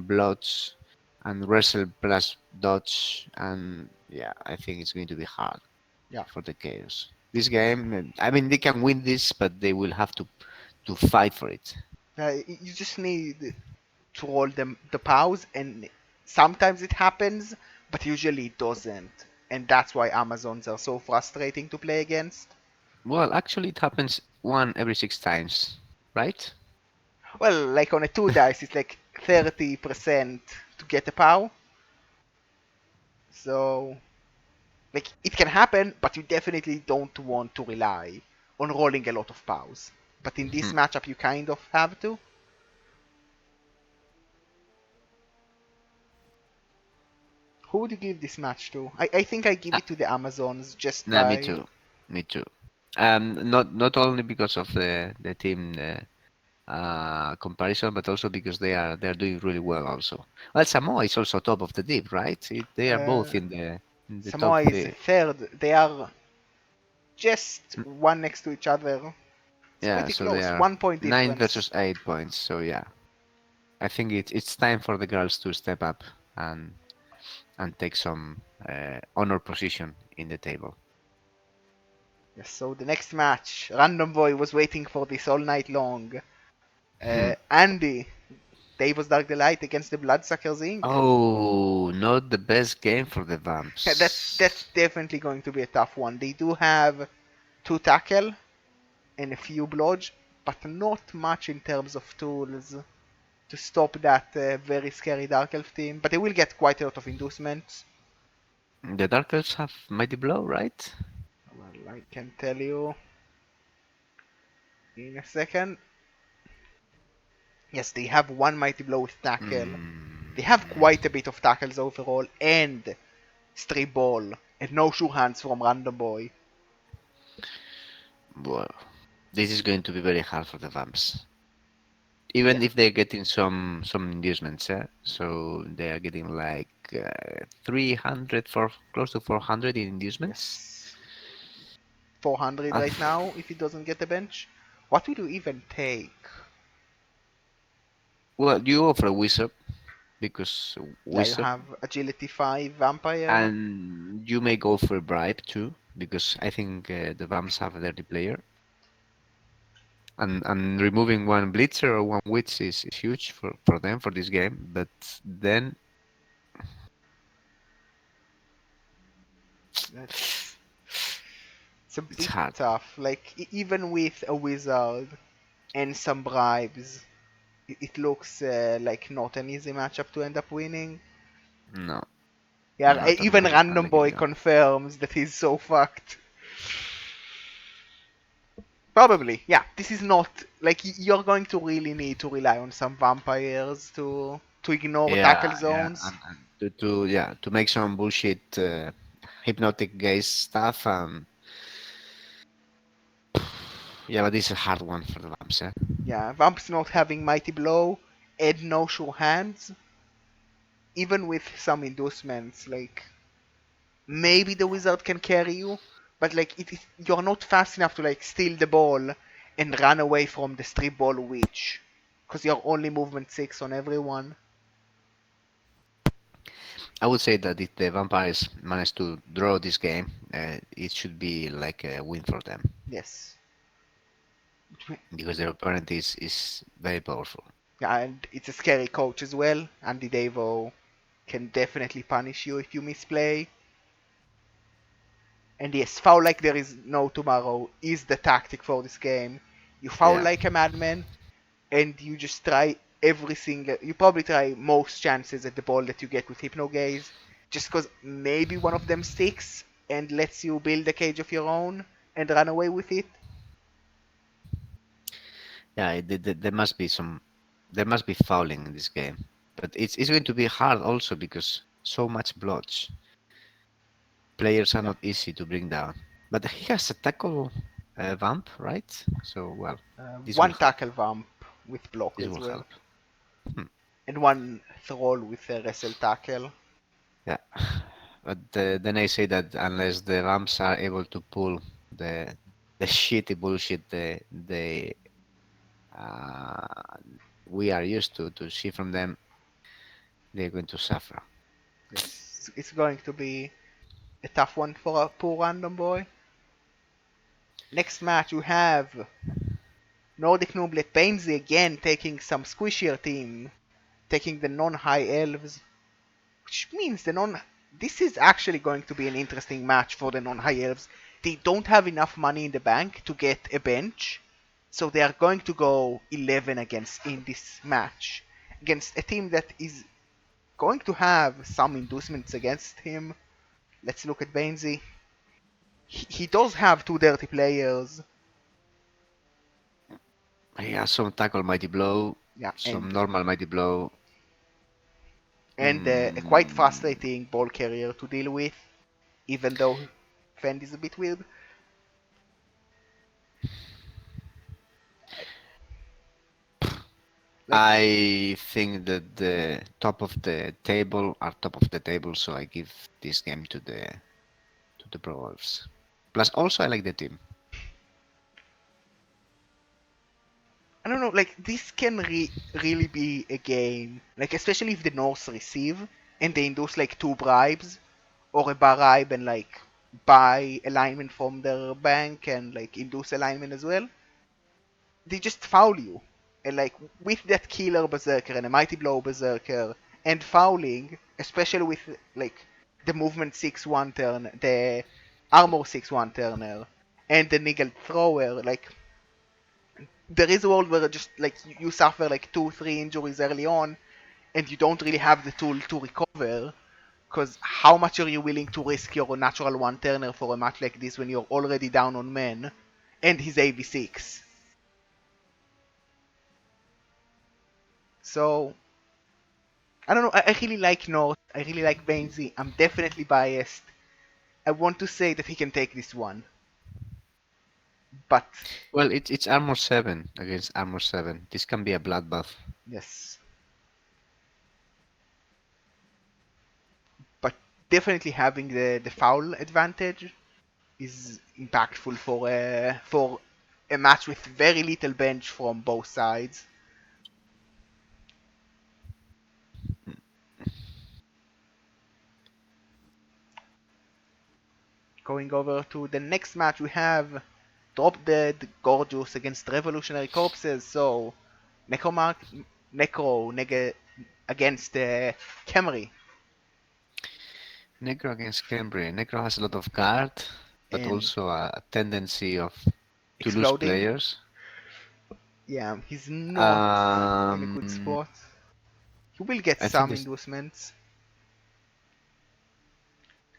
blots and wrestle plus dodge. And yeah, I think it's going to be hard Yeah, for the Chaos. This game, I mean, they can win this, but they will have to fight for it. you just need to roll the pows, and sometimes it happens, but usually it doesn't. And that's why Amazons are so frustrating to play against. Well, actually, it happens one every 6 times, right? Well, like on a two dice, it's like 30% to get a pow. So, like, it can happen, but you definitely don't want to rely on rolling a lot of pows. But in this Hmm. matchup, you kind of have to. Who would you give this match to? I think I give Ah, it to the Amazons just nah, me by. too. Me too. Not only because of the team comparison, but also because they are doing really well also. Well, Samoa is also top of the deep, right? They are both Uh, in the top. Samoa is third. They are just one next to each other. It's Yeah, pretty so they close. are 1 point 9 versus difference. 8 points. So yeah, I think it's time for the girls to step up and and take some honor position in the table. Yes, so the next match, Random Boy was waiting for this all night long. Hmm. Andy, Davos Dark Delight against the Bloodsuckers Inc. Oh, not the best game for the That's Vamps. definitely going to be a tough one. They do have two tackle and a few blodge, but not much in terms of tools to stop that very scary Dark Elf team. But they will get quite a lot of inducements. The Dark Elves have Mighty Blow, right? Well, I can tell you in a second. Yes, they have one Mighty Blow with tackle. They have Mm, quite a bit of tackles overall, and Stray Ball, and no sure hands from Random Boy. well, this is going to be very hard for the Vamps. Yeah. Even if they're getting some inducements, so they are getting like 300 for close to 400 in inducements. Yes. 400 Uh, right now if he doesn't get the bench. What will you even take? Well, you offer a wizard because Yeah, you wizard, have agility 5 vampire. and you may go for a bribe too because I think the vamps have a dirty player, and removing one blitzer or one witch is huge for them for this game. But then That's it's a it's bit hard. tough. Like even with a wizard and some bribes, it looks like not an easy matchup to end up winning. No, Yeah, not even Random Boy unlikely. confirms that he's so fucked. Probably, yeah. This is not like you're going to really need to rely on some vampires to ignore tackle Yeah, zones. and to make some bullshit hypnotic gaze stuff. Yeah, but this is a hard one for the vamps. Eh? Yeah, Vamps not having Mighty Blow and no sure hands, even with some inducements, like maybe the wizard can carry you, but like you're not fast enough to like steal the ball and run away from the strip ball witch, because you're only movement 6 on everyone. I would say that if the vampires manage to draw this game, it should be like a win for them Yes. because their opponent is very powerful. Yeah, and it's a scary coach as well. Andy Davo can definitely punish you if you misplay. And yes, foul like there is no tomorrow is the tactic for this game. You foul Yeah, like a madman, and you just try every single. You probably try most chances at the ball that you get with Hypno Gaze, just because maybe one of them sticks and lets you build a cage of your own and run away with it. yeah. There must be there must be fouling in this game, but it's going to be hard also because so much blotch. Players are Yeah, not easy to bring down. But he has a tackle vamp, right? So well, this will one help. tackle vamp with block This as will well, help. Hmm. and one thrall with a wrestle tackle. Yeah, but then I say that unless the vamps are able to pull the the shitty bullshit they uh, we are used to see from them, they're going to suffer. Yes, it's going to be a tough one for a poor random boy. Next match we have Nordic Noblet Painzy again taking some squishier team, taking the non-high elves, which means the non. This is actually going to be an interesting match for the non-high elves. They don't have enough money in the bank to get a bench, so they are going to go 11 against in this match against a team that is going to have some inducements against him. Let's look at Bainsy. He does have two dirty players. He has some tackle mighty blow, Yeah, some normal mighty blow. and a quite Mm, frustrating ball carrier to deal with, even though Fend is a bit weird. Like, I think that the top of the table are top of the table, so I give this game to the Pro Wolves. Plus, also I like the team. I don't know, like, this can really be a game, like, especially if the Norse receive and they induce, like, two bribes or a bribe and, like, buy alignment from their bank and, like, induce alignment as well. They just foul you. And like with that killer berserker and a mighty blow berserker and fouling, especially with like the movement 6-1 turn, the armor 6-1 turner, and the niggle thrower, like there is a world where just like you suffer like 2-3 injuries early on and you don't really have the tool to recover. Because how much are you willing to risk your natural one turner for a match like this when you're already down on men and he's AV6? So I don't know. I really like North. I really like Bainsy. I'm definitely biased. I want to say that he can take this one, but Well, it's armor 7 against armor 7. This can be a bloodbath. yes, but definitely having the foul advantage is impactful for a match with very little bench from both sides. Going over to the next match, we have Drop Dead Gorgeous against Revolutionary Corpses. So Necromark, against Camry. Necro against Cambry. Necro has a lot of guard, but And also a tendency of to lose exploding. players. Yeah, he's not in a good Um, spot. He will get I think some this, inducements.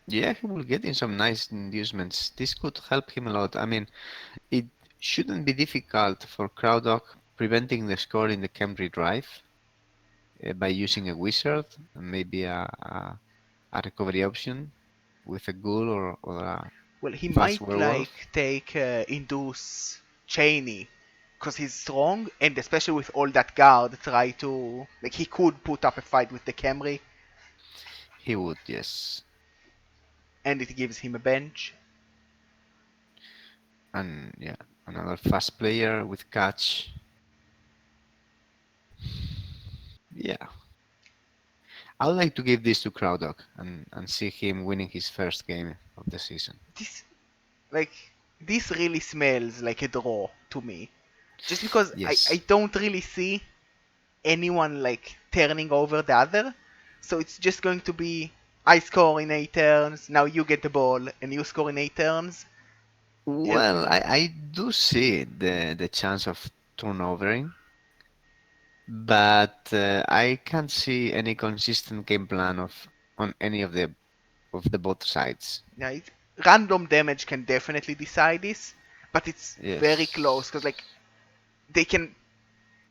yeah, he will get in some nice inducements. This could help him a lot. I mean, it shouldn't be difficult for Crowdog preventing the score in the Cambry drive by using a wizard, and maybe a recovery option with a ghoul or a Well, he fast might werewolf. like take induce Cheney because he's strong, and especially with all that guard, try to like he could put up a fight with the Camry, He would, yes. and it gives him a bench. And yeah, another fast player with catch. Yeah, I would like to give this to Crowdog and see him winning his first game of the season. This like this really smells like a draw to me, just because I Yes. don't really see anyone like turning over the other, so it's just going to be I score in 8 turns, now you get the ball, and you score in 8 turns, and Well, I do see the chance of turnovering, but I can't see any consistent game plan of on any of the both sides. yeah, random damage can definitely decide this, but it's very close because Yes. like they can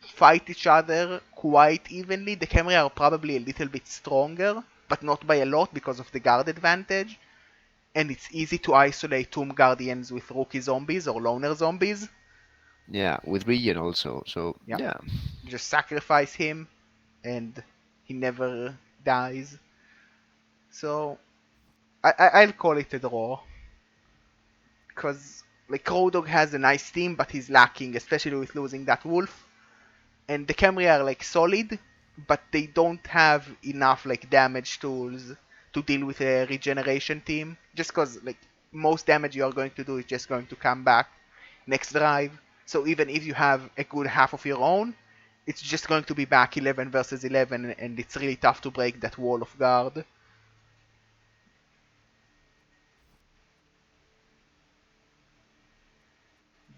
fight each other quite evenly. The Camry are probably a little bit stronger, but not by a lot because of the guard advantage. And it's easy to isolate Tomb Guardians with rookie zombies or loner zombies. Yeah, with Region also. So Yeah, yeah, just sacrifice him and he never dies. So I'll call it a draw because like Crow Dog has a nice team, but he's lacking, especially with losing that wolf. And the Camry are like solid, but they don't have enough like damage tools to deal with a regeneration team. Just because like most damage you are going to do is just going to come back next drive. So even if you have a good half of your own, it's just going to be back 11 versus 11, and it's really tough to break that wall of guard.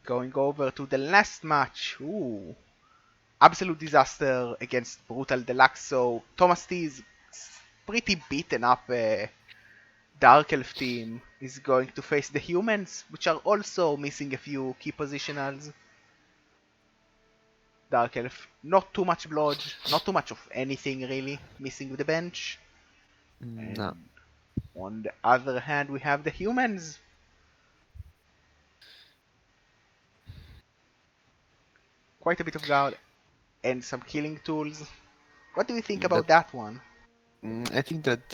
Going over to the last match. Ooh. Absolute disaster against Brutal Deluxe. So Thomas T is pretty beaten up. Dark Elf team is going to face the humans, which are also missing a few key positionals. Dark Elf, not too much blodge, not too much of anything really, missing the bench. no, And on the other hand, we have the humans. Quite a bit of guard and some killing tools. What do you think that about that one? I think that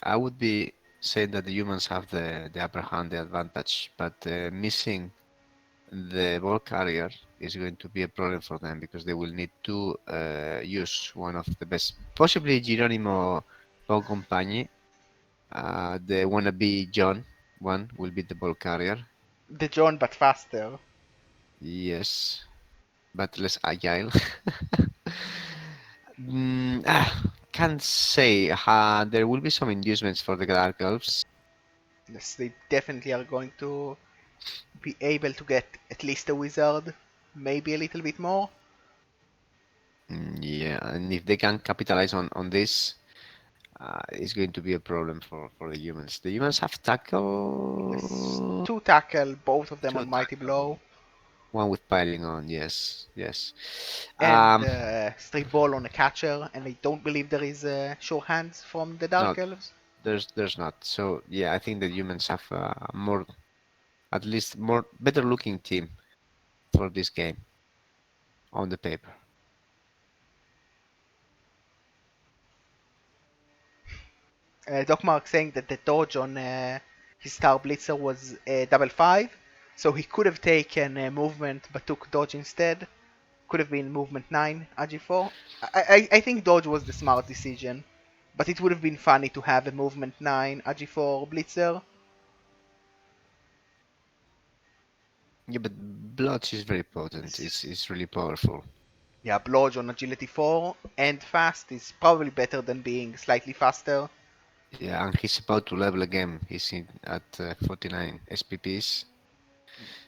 I would be saying that the humans have the upper hand, the advantage, but missing the ball carrier is going to be a problem for them because they will need to use one of the best, possibly Geronimo Boncompagni. The wannabe John one will be the ball carrier. The John, but faster. Yes, but less agile. Can't say. There will be some inducements for the Dark Elves. Yes, they definitely are going to be able to get at least a wizard, maybe a little bit more. Yeah, and if they can capitalize on this, it's going to be a problem for the humans. The humans have Yes, tackle two tackle, both of them two on Mighty Blow, tackle, one with piling on. Yes, yes. and Um, straight ball on a catcher, and I don't believe there is sure hands from the no, Dark Elves. there's not. So yeah, I think the humans have a more, at least more better looking team for this game on the paper. Doc Mark saying that the dodge on his Star Blitzer was double five, so he could have taken movement but took dodge instead. Could have been movement 9, AG4. I think dodge was the smart decision, but it would have been funny to have a movement 9, AG4 Blitzer. Yeah, but Blotch is very potent. It's really powerful. Yeah, Blodge on agility 4 and fast is probably better than being slightly faster. Yeah, and he's about to level again. At 49 SPPs.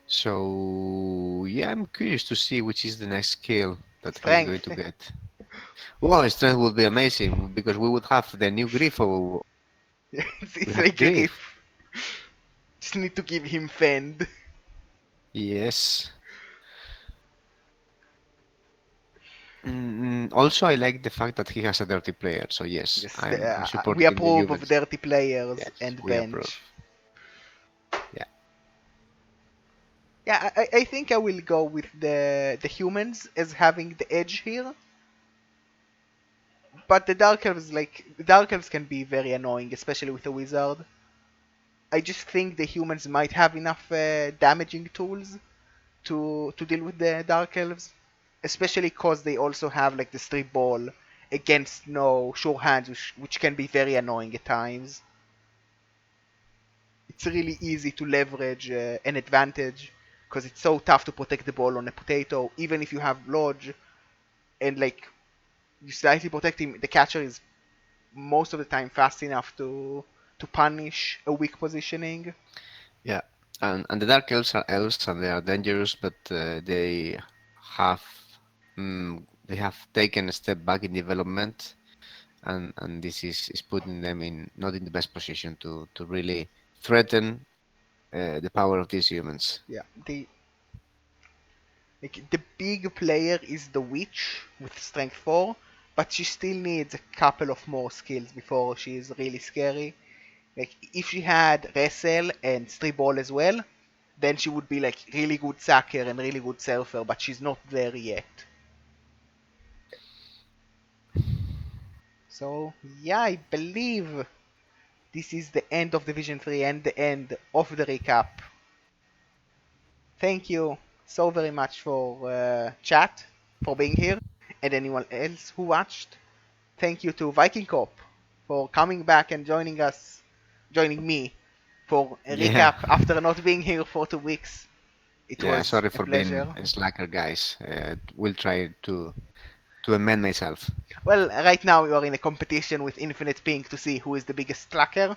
So yeah, I'm curious to see which is the next skill that he's going Strength. to get. Well, strength would be amazing because we would have the new Grifo. We It's have like a Griff. gift. Just need to give him Fend. Yes. Also, I like the fact that he has a dirty player. So yes, Yes, I'm we supporting the approve of humans. dirty players Yes, and we approve. bench. Yeah, Yeah, I think I will go with the humans as having the edge here. But the dark elves can be very annoying, especially with a wizard. I just think the humans might have enough damaging tools to deal with the dark elves, especially because they also have like the strip ball against no sure hands, which can be very annoying at times. It's really easy to leverage an advantage because it's so tough to protect the ball on a potato, even if you have Lodge and like you slightly protect him, the catcher is most of the time fast enough to punish a weak positioning. yeah. And the dark elves and they are dangerous, but have they have taken a step back in development, and this is putting them in not in the best position to really threaten the power of these humans. Yeah, the big player is the witch with strength 4, but she still needs a couple of more skills before she is really scary. Like if she had wrestle and strip ball as well, then she would be like really good sacker and really good surfer, but she's not there yet. So yeah, I believe this is the end of Division 3 and the end of the recap. Thank you so very much for chat, for being here, and anyone else who watched. Thank you to Vikingkop for coming back and joining me for a Yeah, recap after not being here for 2 weeks. It yeah. was Sorry a for being pleasure. a slacker, guys. We'll try to amend myself. Well, right now you are in a competition with Infinite Pink to see who is the biggest slacker,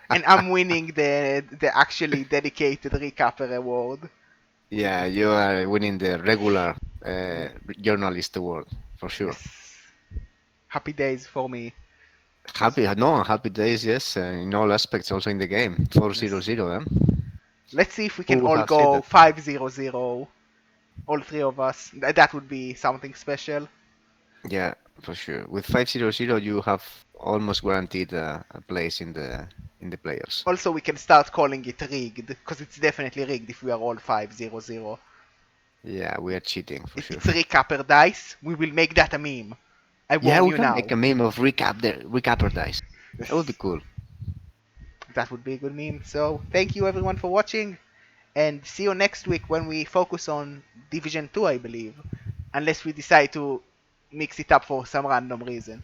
and I'm winning the actually dedicated recapper award. Yeah, you are winning the regular Yeah. journalist award for sure. Yes. Happy days for me. Yes. Happy, no, happy days, yes, in all aspects, also in the game. 4-0, Yes. 0, eh? Let's see if we Who can would all have said go that? 5-0-0, all three of us. That would be something special. Yeah, for sure. With 5-0-0, you have almost guaranteed a place in the players. Also, we can start calling it rigged, because it's definitely rigged if we are all 5-0-0. Yeah, we are cheating for If sure. it's recapper dice, we will make that a meme. I Yeah, warn we you can make now. a meme of recapper dice. That would be Yes, cool. that would be a good meme. So, thank you everyone for watching, and see you next week when we focus on Division 2, I believe. Unless we decide to mix it up for some random reason.